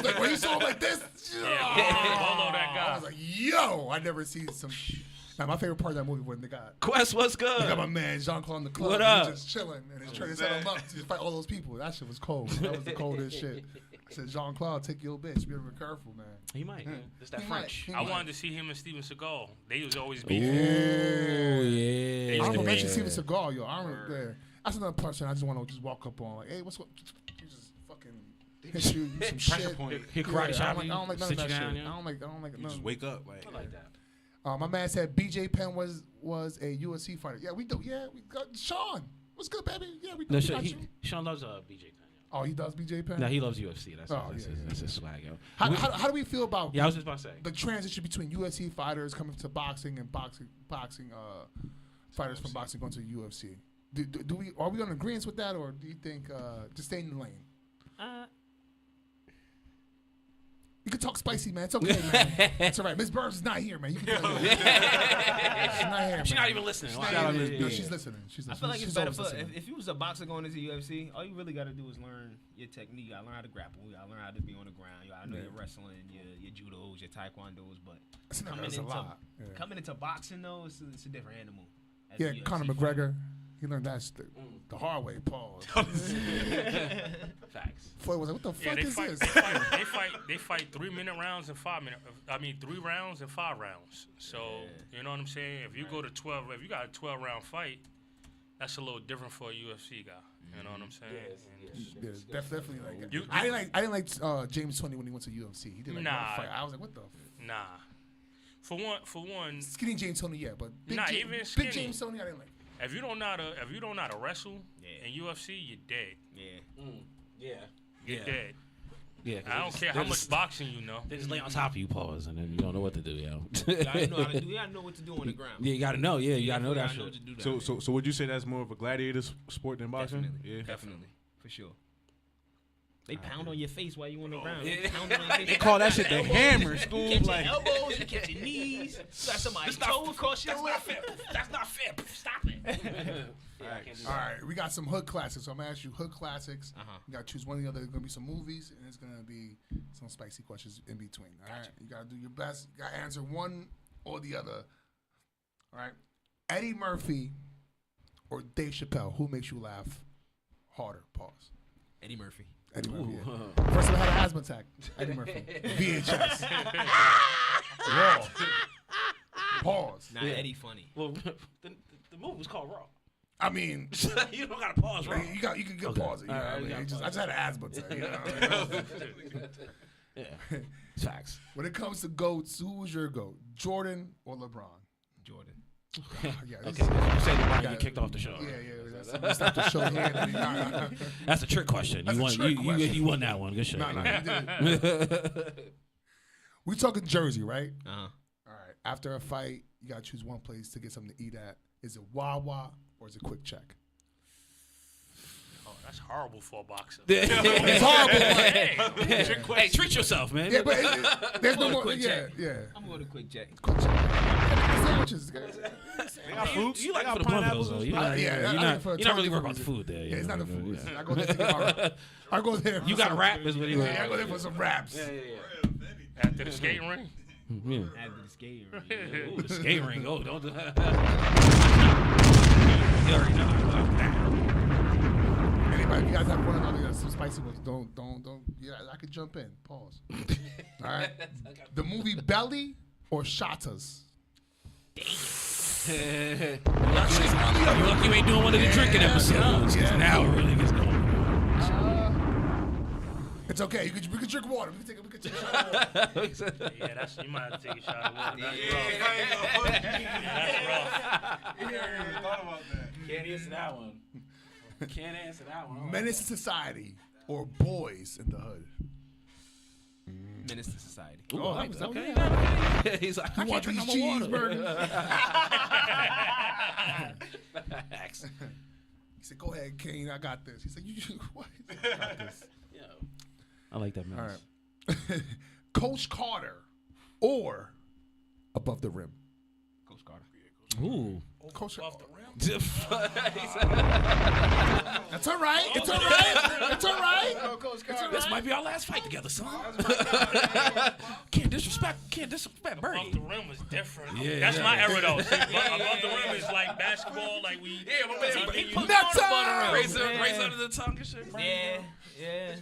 like, when you saw him like this, Bolo that guy. I was like, yo, I never seen some. Now, my favorite part of that movie when they got Quest, what's good? They got my man Jean-Claude in the club. What up? He was just chilling and his trainer set him up to fight all those people. That shit was cold. That was the coldest shit. I said, Jean-Claude, take your bitch. Be careful, man. He might. It's that French. I wanted to see him and Steven Seagal. They was always beefing. Oh yeah. I don't mention Steven Seagal, yo. I don't. That's another person I just want to just walk up on, like, hey, what's what? You just fucking hit you some shit. Hit karate shot. I don't like none of that shit. I don't like none. Just wake up, like. I like that. My man said BJ Penn was a UFC fighter. Yeah, we do. Yeah, we got Sean. What's good, baby? Yeah, we do. Sean loves BJ Penn. Oh, he does BJ Penn? No, he loves UFC. That's his swag, yo. How do we feel about I was just about to say the transition between UFC fighters coming to boxing and boxing fighters from boxing going to the UFC? Are we on agreement with that, or do you think just stay in the lane? You can talk spicy, man. It's okay, man. It's all right. Miss Burns is not here, man. You can go She's not here, She's not even listening. She's listening. I feel like it's better if you was a boxer going into UFC, all you really got to do is learn your technique. You got to learn how to grapple. You got to learn how to be on the ground. You got to know your wrestling, your judos, your taekwondos. But coming into boxing, though, it's a different animal. Yeah, Conor McGregor. He learned that the hard way, Paul. Facts. Floyd was like, what the fuck is this? They fight 3 minute rounds and 5 minute. 3 rounds and 5 rounds. So you know what I'm saying? If you go to 12, if you got a 12-round fight, that's a little different for a UFC guy. You know what I'm saying? Yes, definitely like. I didn't like James Toney when he went to UFC. He did like one fight. I was like, what the? Nah. For one. Skinny James Toney, yeah, but big James Toney, I didn't like. If you don't know how to wrestle in UFC, you're dead. You're dead. Yeah, I don't care how much boxing you know. They just lay on top of you, pause, and then you don't know what to do, yo. You gotta know how to do. You gotta know what to do on the ground. Yeah, you gotta know. Yeah, you gotta know that shit. So would you say that's more of a gladiator sport than boxing? Definitely, for sure. They pound on your face while you on the ground. Yeah. They call that shit the hammer. School, you catch your elbows, you catch your knees. You got somebody's toe across your lip. That's not fair. Stop it. All right, we got some hood classics. So I'm gonna ask you hood classics. You gotta choose one or the other. There's gonna be some movies, and it's gonna be some spicy questions in between. All right, you gotta do your best. You gotta answer one or the other. All right. Eddie Murphy or Dave Chappelle, who makes you laugh harder? Pause. Eddie Murphy. Eddie Murphy. Yeah. First time I had an asthma attack. Eddie Murphy. VHS. Raw. Pause. Nah, Eddie funny. Well, the movie was called Raw. I mean, you don't gotta pause, Raw. You can get pause it. You know what I mean? I just had an asthma attack. You know? Yeah. Facts. When it comes to GOATs, who was your GOAT? Jordan or LeBron? Jordan. Yeah, Okay, you say LeBron, you kicked off the show. Yeah. That's not the show here. That's a trick question. That's You a won. trick question. You won that one. Good shit. No, you didn't. We talking Jersey, right? Uh-huh. All right. After a fight, you gotta choose one place to get something to eat at. Is it Wawa or is it Quick Check? Oh, that's horrible for a boxer. It's horrible. Hey, treat yourself, man. Yeah, but there's no more. Quick Yeah, Check. yeah. I'm going to Quick Check. Quick Check. Sandwiches. They got fruits. You like They for got the pineapples though. and You're stuff. not really worried about the food there. Yeah, it's not the know, food. yeah. I go there to get I go there. You got a rap? Is what he was. Yeah, I go there for some raps. Yeah. After the skating ring? Yeah. After the skating ring. Ooh, the skating ring. Oh, don't do that. You already know about that. Anybody, if you guys have one another, some spicy ones, don't. Yeah, I could jump in. Pause. All right. The movie Belly or Shatas? You lucky you ain't doing one of the drinking episodes. Yeah. Now it really gets going. It's okay. We can drink water. We can take a shot of water. Yeah, you might have to take a shot of water. That's rough. That's rough. You never even thought about that. Can't answer that one. Can't answer that one. Menace to Society or Boys in the Hood? Menace to Society. Ooh, I like that. Okay. Yeah. He's like, You want these cheeseburgers? Facts. He said, "Go ahead, Kane. I got this." He said, "You what? I got this." Yeah. I like that, man. All right. Coach Carter or Above the Rim? Coach Carter. Ooh. Coach Off the rim? That's all right. It's all right. It's all right. This might be our last fight together, son. Can't disrespect Birdie. Off the rim was different. Yeah, That's yeah. my era though. See, above the rim is like basketball, like we. Yeah, but man, he put Nuts on on! raise under the tongue and shit. Yeah.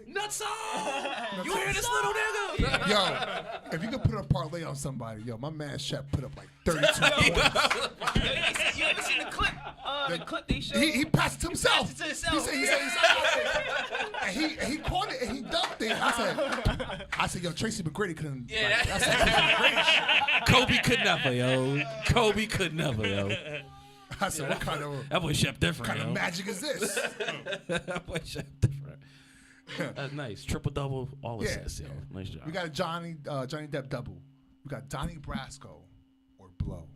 Nuts on! You hear this little nigga? Yo, if you could put a parlay on somebody, yo, my man Shep put up like 32 points. You ever seen the clip? The clip they showed? He passed it to himself. He passed it to himself. He said, and he caught it and he dunked it. I said, yo, Tracy McGrady couldn't. Yeah. Like, that's like, Kobe could never, yo. Kobe could never, yo. I said, what kind of That boy Shep different, kind yo. of magic is this? That boy Shep different. That's nice. Triple double, all assists, yo. Nice job. We got a Johnny Depp double. We got Donnie Brasco or Blow.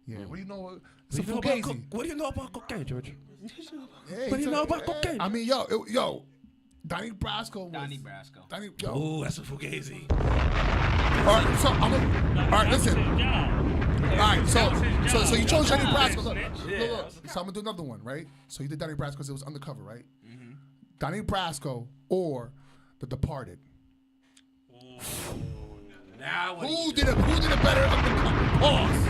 Yeah, what do you know? It's a Fugazi. What do you know about cocaine, George? Hey, What do you know about cocaine? I mean, yo, Donnie Brasco. Ooh, that's a Fugazi. All right, so all right, listen. All right, so you chose Donnie Brasco. Look. So I'm gonna do another one, right? So you did Donnie Brasco because it was undercover, right? Mm-hmm. Donnie Brasco or The Departed. Now Who did it better undercover? Pause.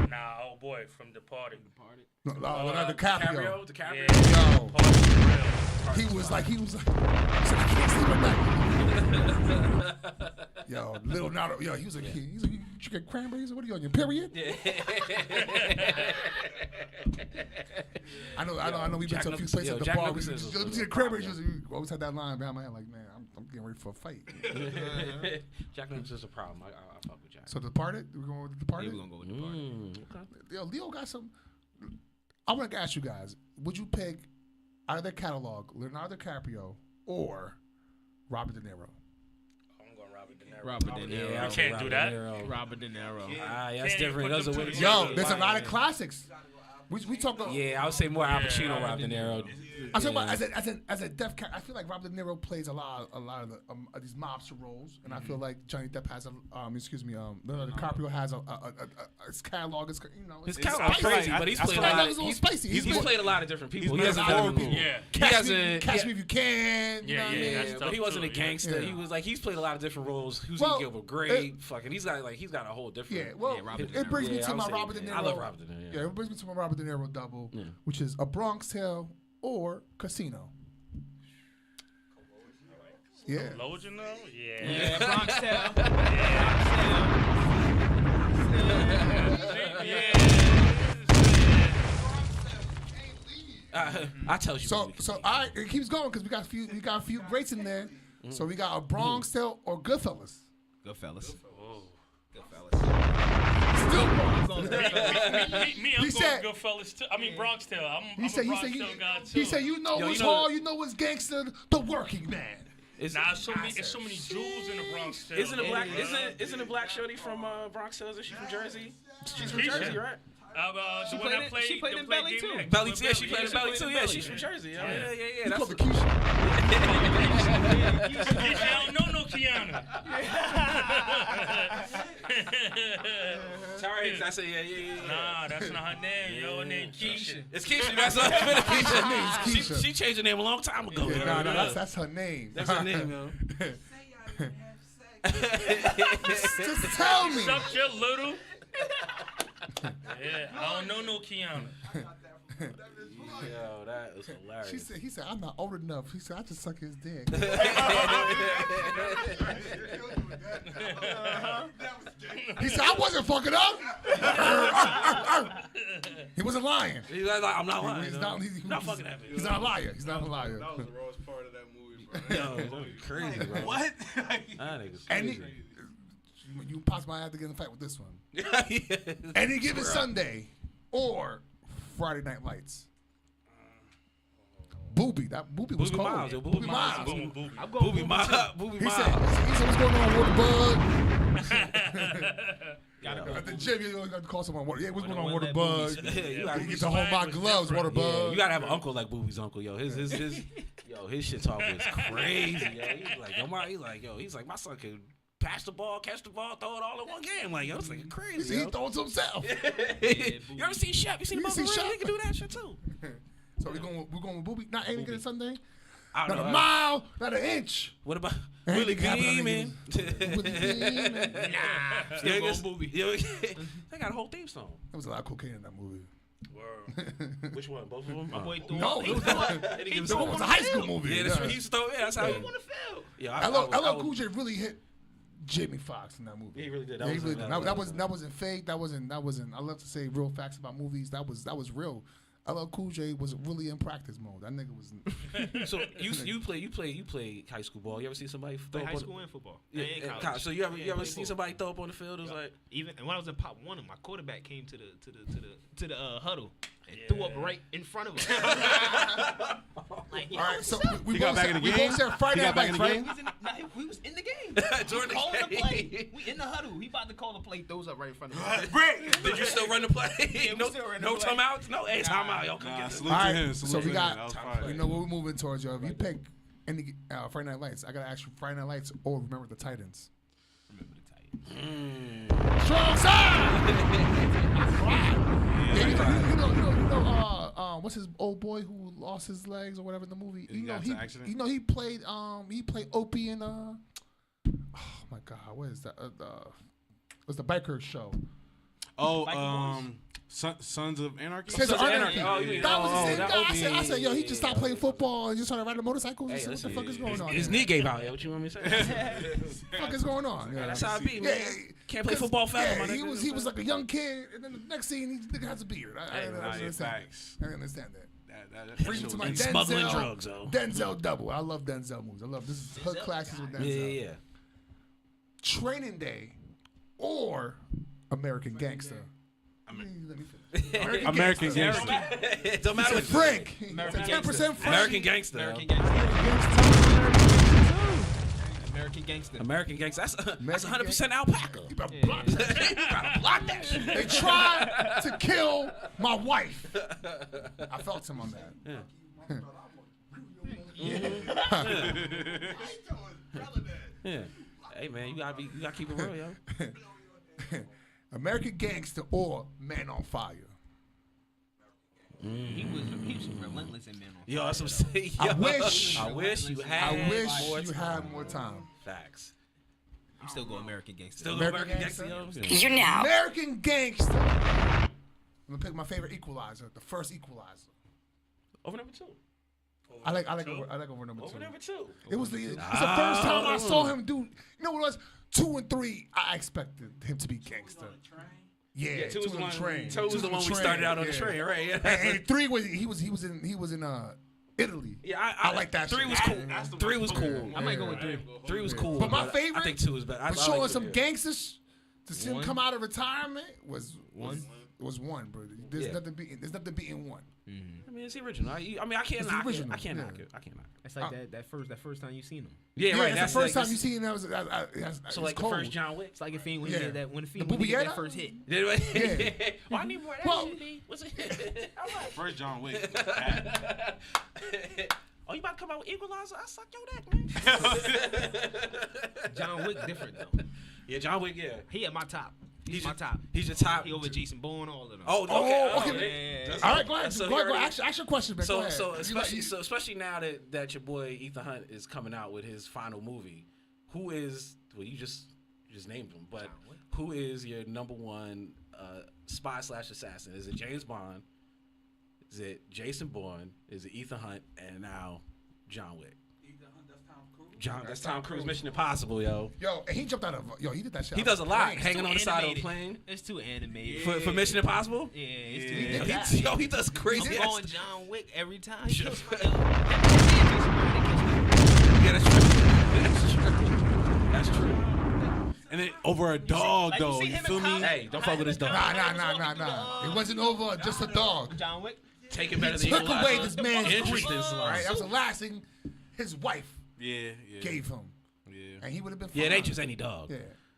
Nah, oh boy, from Departed. No, DiCaprio. Yeah. Yo, he was like, so I can't sleep at night. Yo, Leonardo, yo, he was like, you drinking cranberries? What are you on your period? I know. We've been to a few places at the bar. We see the cranberries. We always had that line behind my head, like, man, I'm getting ready for a fight. Jack Nicholson's is a problem. I fuck with Jack. So The Departed? We're going with The Departed? Yeah, we're gonna go with Departed. Okay. Yo, Leo got some. I want to ask you guys: would you pick out of their catalog Leonardo DiCaprio or Robert De Niro? I'm going Robert De Niro. Robert De Niro. Yeah, you can't do that. Robert De Niro. That's different. Those are Yo, there's a lot of classics. We talk about. Yeah, I would say more Al Pacino, Robert De Niro. I'm talking about as a deaf character. I feel like Robert De Niro plays a lot of these mobster roles, and I feel like Johnny Depp has Leonardo DiCaprio has his catalog is his catalog is crazy, but he's played a lot. He's played a lot of different people. He hasn't done. Catch Me If You Can. But he wasn't a gangster. He was like he's played a lot of different roles. Who's he give a grade? Fucking he's got a whole different. It brings me to my Robert De Niro. I love Robert De Niro. Yeah, it brings me to my Robert De Niro double, which is A Bronx Tale or Casino. Yeah. Logan, though? Yeah. Yeah, Bronx Tale. I tell you. So it keeps going because we got a few greats in there. So we got A Bronx Tale or Goodfellas. Goodfellas. Still I'm going Goodfellas too. I mean Bronx Tale. I'm a Bronx Tale guy too. He said, what's hard, what's gangster, the working man. It's so many jewels in the Bronx Tale. Isn't a black shorty from Bronx Tale? Is she from Jersey? She's from Jersey, right? She played in Belly too. Belly too. Yeah, she played in Belly too. Yeah, she's from Jersey. Yeah. That's called the Keisha. I don't know Kiana. Sorry, I say yeah. Nah, that's not her name. Yo, her name Keisha. It's Keisha. That's her name. Keisha. She changed her name a long time ago. That's her name. That's her name, yo. Just tell me. Suck your little. Yeah, I don't know no Kiana. Yo, that is hilarious. He said, I'm not old enough. He said, I just suck his dick. He said, I wasn't fucking up. He wasn't lying. He's like, I'm not lying. He's not fucking that. He's not a liar. He's not a liar. That was the rawest part of that movie, bro. Yo, that was crazy, bro. What? That nigga's crazy. You possibly have to get in a fight with this one. Any Given Sunday or Friday Night Lights. Booby. That Booby was cold. Miles, Booby Miles. Booby Miles. He said, what's going on, Waterbug? At the gym, you always got to call someone, what's going on, Waterbug? You get to hold my gloves, Waterbug. You got to have an uncle like Booby's uncle, yo. His shit talk was crazy, yo. He's like, my son could pass the ball, catch the ball, throw it all in one game. Like, yo, it's like crazy. He throw it to himself. You ever seen Shep? You seen Bubba Ray? He can do that shit too. So we're going with Booby. Not Any Given Sunday. Not a mile, not an inch. What about Willie Beeman? Nah, still go Booby. They got a whole theme song. There was a lot of cocaine in that movie. Which one? Both of them? No, it was a high school movie. Yeah, that's what he used to throw. Yeah, that's how he want to feel. Yeah, LL Cool J really hit Jamie Foxx in that movie. He really did. That wasn't fake. That wasn't. I love to say real facts about movies. That was real. LL Cool J was really in practice mode. That nigga was. So you play high school ball. You ever see somebody throw up high school and football? Yeah, college. So you ever seen somebody throw up on the field? It was like even when I was in Pop 1, my quarterback came to the huddle and threw up right in front of him. Like, all right, so we got back in the game. We both said Friday night lights, right? We was in the game. During the calling the play. We in the huddle. He about to call the play. Throws up right in front of him. Break. Did you still run the play? Yeah, no timeouts. No, hey, timeout. Y'all come get salute to him. So we got. You know what we're moving towards, yo. If you pick any Friday Night Lights, I gotta ask you Friday Night Lights or Remember the Titans. Remember the Titans. Strong side. What's his old boy who lost his legs or whatever in the movie? He played Opie in oh my God, what is that? What's the biker show? Sons of Anarchy. Sons of Anarchy. That was the same guy. I said, yo, he just stopped playing football and just started riding motorcycles. Hey, what the fuck is going on? His knee gave out. What you want me to say? What the fuck is going on? Yeah, that's how it be, man. Can't play football forever, my nigga. He was like a young kid, and then the next scene, he has a beard. I understand that. Bring me to my smuggling drugs, though. Denzel double. I love Denzel movies. I love this is hood classes with Denzel. Yeah. Training Day or American Gangster. American Gangster. It don't matter what Frank. 10% Frank. American Gangster. American Gangster. American Gangster. That's 100% alpaca. You gotta block that shit. They tried to kill my wife. I felt him on that. Yeah. Yeah. Hey man, you gotta keep it real, yo. American Gangster or Man on Fire. He was relentless in Man on Fire. Yo, that's what I'm saying. I wish you had more time. Facts. I'm still going American Gangster. Still going American Gangster, yo. You're now. American Gangster. I'm gonna pick my favorite Equalizer, the first Equalizer. Over number 2. I like over number 2. Over number 2. It was the first time I saw him do. You know what it was? 2 and 3. I expected him to be gangster. Yeah, 2 was the one. train. 2 was the one we started out on the train, right? Yeah. And 3 was he was in Italy. Yeah, I like that. 3 was cool. 3 was cool. I might go with 3. 3 was cool. But my favorite, I think 2 is better. But showing some gangsters to see him come out of retirement was 1, bro. There's nothing beating 1. I mean, it's the original. I can't knock it. I can't knock it. It's like that first time you seen him. Yeah, right. That's the first time you seen him. That was so like cold. the first John Wick. It's like a Fiend when he did that. When the Fiend when he did that first hit. Yeah. Oh, I need more of that shit. What's it? All right. First John Wick. Oh, you about to come out with Equalizer? I suck your dick, man. John Wick different though. Yeah, John Wick. Yeah, he at my top. He's my top. He's your top. He over Jason Bourne, all of them. Oh, okay. Yeah. All right, go ahead. Go ahead. Ask your question, man. So especially now that your boy Ethan Hunt is coming out with his final movie, who is you just named him, but who is your number 1 spy / assassin? Is it James Bond? Is it Jason Bourne? Is it Ethan Hunt? And now John Wick. That's Tom Cruise. Mission Impossible, yo. Yo, and he jumped out of. He did that shit. He does a lot, hanging on the side of a plane. It's too animated. For Mission Impossible? Yeah, it's too Yo, he does crazy. I'm going John Wick every time. Yeah, that's true. And then over a dog, though. You feel me? Hey, don't fuck with this dog. Nah. It wasn't over just a dog. John Wick. Take it better than you took away this man's grief. Right? That was the last thing his wife gave him. Yeah. And he would have been fine. Yeah, they just any dog. Yeah.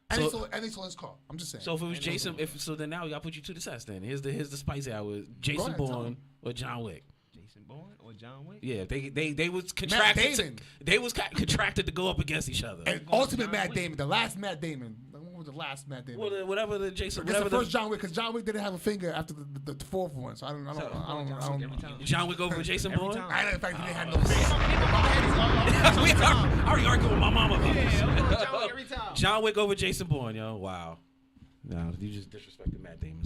And they stole his car. I'm just saying. So if it was Jason, then now we gotta put you to the test. Then here's the spicy hour: Jason Bourne or John Wick. Jason Bourne or John Wick? Yeah, they was contracted. They was contracted to go up against each other. And ultimate Matt Damon, the last Matt Damon. What was the last Matt Damon? Well, whatever the Jason. It's the first John Wick, because John Wick didn't have a finger after the 4th one. So I don't know. John Wick over Jason Bourne. I know the fact he didn't have no finger. I already argued with my mama about this. John Wick every time. John Wick over Jason Bourne, yo. Wow. No, you just disrespected Matt Damon.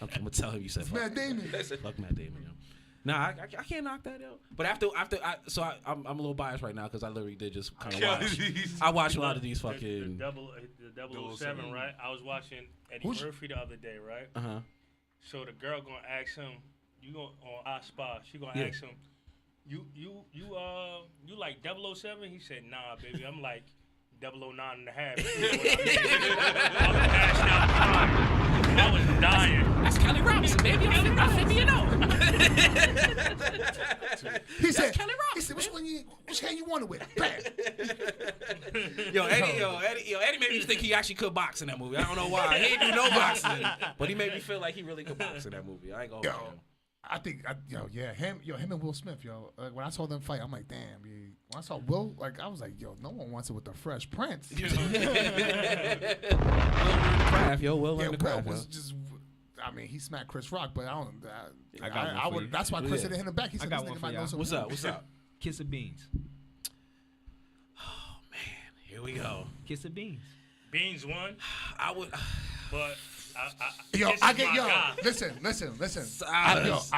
I'm gonna tell him you said fuck Matt Damon. Fuck Matt Damon, yo. Nah, I can't knock that, yo. But I'm a little biased right now because I literally did just kind of watch. I watch a lot of these fucking the 007, right? I was watching Eddie Murphy the other day, right? So the girl gonna ask him, you go on I Spy. She gonna ask him, you like 007? He said, nah, baby. I'm like 009 and a half. I'm passed out crying. I was dying. That's Kelly Robinson, baby. I think you know. He said, which hand you want to with? Eddie made me think he actually could box in that movie. I don't know why. He didn't do no boxing, but he made me feel like he really could box in that movie. I ain't gonna hold him. I think, him and Will Smith, yo. Like, when I saw them fight, I'm like, damn. When I saw Will, I was like, yo, no one wants it with the Fresh Prince. Will learn the craft. Was just, he smacked Chris Rock, but I would. That's why Chris didn't hit him back. He said, I got one for y'all. What's up? Kiss of Beans. Oh man, here we go. Kiss of Beans. Beans won. I would, but. Listen. I was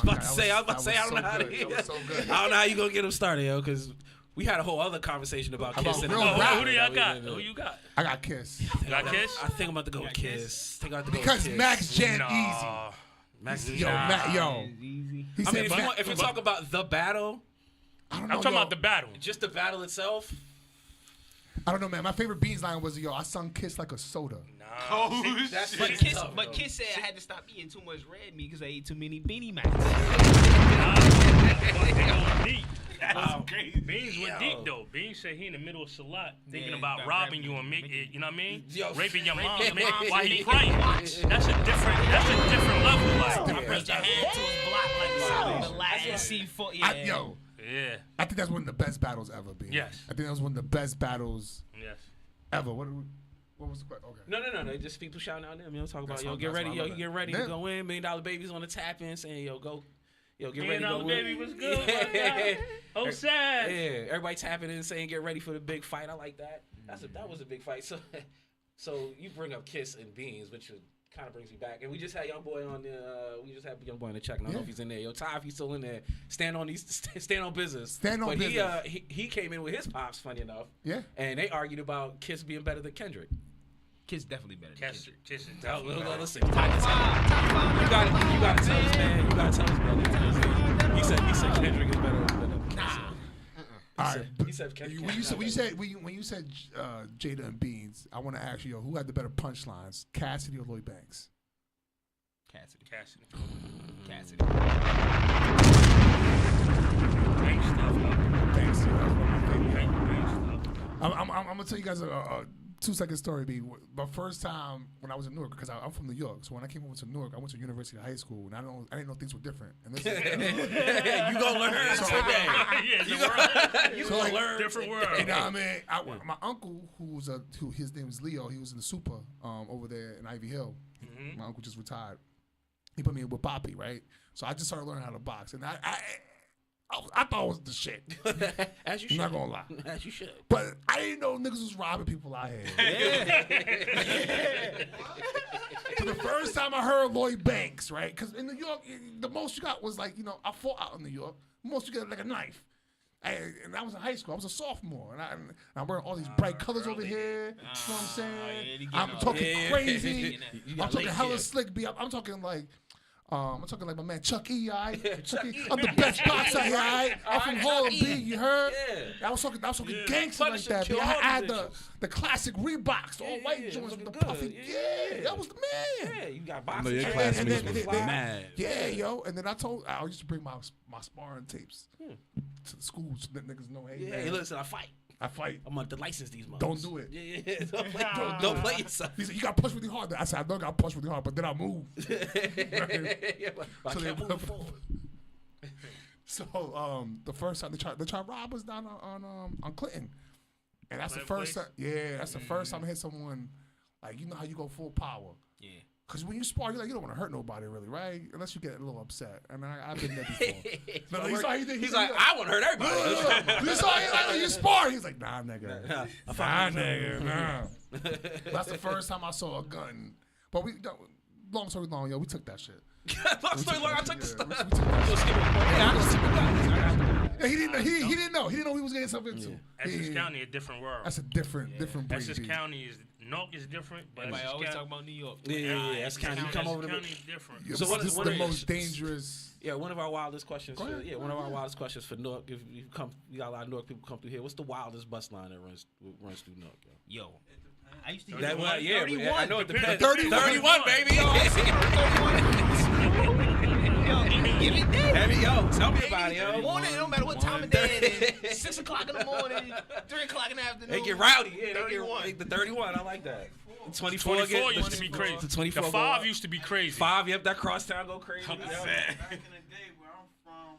about to say, I don't know how to. I don't know how you gonna get him started, yo, because we had a whole other conversation about Kiss. Who do y'all got? Who you got? I got Kiss. You got Kiss? I think I'm about to go with Kiss. Because Max Jen easy. Max Jen. He said, if you talk about the battle, I'm talking about the battle. Just the battle itself. I don't know, man. My favorite Beans line was, I sung Kiss like a soda. But Kiss said I had to stop eating too much red meat because I ate too many Beanie Macs. Beans went deep though. Beans said he in the middle of Salat thinking about robbing you and you know what I mean? Raping your mom. Why he crying? That's a different level. Like, I pressed your hand to his block like Yo. Yeah. I think that's one of the best battles ever, B. Yes. I think that was one of the best battles. Yes. Ever. What was the question? Okay. No. Just people shouting out them. You know, talk about, That's yo, what- get that's ready, what I yo, love you it. get ready, Yeah. go in. $1 Million Baby's on the tap in saying, yo, go. Yo, get ready, $1 go Million in. Baby was good. Yeah. Oh, sad. Yeah, everybody tapping in saying, get ready for the big fight. I like that. That was a big fight. So you bring up Kiss and Beans, which kind of brings me back. And we just had Young Boy on Young Boy in the check. I don't know if he's in there. Yo, Ty, if he's still in there, stand on business. Stand on business. He came in with his pops, funny enough. Yeah. And they argued about Kiss being better than Kendrick. Kiss definitely better than Kendrick. Kiss is No, definitely better. listen. You gotta tell us, man. You gotta tell us, man. He said Kendrick is better than All right. He said Kendrick. When you said Jada and Beans, I want to ask you, who had the better punchlines, Cassidy or Lloyd Banks? Cassidy. Banks stuff, though. Banks. Banks stuff. I'm gonna tell you guys a 2-second story. B. My first time when I was in Newark, because I'm from New York, so when I came over to Newark, I went to University High School, and I didn't know things were different. And this You gonna learn today. You gonna learn different world. You know what I mean? My uncle, who his name was Leo, he was in the Super over there in Ivy Hill. Mm-hmm. My uncle just retired. He put me in with Poppy, right? So I just started learning how to box, and I thought it was the shit. As you should. I'm not gonna lie. As you should. But I didn't know niggas was robbing people out here. So the first time I heard Lloyd Banks, right? Because in New York, the most you got was like, I fought out in New York. The most you get like a knife. And I was in high school. I was a sophomore. And I'm wearing all these bright colors over here. You know what I'm saying? I'm talking crazy. I'm talking hella slick B. I'm talking like... I'm talking like my man Chuck E. Chuck E. I'm the best boxer here. I'm from Harlem B. You heard? Yeah. I was talking gangster like that. B. I had the classic Reeboks, the all white joints with the puffy. Yeah, that was the man. Yeah, you got boxing. I know your classmates was mad. Yeah, yo. And then I used to bring my sparring tapes to the school so that niggas know, hey, man. Hey, listen, I fight. I'm going to license these motherfuckers. Don't do it. Yeah. Don't play yourself. He said, you got to push really hard. I said, I know I got to push really hard, but then I move. I can't move forward. So the first time they tried to rob us down on Clinton. And that's the first time. Yeah, that's the first time I hit someone, like, you know how you go full power. Yeah. Because when you spar, you're like, you don't want to hurt nobody, really, right? Unless you get a little upset. And I've been there before. He's like, I want to hurt everybody. You saw you spar. He's like, nah, nigga. Nah. That's the first time I saw a gun. But long story long, yo, we took that shit. Long story long, I took the stuff. He didn't know. He didn't know he was getting something into. Essex County, a different world. That's a different breed. Essex County Newark is different, but everybody always talk about New York. Yeah. Essex County, you come over to County is different. So what is the most dangerous? Yeah, one of our wildest questions. One of our wildest questions for Newark. If you got a lot of Newark people come through here. What's the wildest bus line that runs through Newark? Yo. I used to that one, yeah, 31. I know it depends. 31, baby. Yo, tell me about it, yo. Morning, no matter what time of day it is. 6 o'clock in the morning, 3 o'clock in the afternoon. They get rowdy. Yeah, they get the 31. I like that. 24 used to be crazy. The 24 the 5 used to be crazy. 5, yep, that crosstown go crazy. Back in the day where I'm from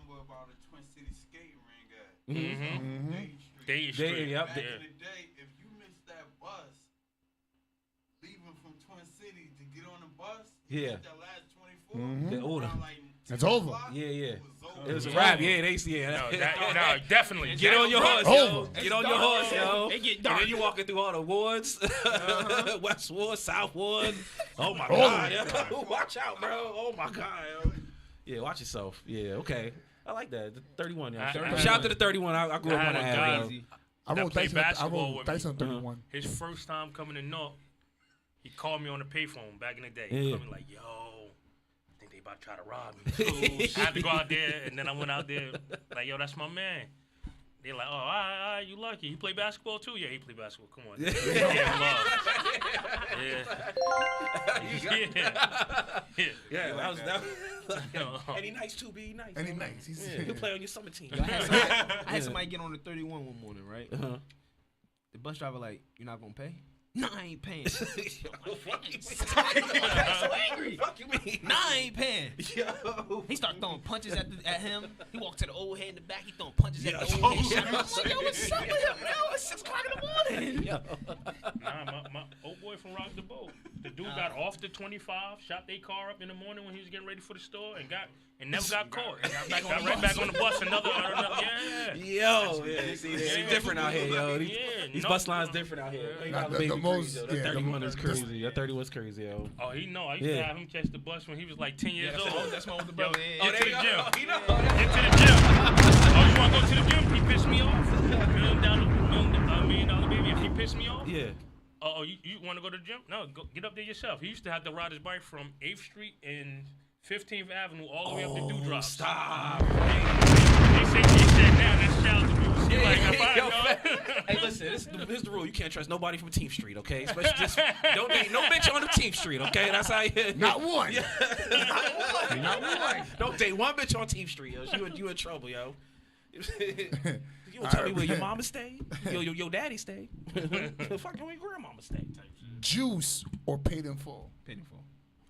where about the Twin City skating ring at. Mm-hmm. Dayton Street. Yep. Back in the day, if you missed that bus, leaving from Twin City to get on the bus, yeah. that last 24, it's over. Yeah. It was a wrap. Yeah, No, definitely. Get on your horse, yo. Get on your horse, yo. They get And dark. then you walking through all the wards, West Ward, South Ward. Oh my God, yo. Watch out, bro. Oh my God, yo. Yeah, watch yourself. Yeah, okay. I like that. The 31, yo. Shout out to the 31. I grew up on that. I wrote Dyson on 31. His first time coming to Newark, he called me on the payphone back in the day. Yeah. He called me like, yo, I think they about to try to rob me. I had to go out there, and then I went out there like, yo, that's my man. They're like, oh, all right, you lucky. He play basketball too? Yeah, he play basketball. Come on. Yeah, that was and he nice too, B. Nice. And he nice. He'll play on your summer team. I had somebody get on the 31 one morning, right? The bus driver like, you're not gonna pay? No, I ain't paying. I'm so angry. Fuck you mean? Nah, I ain't paying. Yo. He He started throwing punches at him. He walked to the old head in the back. He throwing punches at the old head. I'm like, yo, what's up with him? Yo, it's 6 o'clock in the morning. Nah, my old boy from Rock the Boat. The dude got off the 25, shot their car up in the morning when he was getting ready for the store, and never got caught. Got right back on the bus. Another Yo, see, different out here, yo. These bus lines different out here. The most, that 31 is crazy. That 30 was crazy, yo. Oh, he know. I used to have him catch the bus when he was like 10 years old. That's my older brother. Get to the gym. Get to the gym. Oh, you want to go to the gym? He pissed me off. $1 million baby. If he pissed me off. Yeah. Oh, you want to go to the gym? No, go get up there yourself. He used to have to ride his bike from 8th Street and 15th Avenue all the way up to Dewdrop. Stop. He said now that's child abuse. Hey, listen, here's the rule. You can't trust nobody from 10th Street, okay? Especially just don't date no bitch on the 10th Street, okay? That's how you... Not one. Yeah. Not one. Don't date one bitch on 10th Street, yo. You in trouble, yo. You don't tell me where your mama stay, your daddy stay. The fuck where your grandmama stay? Juice or paid in full? Paid in full.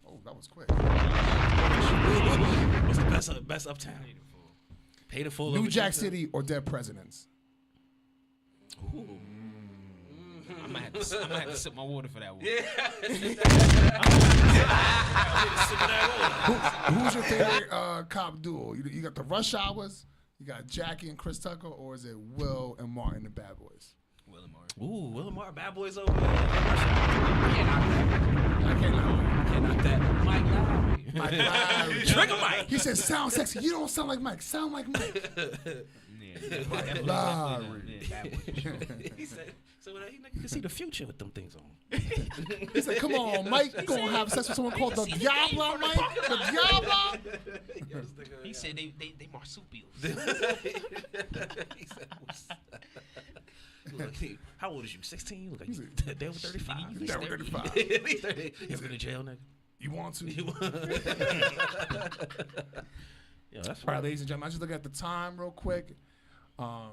Oh, that was quick. What's the best uptown? Paid in full. New Jack City or Dead Presidents? Ooh. I might have to sip my water for that one. Who's your favorite cop duo? You got the Rush Hours, you got Jackie and Chris Tucker, or is it Will and Martin, the Bad Boys? Will and Martin. Ooh, Will and Martin, Bad Boys over there. I can't knock that. Mike Lowry. Trigger Mike. He said, sound sexy. You don't sound like Mike. Sound like Mike. Mike Lowry. He said, so you can see the future with them things on. He said, come on, Mike. You going to have sex with someone called the Diablo, Mike? The Diablo? He said they marsupials. He said, look, how old is you? 16? You look like you're dead with 35. You're dead with 35. You ever been to jail, nigga? You want to? Yeah, that's all right, ladies and gentlemen. I just look at the time real quick. We're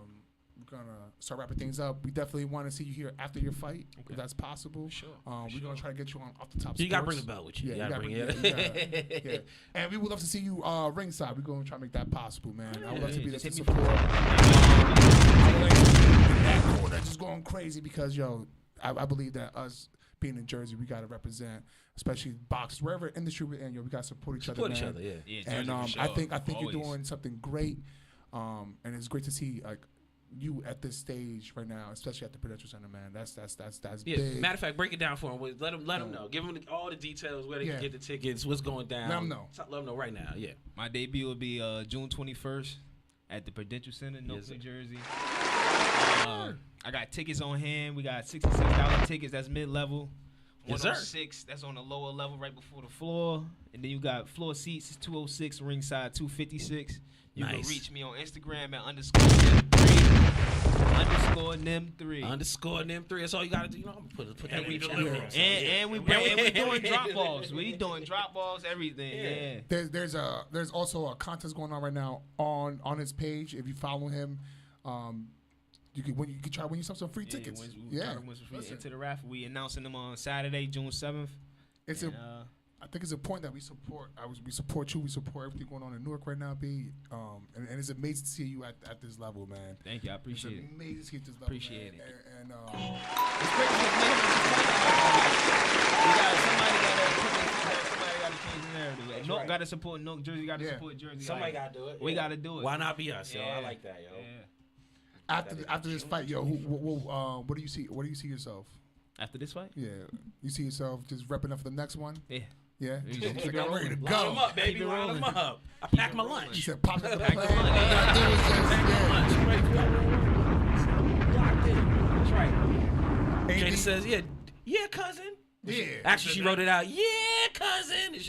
going to start wrapping things up. We definitely want to see you here after your fight, if that's possible. Sure. We're going to try to get you on off the top. You got to bring the bell with you. Yeah, you got to bring it. Yeah. And we would love to see you ringside. We're going to try to make that possible, man. I would love to be there to support. That corner just going crazy because, I believe that us being in Jersey, we got to represent, especially boxers, wherever industry we're in, we got to support each other, man. Yeah. And I think you're doing something great, and it's great to see you at this stage right now, especially at the Prudential Center, man. That's big. Matter of fact, break it down for them. Let them know. Give them all the details, where they can get the tickets, what's going down. Let them know. Let them know right now. Yeah. My debut will be June 21st at the Prudential Center, Newark, New Jersey. I got tickets on hand. We got $66 tickets. That's mid-level. Yes, sir. 106. That's on the lower level, right before the floor. And then you got floor seats. It's 206. Ringside 256. You can reach me on Instagram at _NEM3. _NEM3. That's all you gotta do. I'm gonna put that reach out. And we doing drop balls. We doing drop balls, everything. Yeah. There's also a contest going on right now on his page. If you follow him, you can try to win yourself some free tickets. Into the raffle. We announcing them on Saturday, June 7th. I think it's important that we support. We support you. We support everything going on in Newark right now, B. And it's amazing to see you at this level, man. Thank you. I appreciate it. It's amazing to see you at this level. Appreciate it. And it's great. Somebody got to change the narrative. Newark got to support Newark. Jersey got to support Jersey. Somebody got to do it. We got to do it. Why not be us, yo? I like that, yo. After this fight, yo, what do you see? What do you see yourself after this fight? Yeah, you see yourself just repping up for the next one. Yeah. Yeah, like I'm ready to go. Line them up, baby. Line them up. I packed my lunch. He said, "Pop the plane." Locked in. That's right. Jada says, "Yeah, cousin." Yeah. Actually, she wrote it out. Yeah, cousin.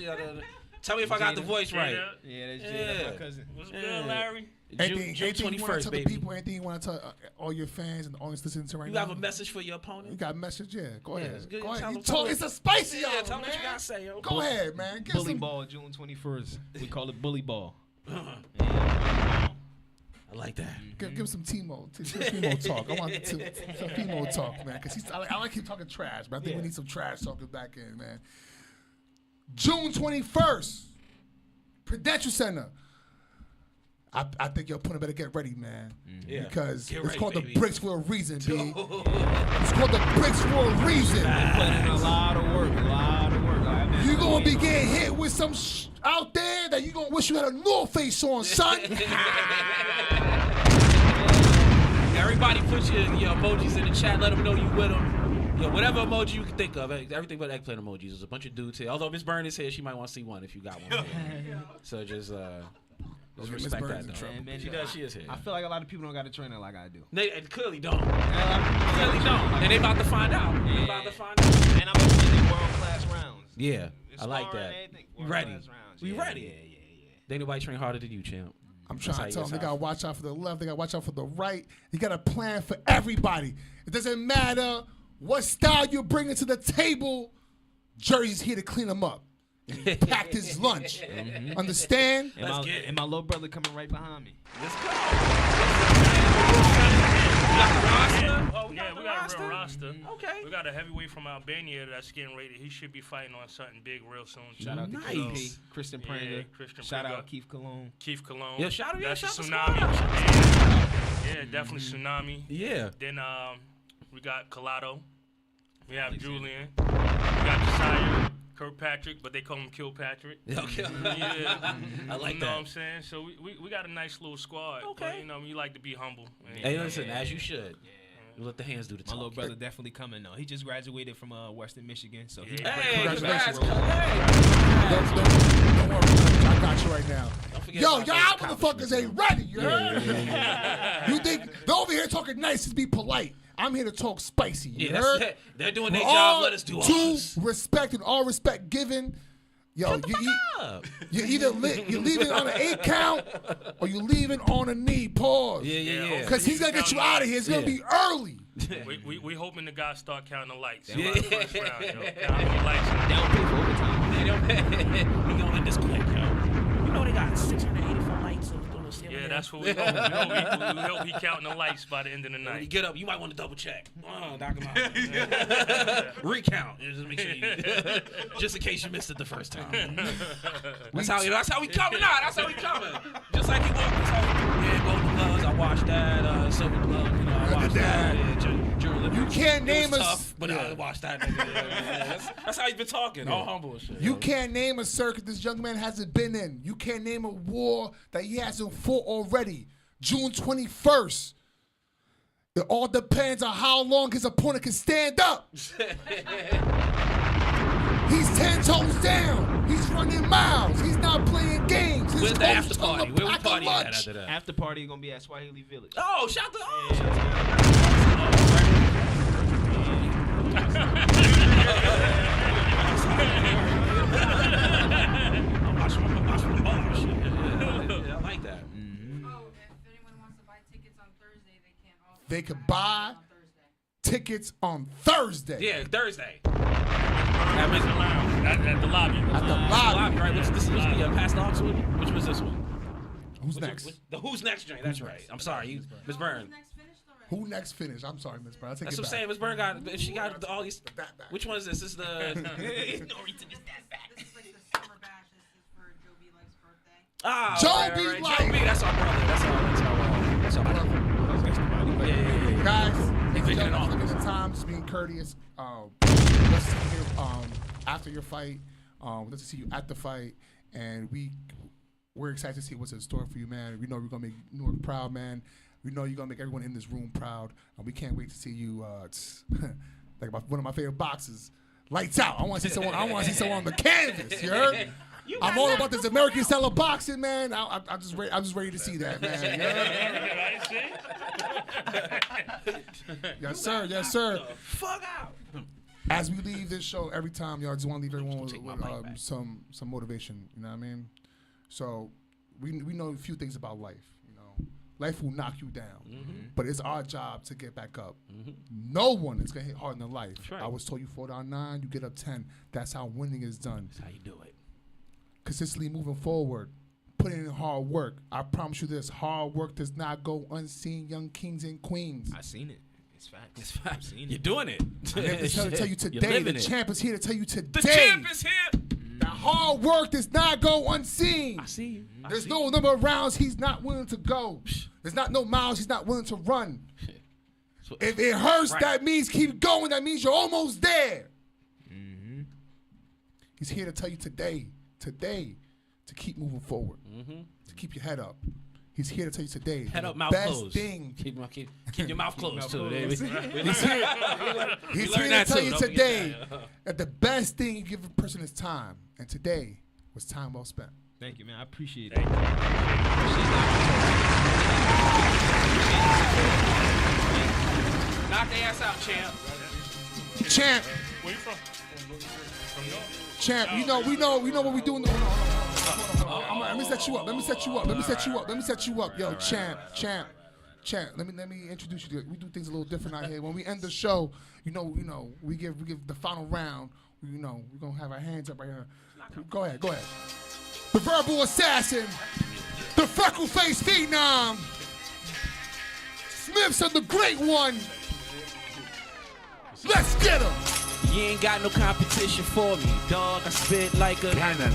Tell me if I got the voice right. Yeah, that's Jada, my cousin. What's good, Larry? June 21st, baby. Anything you want to tell all your fans and the audience listening to right now? You have a message for your opponent? You got a message? Yeah. Go ahead. Go ahead. Tell it's a spicy, y'all. Tell me what you got to say, yo. Go ahead, man. Bully ball, June 21st. We call it bully ball. I like that. Give some Timo talk. I want some Timo talk, man. Because I like him talking trash, but I think we need some trash talking back in, man. June 21st. Prudential Center. I think your opponent better get ready, man. Yeah. Because Get it's ready, called baby. the bricks for a reason, B. It's called the bricks for a reason. They put in a lot of work, You gonna be getting hit with some out there that you gonna wish you had a North Face on, son. Everybody put your emojis in the chat. Let them know you with them. Yo, whatever emoji you can think of. Everything but eggplant emojis. There's a bunch of dudes here. Although Miss Byrne is here, she might want to see one if you got one. So just respect that, though. Man, She is here. I feel like a lot of people don't got a trainer like I do. They clearly don't. Clearly don't. And they about to find out. Yeah. They about to find out. And I'm in world-class rounds. Yeah, I like that. We ready. Rounds. We ready. Yeah. Ain't nobody train harder than you, champ. I'm trying to tell them they gotta watch out for the left, they gotta watch out for the right. You got a plan for everybody. It doesn't matter what style you're bringing to the table. Jersey's here to clean them up. And he packed his lunch. Understand? And my little brother coming right behind me. Let's go. We got the roster? Oh, we got a real roster. Okay. We got a heavyweight from Albania that's getting ready. He should be fighting on something big real soon. Shout out to KP, Christian Pranger. Christian Shout Pranger. out Keith Cologne. Yeah, shout out. That's Shout Tsunami. out. Yeah, definitely Tsunami. Yeah. Then we got Collado. We have Julian. We got Josiah. Kirkpatrick, but they call him Kilpatrick. Okay. Yeah. I like you know that. what I'm saying? So we got a nice little squad. Okay. But, you know, we like to be humble. Hey, listen, as you should. You let the hands do the talking. My little brother definitely coming though. He just graduated from Western Michigan, so he Congratulations. Hey. Don't worry, I got you right now. Yo, y'all motherfuckers ain't ready. You heard? You think they're over here talking nice to be polite? I'm here to talk spicy. You heard? It. They're doing their job. Let us do ours. Respect and all respect given. Yo, you either you're leaving on an 8 count or you're leaving on a knee. Pause. Yeah. Because he's gonna get you out of here. It's gonna be early. We hoping the guys start counting the lights. Yeah. By the first round, yo. Counting the lights. They don't pay for overtime. They don't. We gonna end this quick, yo. You know they got 684 lights on the ceiling. Yeah, that's what we hope. We hope he counting the lights by the end of the night. When you get up, you might want to double check. Knock him out. Recount. Just make sure you, just in case you missed it the first time. That's how we coming out. That's how we coming. Just like he walked. Golden gloves. I watched that. Silver glove. You know, I watched that. You can't name us. Tough, but I watched that. That's how he's been talking. All humble and shit. You can't name a circuit this young man hasn't been in. You can't name a war that he hasn't fought already. June 21st. It all depends on how long his opponent can stand up. He's 10 toes down. He's running miles. He's not playing games. His Where's the after party? Where we pack a party at lunch. after that? After party gonna be at Swahili Village. Oh, shout to I'm watching the bar shit. Yeah, I like that. They could buy tickets on Thursday. Yeah, Thursday. At the lobby. At the lobby. Right. This was the past dogs one? Which was this one? Who's next? The Who's Next joint. That's right. I'm sorry. Miss Byrne. Who next finished? I'm sorry, Miss Byrne. I'll take That's it what I'm back. saying. Miss Byrne got, she got all these. Which one is this? This is the. Ah, Joe B. right. Life. Joe B. That's our brother. That's our brother. Yeah. Guys, They picking it off. look at the time, just being courteous. Let's see you after your fight. Let's see you at the fight, and we're excited to see what's in store for you, man. We know we're gonna make Newark proud, man. We know you're gonna make everyone in this room proud, and we can't wait to see you. Like one of my favorite boxes, lights out. I want to see someone. I want to see someone on the canvas. You heard? I'm all about this American style of boxing, man. I'm just ready to see that, man. Yes, sir. Yes, sir. Fuck out. As we leave this show, every time, y'all just want to leave everyone with some motivation. You know what I mean? So we know a few things about life. You know, life will knock you down, but it's our job to get back up. No one is gonna hit hard in life. Right. I was told you fall down 9, you get up 10. That's how winning is done. That's how you do it. Consistently moving forward, putting in hard work. I promise you this: hard work does not go unseen, young kings and queens. I seen it. It's facts. It's facts. I've seen You're it. doing it. I'm here to tell you today. The champ is here to tell you today. The champ is here. That hard work does not go unseen. I see you. There's no number of rounds he's not willing to go. There's not no miles he's not willing to run. If it hurts, that means keep going. That means you're almost there. Mm-hmm. He's here to tell you today, to keep moving forward, to keep your head up. He's here to tell you today. Head up, the mouth best closed. thing. Keep your mouth closed too. He's here to tell you today that the best thing you give a person is time, and today was time well spent. Thank you, man. I appreciate it. Knock their ass out, champ. Champ. Where you from? From York? Champ, we know what we doing. Let me set you up. Yo, champ. Let me introduce you to it. We do things a little different out here. When we end the show, we give the final round. We're gonna have our hands up right here. Go ahead. The verbal assassin, the freckle-faced phenom, Smiff said the great one. Let's get him. You ain't got no competition for me, dog. I spit like a cannon.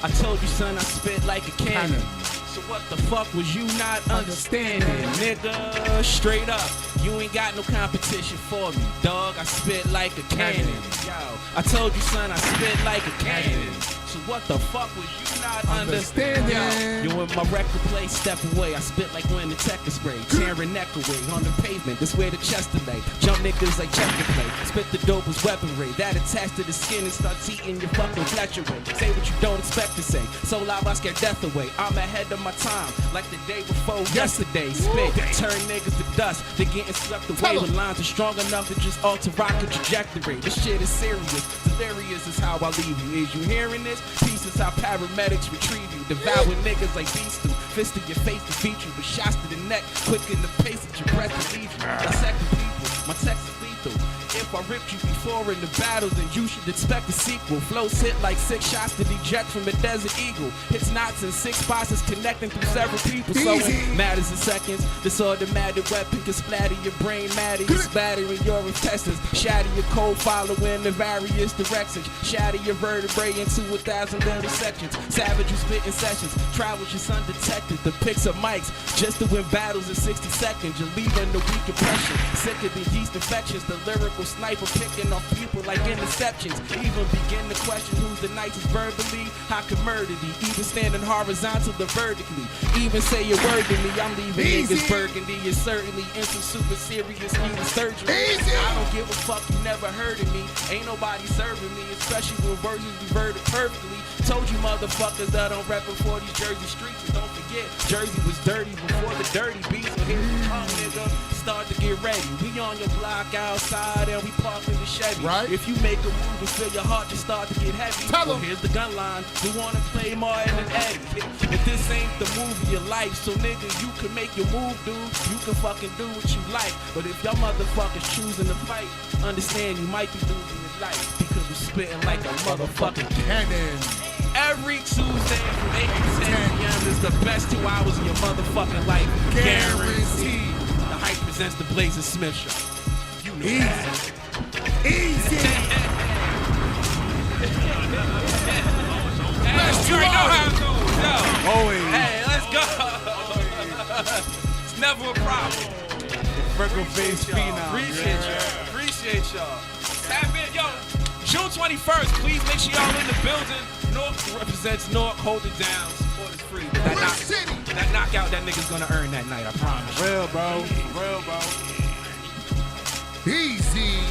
I told you, son, I spit like a cannon. So what the fuck was you not understanding, nigga? Straight up, you ain't got no competition for me, dog. I spit like a cannon. Yo, I told you, son, I spit like a cannon. So what the fuck was you not understanding? Yo, you in my record play, step away. I spit like when the checker spray, tearing neck away on the pavement. That's where the chest lay. Jump niggas like checker play. Spit the dopest weaponry that attached to the skin and starts eating your fucking flesh away. Say what you don't expect to say. So loud I scare death away. I'm ahead of my time, like the day before yesterday. Spit, turn niggas to dust. They're getting swept away when lines are strong enough to just alter rocket trajectory. This shit is serious. Delirious is how I leave you. Is you hearing this? Peace is how paramedics retrieve you. Devouring niggas like beasts do. Fist in your face to beat you. With shots to the neck, quick in the pace at your breath to leave you. Dissecting people, my text is lethal. If I ripped you before in the battle, then you should expect a sequel. Flows hit like 6 shots to eject from a desert eagle. Hits knots in 6 spots, is connecting through several people. So it matters in seconds. This automatic weapon can splatter your brain matter. You splattering your intestines. Shatter your code following the various directions. Shatter your vertebrae into 1,000 little sections. Savage, you spitting sessions. Travels just undetected. The picks of mics just to win battles in 60 seconds. You're leaving the weak impression. Sicker than yeast infections. The lyrical sniper picking off people like interceptions. Even begin to question who's the nicest verbally. I could murder thee, even standing horizontal to vertically. Even say a word to me, I'm leaving niggas burgundy. It's certainly into super serious needing surgery. I don't give a fuck, you never heard of me. Ain't nobody serving me, especially when verses reverted perfectly. Told you motherfuckers that I'm reppin' for these Jersey streets. And don't forget, Jersey was dirty before the dirty beat. So here we come, nigga. Start to get ready. We on your block outside and we parked in the Chevy. Right. If you make a move and feel your heart just start to get heavy. Well, here's the gun line. We wanna play Martin and Eddie. If this ain't the movie of life, so nigga, you can make your move, dude. You can fucking do what you like. But if y'all motherfuckers choosing to fight, understand you might be losing your life because we're spitting like a motherfucking cannon. Every Tuesday from 8 to 10 p.m. is the best 2 hours of your motherfucking life. Guaranteed. The Hype presents the Blaze and Smiff Show. You know that. Easy. You already know how it goes, yo. Always. Hey, let's go. It's never a problem. Freckle-faced phenom. Appreciate y'all. Tap in, yo. June 21st, please make sure y'all in the building. North represents North, hold it down. Support is free. That knockout that nigga's gonna earn that night, I promise. Real, bro. Real, bro. Easy.